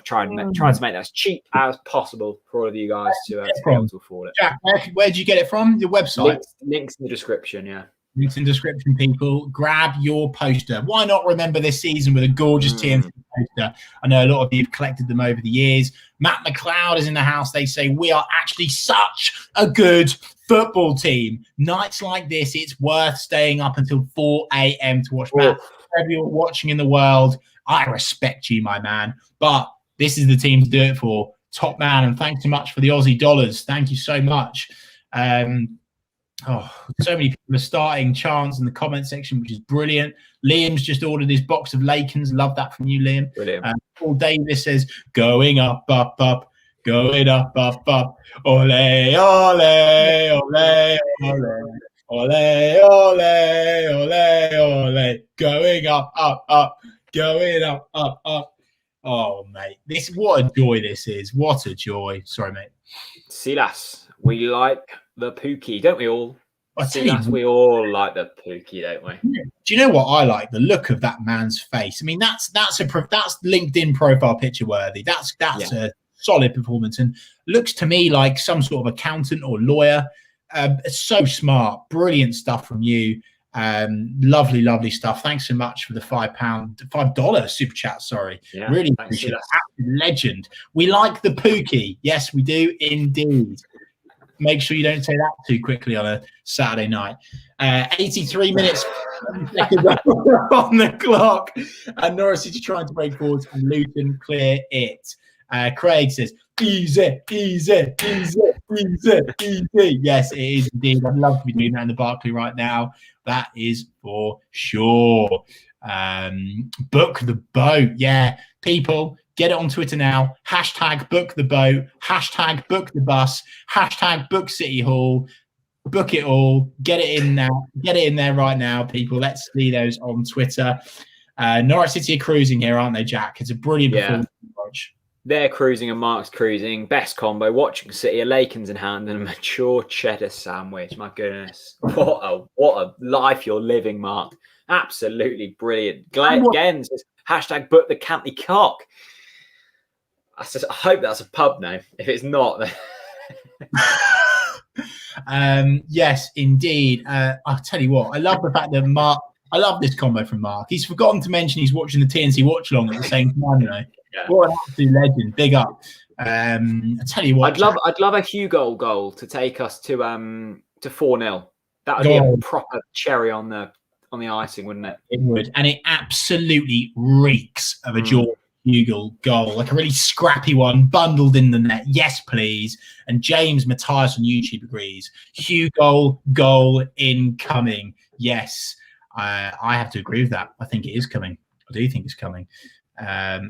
Try to make that as cheap as possible for all of you guys to be able to afford it. Jack, where did you get it from? Your website? Links in the description, yeah. Links in the description, people. Grab your poster. Why not remember this season with a gorgeous TNT poster? I know a lot of you have collected them over the years. Matt McLeod is in the house. They say, we are actually such a good football team. Nights like this, it's worth staying up until 4 a.m. to watch. Matt, wherever you're watching in the world, I respect you, my man. But this is the team to do it for. Top man. And thanks so much for the Aussie dollars. Thank you so much. So many people are starting chants in the comment section, which is brilliant. Liam's just ordered his box of Lakens. Love that from you, Liam. Brilliant. Paul Davis says, going up, up, up, going up, up, up. Ole, ole, ole, ole. Ole, ole, ole, ole. Going up, up, up. Going up, up, up. Oh, mate. What a joy this is. What a joy. Sorry, mate. Silas, we like the Pookie, don't we all? We all like the Pookie, don't we? Do you know what I like? The look of that man's face. I mean, that's LinkedIn profile picture worthy. That's a solid performance, and looks to me like some sort of accountant or lawyer. It's so smart, brilliant stuff from you. Lovely stuff. Thanks so much for the $5 super chat. Sorry, really appreciate it. Legend. We like the Pookie. Yes, we do indeed. Make sure you don't say that too quickly on a Saturday night. 83 minutes seconds on the clock. And Norwich City trying to break forwards and Luton clear it. Craig says, easy, easy, easy, easy, easy. Yes, it is indeed. I'd love to be doing that in the Barclay right now. That is for sure. Book the boat. Yeah, people, get it on Twitter now. Hashtag book the boat. Hashtag book the bus. Hashtag book City Hall. Book it all. Get it in now. Get it in there right now, people. Let's see those on Twitter. Norwich City are cruising here, aren't they, Jack? It's a brilliant performance. They're cruising and Mark's cruising. Best combo. Watching City, a Lakens in hand and a mature cheddar sandwich. My goodness. What a life you're living, Mark. Absolutely brilliant. Again, says, hashtag book the Cantley Cock. I hope that's a pub name. If it's not, then... yes, indeed. I'll tell you what, I love the fact that Mark, I love this combo from Mark. He's forgotten to mention he's watching the TNC Watchalong at the same time, you know. Yeah. What an absolute legend. Big up. I tell you what, I'd love a Hugo goal to take us to 4-0. That would be a proper cherry on the icing, wouldn't it? It would. And it absolutely reeks of a Jordan Hugo goal, like a really scrappy one, bundled in the net. Yes, please. And James Matthias on YouTube agrees. Hugo goal incoming. Yes, I have to agree with that. I think it is coming. I do think it's coming.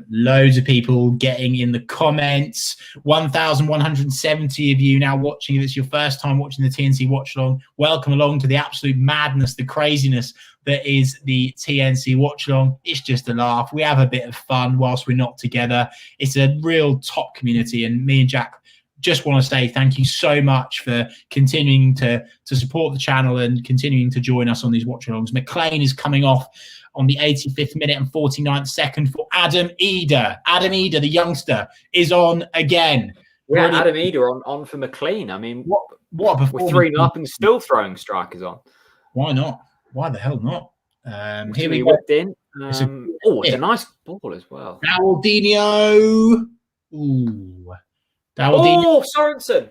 Loads of people getting in the comments. 1,170 of you now watching. If it's your first time watching the TNC Watchalong, welcome along to the absolute madness, the craziness that is the TNC Watchalong. It's just a laugh. We have a bit of fun whilst we're not together. It's a real top community, and me and Jack just want to say thank you so much for continuing to support the channel and continuing to join us on these watchalongs. McLean is coming off on the 85th minute and 49th second for Adam Eder. Adam Eder, the youngster, is on again. Yeah, brilliant. Adam Eder on for McLean. I mean, what a performance. We're 3-0 up and still throwing strikers on. Why not? Why the hell not? Here we whipped in. It's a nice ball as well. Daldinho. Ooh. Daldinho. Oh, Sorensen.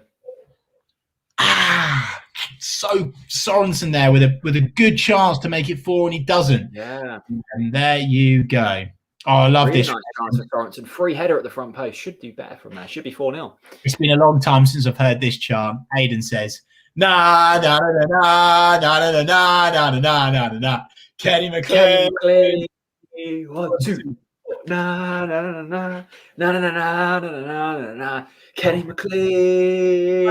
So Sorensen there with a good chance to make it 4, and he doesn't. Yeah. And there you go. Oh, I love this. Nice chance of Sorensen. Free header at the front post. Should do better from there. Should be 4-0. It's been a long time since I've heard this chant. Aidan says, nah, nah, nah, nah, nah, nah, nah, nah, nah, nah, nah, nah. Kenny McLean. 1, 2. Nah, nah, nah, nah, nah, nah, nah, nah, nah, nah, nah. Kenny McLean.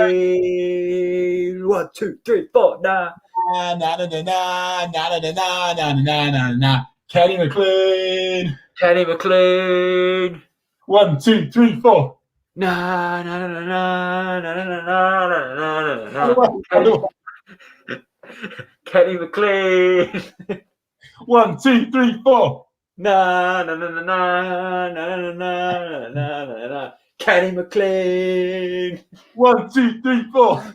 1, 2, 3, 4. Nah. Nah, nah, nah, nah, nah, nah, nah, nah, nah, nah, nah. Kenny McLean. Kenny McLean. 1, 2, 3, 4. Nah, nah, nah, nah, nah, nah, nah, nah, nah. Kenny McLean. 1, 2, 3, 4. Nah, nah, nah, nah, nah, nah, nah, nah, nah, nah, nah. Kenny McLean. 1, 2, 3, 4.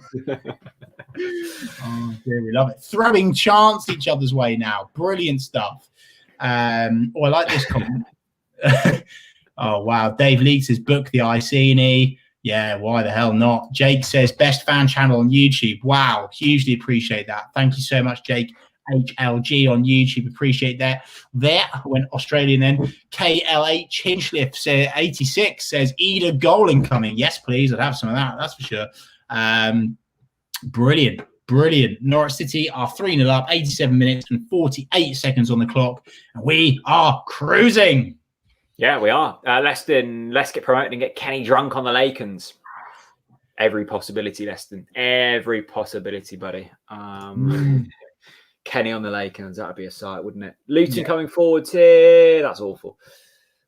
Oh, dear, we love it. Throwing chants each other's way now. Brilliant stuff. I like this comment. Oh, wow. Dave Leake says, book the Iceni. Yeah, why the hell not? Jake says, best fan channel on YouTube. Wow, hugely appreciate that. Thank you so much, Jake. HLG on YouTube, appreciate that. There went Australian then. KLH Hinchliff says 86 says Eder goal incoming. Yes, please. I'd have some of that. That's for sure. Brilliant. Norwich City are 3-0 up, 87 minutes and 48 seconds on the clock. And we are cruising. Yeah, we are. Let's get promoted and get Kenny drunk on the Lakens. Every possibility, Leston. Every possibility, buddy. Kenny on the Lakens, that would be a sight, wouldn't it? Luton coming forwards here. That's awful.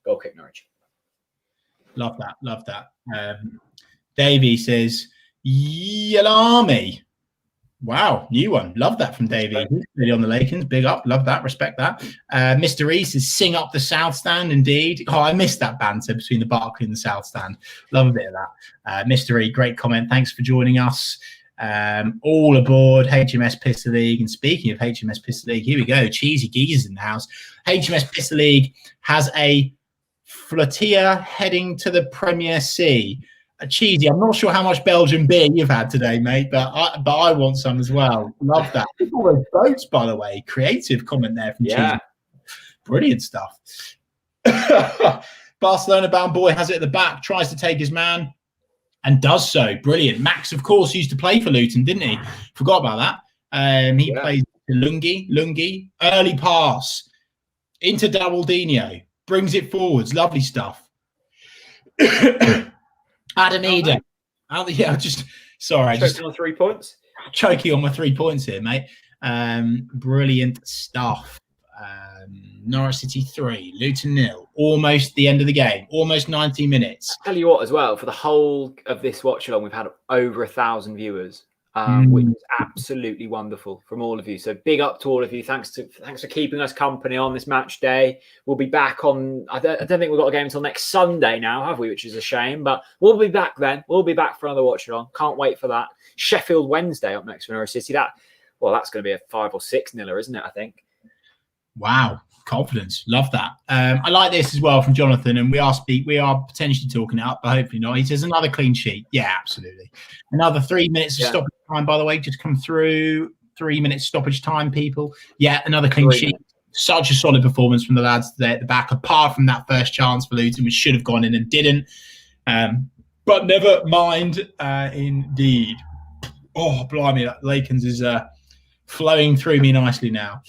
Goal kick, Norwich. Love that. Davey says, Yalami. Wow, new one. Love that from Davey. Really on the Lakens. Big up. Love that. Respect that. Mr. Reese says, sing up the South Stand, indeed. Oh, I missed that banter between the Barclay and the South Stand. Love a bit of that. Mr. E, great comment. Thanks for joining us. All aboard HMS Pistol League. And speaking of HMS Pistol League, here we go. Cheesy Geezers in the house. HMS Pistol League has a flotilla heading to the Premier Sea. cheesy. I'm not sure how much Belgian beer you've had today, mate, but I want some as well. Love that. All those boats, by the way. Creative comment there from Cheesy. Brilliant stuff. Barcelona-bound boy has it at the back, tries to take his man, and does so. Brilliant. Max, of course, used to play for Luton, didn't he? Forgot about that. He plays Lungi. Early pass into Dawaldinho. Brings it forwards. Lovely stuff. Adam Eder. Sorry. Choking on 3 points. Choking on my 3 points here, mate. Brilliant stuff. Norwich City 3, Luton 0. Almost the end of the game. Almost 90 minutes. I'll tell you what, as well, for the whole of this watch along, we've had over 1,000 viewers, which is absolutely wonderful from all of you. So big up to all of you. Thanks for keeping us company on this match day. We'll be back on. I don't think we've got a game until next Sunday now, have we? Which is a shame, but we'll be back then. We'll be back for another watch along. Can't wait for that. Sheffield Wednesday up next for Norwich City. That's going to be a 5 or 6 niller, isn't it? I think. Wow. Confidence. Love that. I like this as well from Jonathan, and we are potentially talking it up, but hopefully not. He says another clean sheet. Yeah, absolutely. Another 3 minutes of stoppage time, by the way, just come through. 3 minutes stoppage time, people. Yeah, another clean sheet. Such a solid performance from the lads there at the back, apart from that first chance for Luton, which should have gone in and didn't. But never mind, indeed. Oh, blimey, that Lakens is flowing through me nicely now.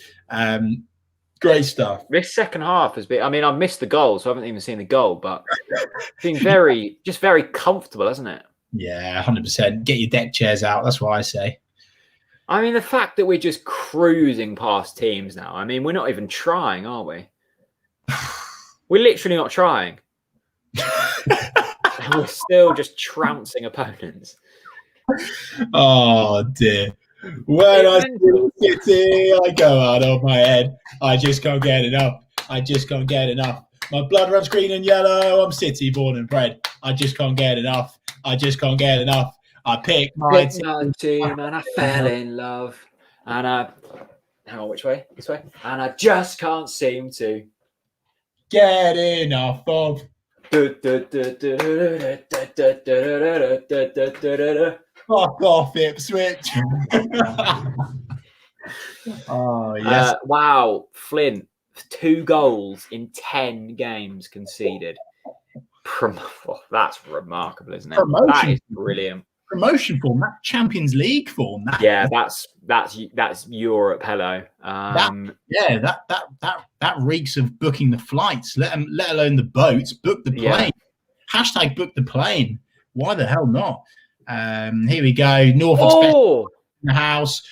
Great stuff. This second half has been, I've missed the goal, so I haven't even seen the goal, but it's been very comfortable, hasn't it? Yeah, 100%. Get your deck chairs out. That's what I say. The fact that we're just cruising past teams now, we're not even trying, are we? We're literally not trying. And we're still just trouncing opponents. Oh, dear. When I see City, I go out of my head. I just can't get enough. My blood runs green and yellow. I'm City born and bred. I just can't get enough. I pick my team and I fell in love. And hang on, which way? This way. And I just can't seem to get enough of. Fuck off, Ipswich. Oh, yes. Wow. Flint, 2 goals in 10 games conceded. That's remarkable, isn't it? That is brilliant. Promotion form, that Champions League form. That's Europe. Hello. That reeks of booking the flights, let alone the boats. Book the plane. Hashtag book the plane. Why the hell not? Here we go. Norfolk in the house.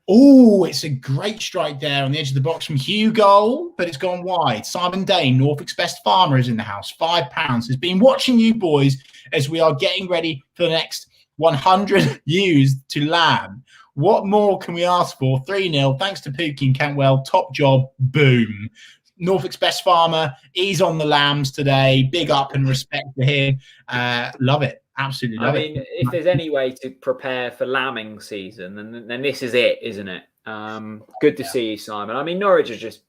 Oh, it's a great strike there on the edge of the box from Hugo, but it's gone wide. Simon Dane, Norfolk's best farmer, is in the house. £5 has been watching you boys as we are getting ready for the next 100 ewes to lamb. What more can we ask for? 3-0. Thanks to Pookie and Cantwell. Top job. Boom. Norfolk's best farmer. He's on the lambs today. Big up and respect for him. Love it. Absolutely love it. If there's any way to prepare for lambing season, then this is it, isn't it? Good to see you, Simon. Norwich is just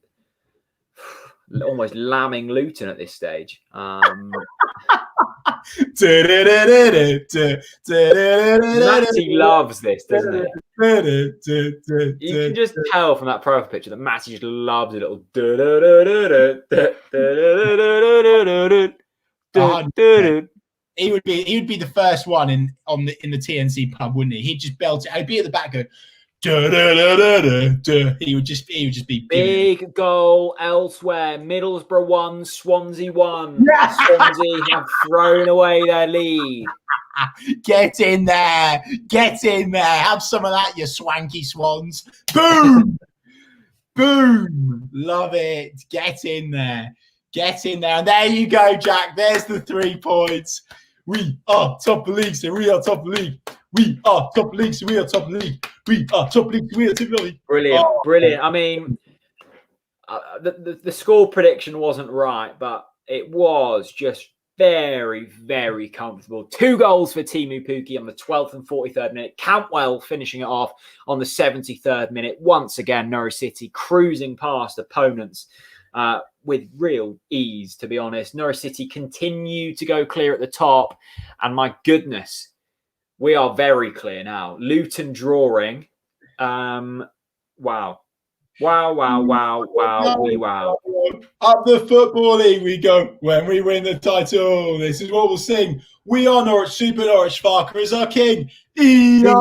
almost lambing Luton at this stage. Matty loves this, doesn't he? You can just tell from that profile picture that Matty just loves a little. He would be the first one in the TNC pub, wouldn't he? He'd just belt it. He'd be at the back going. He would just be big goal elsewhere. Middlesbrough 1, Swansea 1. Swansea have thrown away their lead. Get in there. Have some of that, you swanky swans. Boom. Boom. Love it. Get in there. And there you go, Jack. There's the 3 points. We are top of the league, so we are top of the league. We are top of the league, so we are top of the league. We are top of the league, so we are top of the league. Brilliant, brilliant. The score prediction wasn't right, but it was just very, very comfortable. 2 goals for Timu Pukki on the 12th and 43rd minute. Cantwell finishing it off on the 73rd minute. Once again, Norwich City cruising past opponents. with real ease, to be honest. Norwich City continue to go clear at the top. And my goodness, we are very clear now. Luton drawing. Wow. Wow, wow, wow, wow, wow. Up the Football League we go when we win the title. This is what we'll sing. We are Norwich, Super Norwich, Farker is our king. E-I-E-I-E-I-O.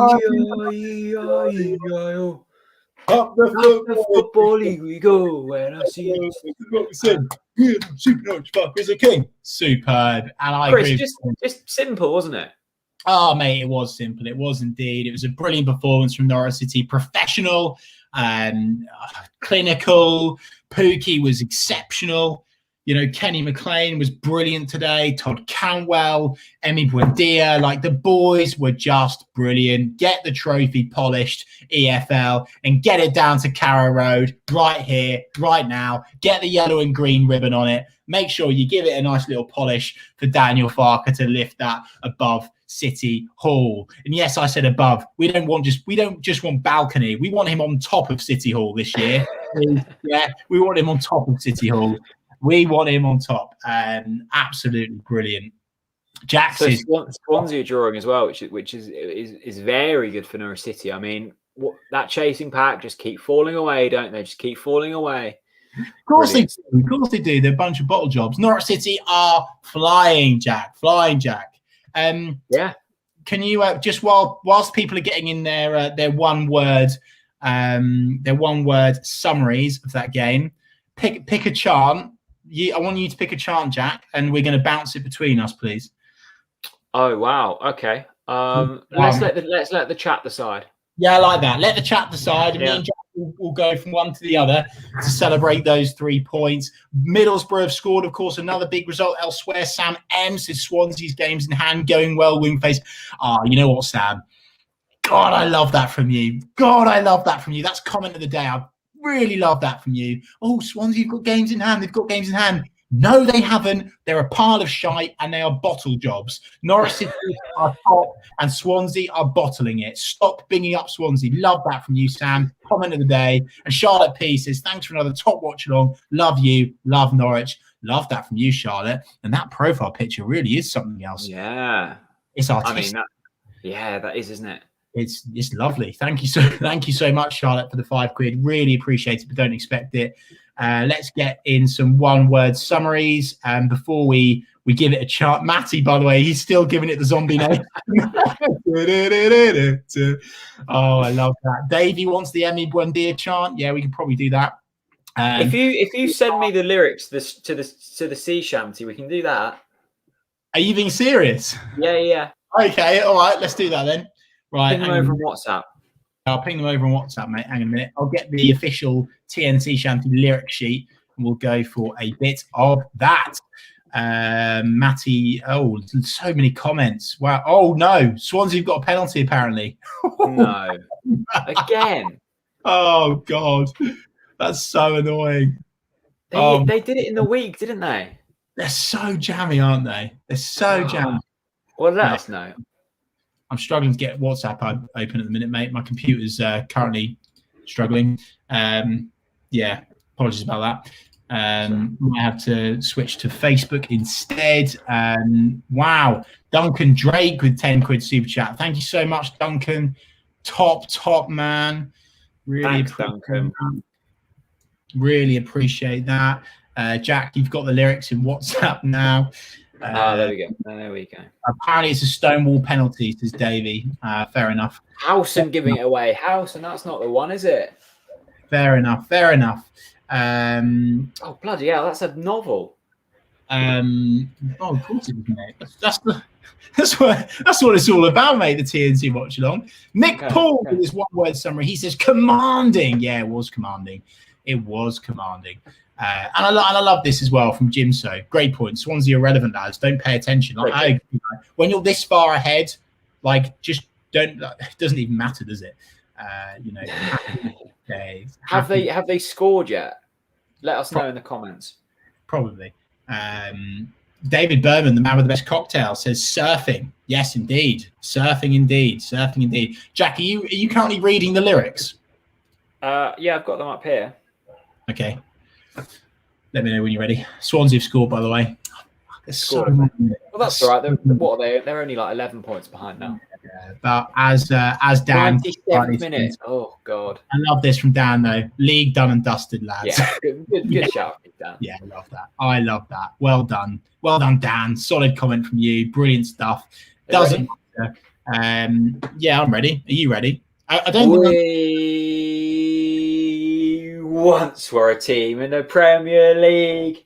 Up the Football League we go when I see it. This is what we sing. We are Super Norwich, Farker is our king. Superb. And I Chris, agree. just simple, wasn't it? Oh, mate, it was simple. It was indeed. It was a brilliant performance from Norwich City. Professional, clinical. Pookie was exceptional. You know, Kenny McLean was brilliant today. Todd Cantwell, Emi Buendia. Like, the boys were just brilliant. Get the trophy polished, EFL, and get it down to Carrow Road right here, right now. Get the yellow and green ribbon on it. Make sure you give it a nice little polish for Daniel Farker to lift that above City Hall. And yes, I said above. We don't just want balcony. We want him on top of City Hall this year. Yeah, we want him on top of City Hall. We want him on top. Absolutely brilliant. Jack so says Swansea drawing as well, which is very good for Norwich City. I mean, that chasing pack just keep falling away, don't they? Just keep falling away. Of course they do. Of course they do. They're a bunch of bottle jobs. Norwich City are flying, Jack. Flying, Jack. Yeah. Can you just whilst people are getting in their one word summaries of that game, pick a chant. I want you to pick a chant, Jack, and we're going to bounce it between us, please. Oh wow. Okay. Let's let the chat decide. Yeah, I like that. Let the chat decide, and Yeah. me and Jack will go from one to the other to celebrate those 3 points. Middlesbrough have scored, of course, another big result elsewhere. Sam M says Swansea's games in hand, going well, Wingface. You know what, Sam? God, I love that from you. God, I love that from you. That's comment of the day. I really love that from you. Oh, Swansea have got games in hand. They've got games in hand. No, they haven't. They're a pile of shite and they are bottle jobs. Norwich City are top and Swansea are bottling it. Stop binging up Swansea. Love that from you, Sam. Comment of the day. And Charlotte P says, thanks for another top watch along. Love you. Love Norwich. Love that from you, Charlotte. And that profile picture really is something else. Yeah. It's artistic. That is, isn't it? It's lovely. Thank you so much, Charlotte, for the £5. Really appreciate it, but don't expect it. Let's get in some one-word summaries. Before we give it a chart. Matty, by the way, he's still giving it the zombie name. Oh, I love that. Davey wants the Emi Buendia chant. Yeah, we can probably do that. If you send me the lyrics to the sea shanty, we can do that. Are you being serious? Yeah. Okay, all right, let's do that then. Right, ping them over on WhatsApp. I'll ping them over on WhatsApp, mate. Hang on a minute. I'll get the official TNC Shanty lyric sheet and we'll go for a bit of that. Matty, so many comments. Wow. Oh, no. Swansea have got a penalty, apparently. No. Again. Oh, God. That's so annoying. They did it in the week, didn't they? They're so jammy, aren't they? They're so jammy. Well, let us know. I'm struggling to get WhatsApp open at the minute, mate. My computer's currently struggling. Yeah, apologies about that. Might have to switch to Facebook instead. Wow. Duncan Drake with 10 quid super chat. Thank you so much, Duncan. Top man. Thanks, Duncan. Really appreciate that. Jack, you've got the lyrics in WhatsApp now. There we go. Apparently, it's a Stonewall penalty, says Davey. Fair enough. Howson giving it away. Howson, that's not the one, is it? Fair enough. Oh, bloody hell, that's a novel. Of course it is, mate. That's what it's all about, mate, the TNC watch along. Nick Paul with his one-word summary. He says, commanding. Yeah, it was commanding. And I love this as well from Jim. So great point. Swansea are relevant, lads. Don't pay attention. When you're this far ahead, just don't. It doesn't even matter, does it? Have they scored yet? Let us know in the comments. Probably. David Berman, the man with the best cocktail, says surfing. Yes, indeed. Surfing indeed. Jack, are you currently reading the lyrics? Yeah, I've got them up here. Okay. Let me know when you're ready. Swansea have scored, by the way. Scored. Well, that's all right. What are they? They're only like 11 points behind now. Yeah, but as Dan, 97th minute. Oh God. I love this from Dan though. League done and dusted, lads. Yeah, good shout, Dan. Yeah, I love that. Well done, Dan. Solid comment from you. Brilliant stuff. Doesn't matter. Yeah, I'm ready. Are you ready? I don't. We once were a team in the Premier League.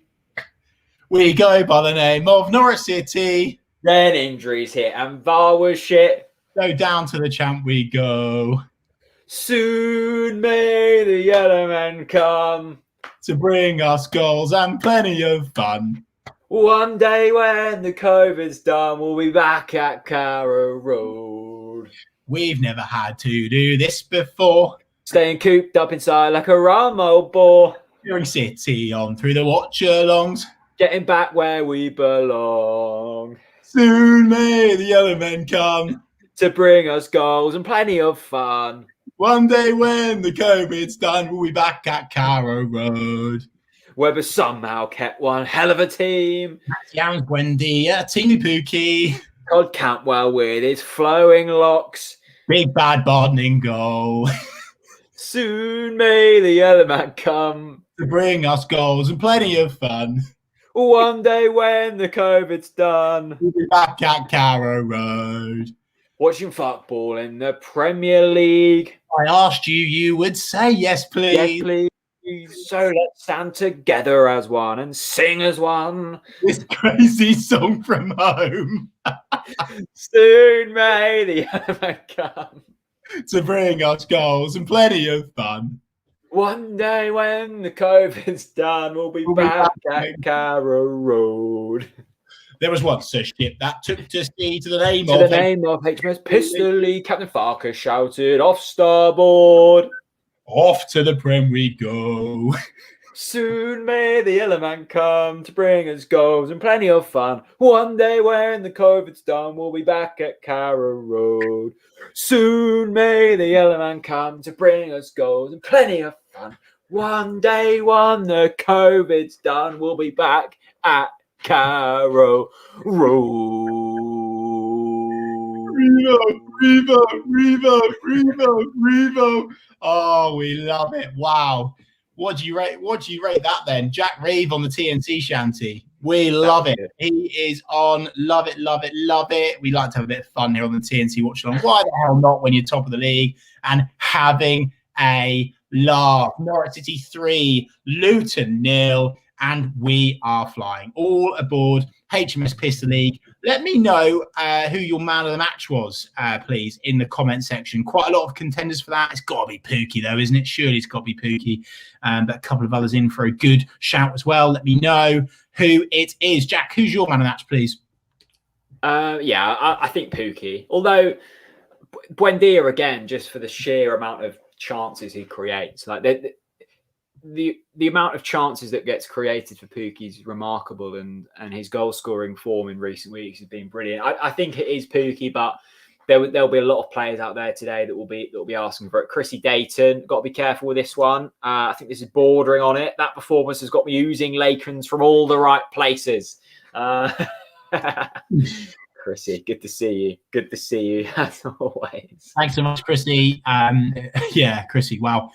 We go by the name of Norwich City. Then injuries hit and VAR was shit. Go down to the champ we go. Soon may the yellow men come to bring us goals and plenty of fun. One day when the COVID's done, we'll be back at Carrow Road. We've never had to do this before. Staying cooped up inside like a rum old boar. Cheering City on through the Watchalongs. Getting back where we belong. Soon may the yellow men come to bring us goals and plenty of fun. One day when the COVID's done, we'll be back at Carrow Road. Webber somehow kept one hell of a team. Young's Buendia, Teamy Pookie. Todd Cantwell with his flowing locks. Big bad Barton in goal. Soon may the yellow man come to bring us goals and plenty of fun. One day when the COVID's done, we'll be back at Carrow Road. Watching football in the Premier League. I asked you would say yes, please. Yes, please. So let's stand together as one and sing as one. This crazy song from home. Soon may the yellow man come to bring us goals and plenty of fun. One day when the COVID's done, we'll be back at Carrow Road. There was once a ship that took to sea to the name of HMS Pistol. Captain Farkas shouted, "Off starboard! Off to the Prem we go." Soon may the yellow man come to bring us goals and plenty of fun. One day when the COVID's done, we'll be back at Carrow Road. Soon may the yellow man come to bring us goals and plenty of fun. One day when the COVID's done, we'll be back at Carrow Road. Revo. Oh, we love it. Wow. What do you rate that then? Jack Reeve on the TNT shanty. We love it. He is on. Love it. We like to have a bit of fun here on the TNT watch along. Why the hell not when you're top of the league and having a laugh? Norwich City 3, Luton 0, and we are flying. All aboard HMS Pistol League. Let me know who your man of the match was, please, in the comment section. Quite a lot of contenders for that. It's got to be Pookie, though, isn't it? Surely it's got to be Pookie. But a couple of others in for a good shout as well. Let me know who it is. Jack, who's your man of the match, please? I think Pookie. Although, Buendia, again, just for the sheer amount of chances he creates. Like the amount of chances that gets created for Pookie is remarkable, and his goal scoring form in recent weeks has been brilliant. I think it is Pookie, but there'll be a lot of players out there today that will be asking for it. Chrissy Dayton, got to be careful with this one. I think this is bordering on it. That performance has got me using Lakens from all the right places. Chrissy, good to see you as always. Thanks so much, Chrissy. Chrissy, wow.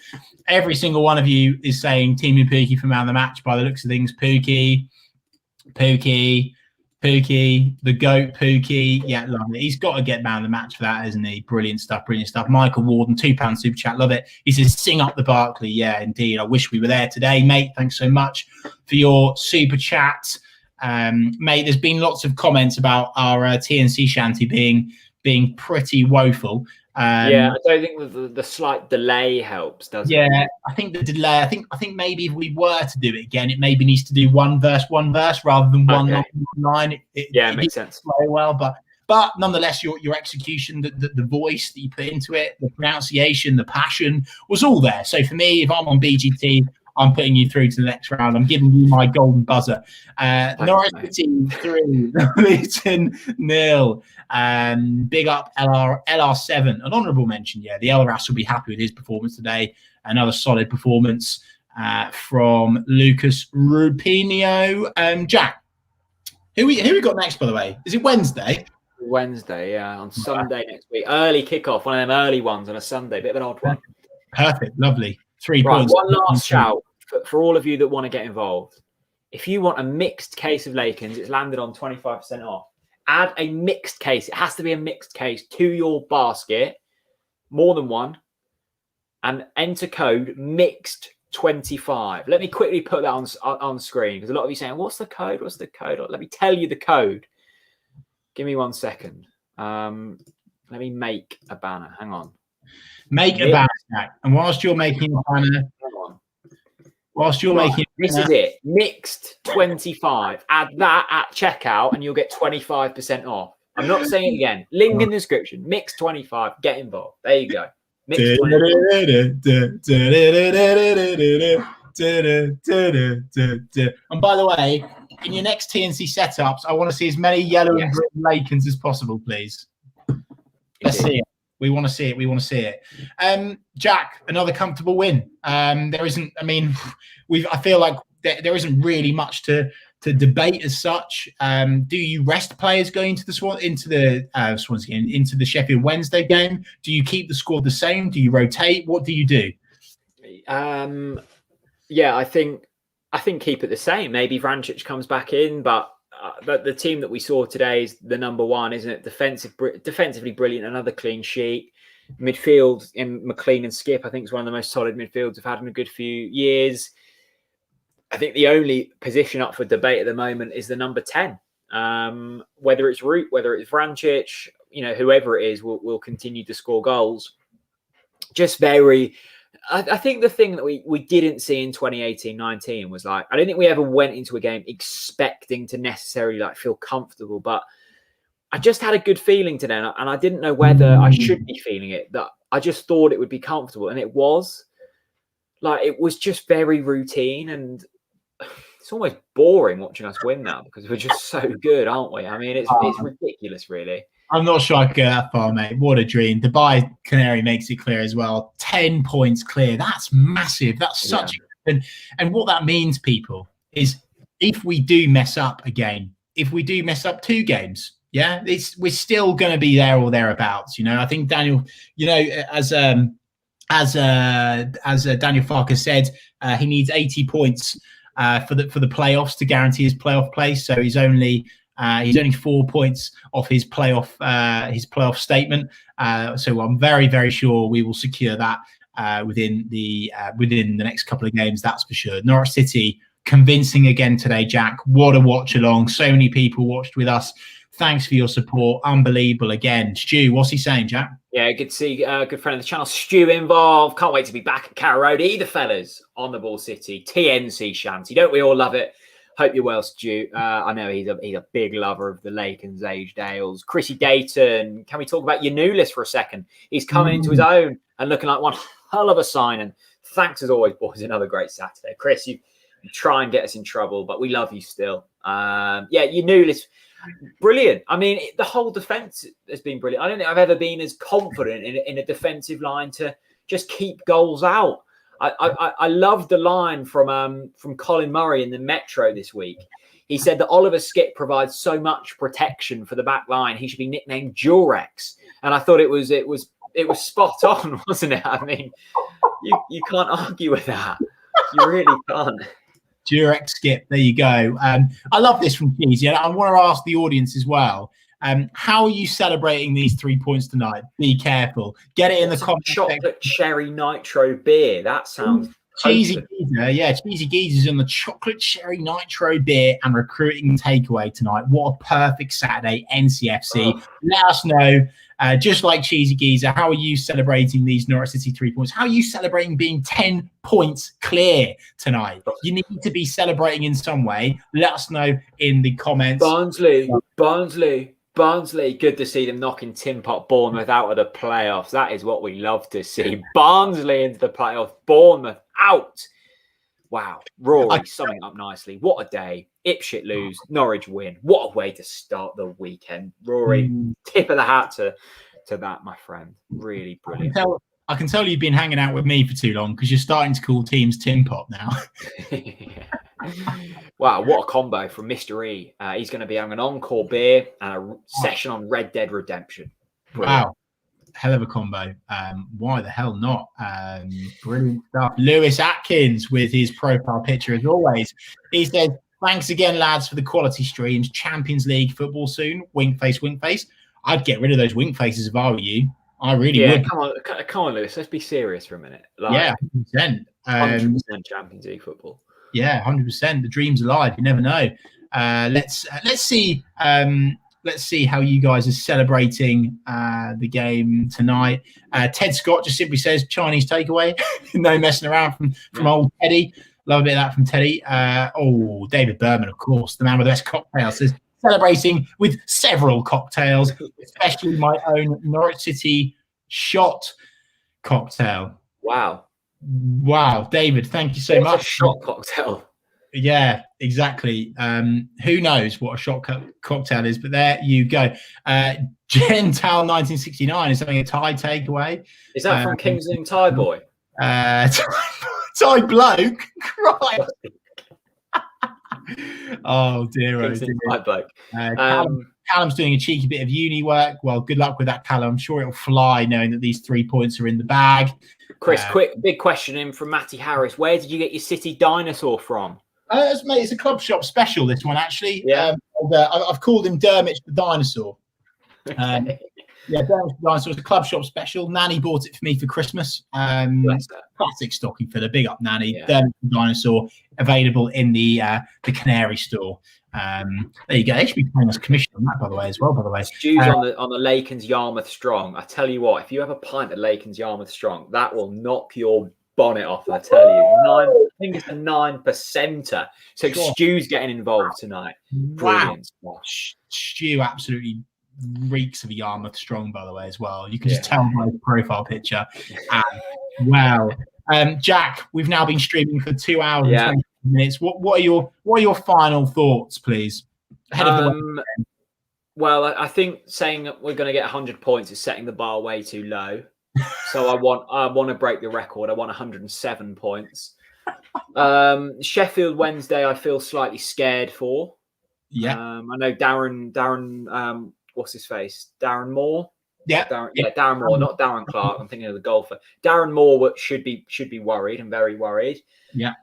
Every single one of you is saying Team Pookie for man of the match by the looks of things. Pookie, the GOAT Pookie. Yeah, love it. He's got to get man of the match for that, isn't he? Brilliant stuff. Michael Warden, £2 super chat. Love it. He says, sing up the Barclay. Yeah, indeed. I wish we were there today, mate. Thanks so much for your super chat. Mate, there's been lots of comments about our TNC shanty being pretty woeful. I don't think the slight delay helps, does it? Yeah, I think the delay. I think maybe if we were to do it again, it maybe needs to do one verse rather than one line. It makes sense. Very well, but nonetheless, your execution, the voice that you put into it, the pronunciation, the passion was all there. So for me, if I'm on BGT, I'm putting you through to the next round. I'm giving you my golden buzzer. Norwich City 3, Luton 0. Big up LR7. An honourable mention, yeah. The LRAS will be happy with his performance today. Another solid performance. from Lucas Rupino. Jack, who we got next, by the way? Is it Wednesday? Wednesday, yeah, on Sunday next week. Early kickoff, one of them early ones on a Sunday, bit of an odd one. Perfect, lovely. 3 Right, points. one last shout for all of you that want to get involved. If you want a mixed case of Lakens, it's landed on 25% off. Add a mixed case. It has to be a mixed case to your basket, more than one, and enter code mixed25. Let me quickly put that on screen because a lot of you saying, "What's the code? What's the code?" Let me tell you the code. Give me 1 second. Let me make a banner. Hang on. Make a banner, Jack. And whilst you're making a banner, this is it. Mixed 25. Add that at checkout and you'll get 25% off. I'm not saying it again. Link in the description. Mixed 25. Get involved. There you go. Mixed 25. And by the way, in your next TNC setups, I want to see as many yellow and green Lakens as possible, please. Let's see it. We want to see it. We want to see it. Jack, another comfortable win. There isn't. I mean, I feel like there isn't really much to debate as such. Do you rest players going into the into the Sheffield Wednesday game? Do you keep the squad the same? Do you rotate? What do you do? Yeah, I think keep it the same. Maybe Vrancic comes back in, but the team that we saw today is the number one, isn't it? Defensively brilliant, another clean sheet. Midfield in McLean and Skip, I think, is one of the most solid midfields we've had in a good few years. I think the only position up for debate at the moment is the number 10. Whether it's Root, whether it's Vrancic, whoever it is, will continue to score goals. Just very. I think the thing that we didn't see in 2018-19 was I don't think we ever went into a game expecting to necessarily feel comfortable, but I just had a good feeling today, and I didn't know whether I should be feeling it. That I just thought it would be comfortable, and it was. It was just very routine, and it's almost boring watching us win now because we're just so good, aren't we? I mean, it's ridiculous, really. I'm not sure I could go that far, mate. What a dream. Dubai Canary makes it clear as well. 10 points clear. That's massive. That's such and what that means, people, is if we do mess up a game, if we do mess up 2 games, we're still going to be there or thereabouts. I think Daniel, as Daniel Farker said, he needs 80 points for the playoffs to guarantee his playoff place. So he's only 4 points off his playoff statement. So I'm very, very sure we will secure that within the next couple of games. That's for sure. Norwich City convincing again today, Jack. What a watch along. So many people watched with us. Thanks for your support. Unbelievable again. Stu, what's he saying, Jack? Yeah, good to see good friend of the channel, Stu, involved. Can't wait to be back at Carrow Road. Either fellas on the Ball City. TNC shanty. Don't we all love it? Hope you're well, Stu. I know he's a big lover of the Lakens Aged Ales. Chrissy Dayton, can we talk about Yanulis for a second? He's coming into his own and looking like one hell of a signing. Thanks as always, boys. Another great Saturday. Chris, you try and get us in trouble, but we love you still. Yanulis, brilliant. I mean, the whole defence has been brilliant. I don't think I've ever been as confident in a defensive line to just keep goals out. I loved the line from Colin Murray in the Metro this week. He said that Oliver Skipp provides so much protection for the back line. He should be nicknamed Durex. And I thought it was spot on, wasn't it? I mean, you can't argue with that. You really can't. Durex Skip, there you go. I love this from Cheesy. I want to ask the audience as well. How are you celebrating these 3 points tonight? Be careful. Get it in the comments. Chocolate cherry nitro beer. That sounds Cheesy Geezer. Cheesy Geezer's on the chocolate cherry nitro beer and recruiting takeaway tonight. What a perfect Saturday, NCFC. Let us know. Just like Cheesy Geezer, how are you celebrating these Norwich City 3 points? How are you celebrating being 10 points clear tonight? You need to be celebrating in some way. Let us know in the comments. Barnsley, good to see them knocking Tin Pot Bournemouth out of the playoffs. That is what we love to see. Barnsley into the playoffs, Bournemouth out. Wow. Rory summing up nicely. What a day. Ipswich lose, Norwich win. What a way to start the weekend. Rory, tip of the hat to that, my friend. Really brilliant. I can tell you've been hanging out with me for too long because you're starting to call teams Tin Pot now. Wow, what a combo from Mr. E. He's going to be having an encore beer and a session on Red Dead Redemption. Brilliant. Wow. Hell of a combo. Why the hell not? Brilliant stuff. Lewis Atkins with his profile picture as always. He said, thanks again, lads, for the quality streams. Champions League football soon. Wink face, wink face. I'd get rid of those wink faces if I were you. I really would. Come on, Lewis. Let's be serious for a minute. Yeah, 100%. 100% Champions League football. Yeah, 100%. The dream's alive. You never know. Let's see. Let's see how you guys are celebrating the game tonight. Ted Scott just simply says Chinese takeaway. No messing around from old Teddy. Love a bit of that from Teddy. David Berman, of course, the man with the best cocktails, says celebrating with several cocktails, especially my own Norwich City shot cocktail. Wow, David, thank you so much. A shot cocktail. Yeah, exactly. Who knows what a shot cocktail is, but there you go. Gental 1969 is having a Thai takeaway. Is that from Kingsland Thai Boy? Thai bloke? Christ. Oh, dear. Thai bloke. Callum's doing a cheeky bit of uni work. Well, good luck with that, Callum. I'm sure it'll fly knowing that these 3 points are in the bag. Chris, quick, big question in from Matty Harris. Where did you get your City dinosaur from? It's a club shop special, this one, actually. Yeah. I've called him Dermot the Dinosaur. Dermot the Dinosaur is a club shop special. Nanny bought it for me for Christmas. Classic stocking filler. Big up, Nanny. Yeah. Dermot the Dinosaur, available in the Canary store. There you go. They should be paying us commission on that, by the way, as well. Stu's on the Laken's Yarmouth Strong. I tell you what, if you have a pint of Laken's Yarmouth Strong, that will knock your bonnet off. I tell you, I think it's a 9%er. So Stu's getting involved tonight. Brilliant. Wow. Stu absolutely reeks of a Yarmouth Strong, by the way, as well. You can just tell by his profile picture. Wow. Jack, we've now been streaming for 2 hours and 20 minutes. What are your final thoughts, please? Well, I think saying that we're going to get 100 points is setting the bar way too low. So I want to break the record. I want 107 points. Sheffield Wednesday, I feel slightly scared for. Yeah. I know Darren. What's his face? Darren Moore. Yeah. Darren Moore, not Darren Clark. I'm thinking of the golfer. Darren Moore should be worried and very worried. Yeah.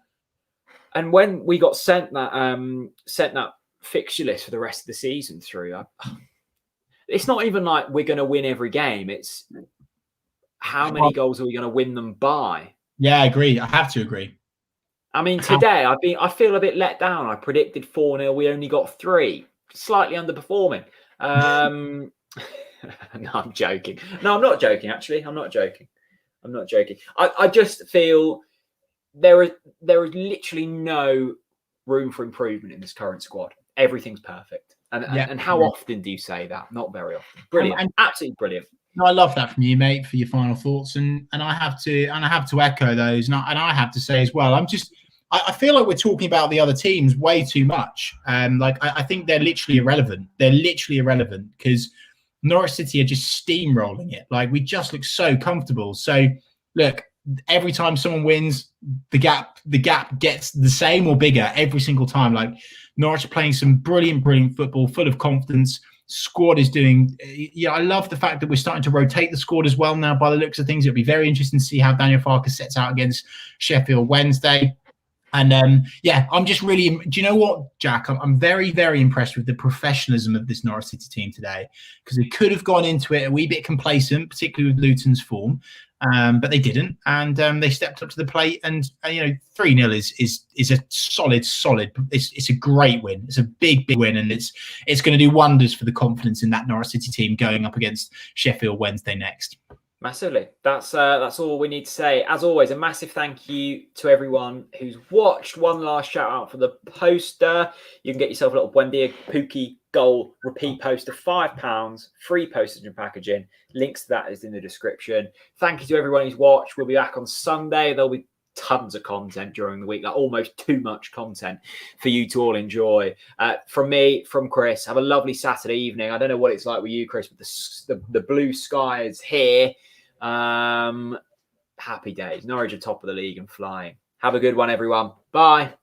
And when we got sent that fixture list for the rest of the season through, it's not even like we're going to win every game. It's how many goals are we going to win them by? Yeah, I agree. I have to agree. I mean, today I feel a bit let down. I predicted 4-0. We only got 3. Slightly underperforming. No, I'm joking. No, I'm not joking. Actually, I'm not joking. I just feel there is literally no room for improvement in this current squad. Everything's perfect. And how often do you say that? Not very often. Brilliant. Absolutely brilliant. No, I love that from you, mate, for your final thoughts, and I have to echo those, and I have to say as well, I feel like we're talking about the other teams way too much. I think they're literally irrelevant. Because Norwich City are just steamrolling it. Like, we just look so comfortable. So look, every time someone wins, the gap gets the same or bigger every single time. Like, Norwich are playing some brilliant football, full of confidence. Squad is doing. I love the fact that we're starting to rotate the squad as well now. By the looks of things, it'll be very interesting to see how Daniel Farke sets out against Sheffield Wednesday. And I'm just really. Do you know what, Jack? I'm very, very impressed with the professionalism of this Norwich City team today, because they could have gone into it a wee bit complacent, particularly with Luton's form, but they didn't, and they stepped up to the plate. And 3-0 is a solid. It's a great win. It's a big win, and it's going to do wonders for the confidence in that Norwich City team going up against Sheffield Wednesday next. Massively. That's all we need to say. As always, a massive thank you to everyone who's watched. One last shout out for the poster. You can get yourself a little Buendia Pookie goal repeat poster, £5, free postage and packaging. Links to that is in the description. Thank you to everyone who's watched. We'll be back on Sunday. There'll be tons of content during the week, like almost too much content for you to all enjoy. From me, from Chris, have a lovely Saturday evening. I don't know what it's like with you, Chris, but the blue sky is here. happy days. Norwich are top of the league and flying. Have a good one, everyone. Bye.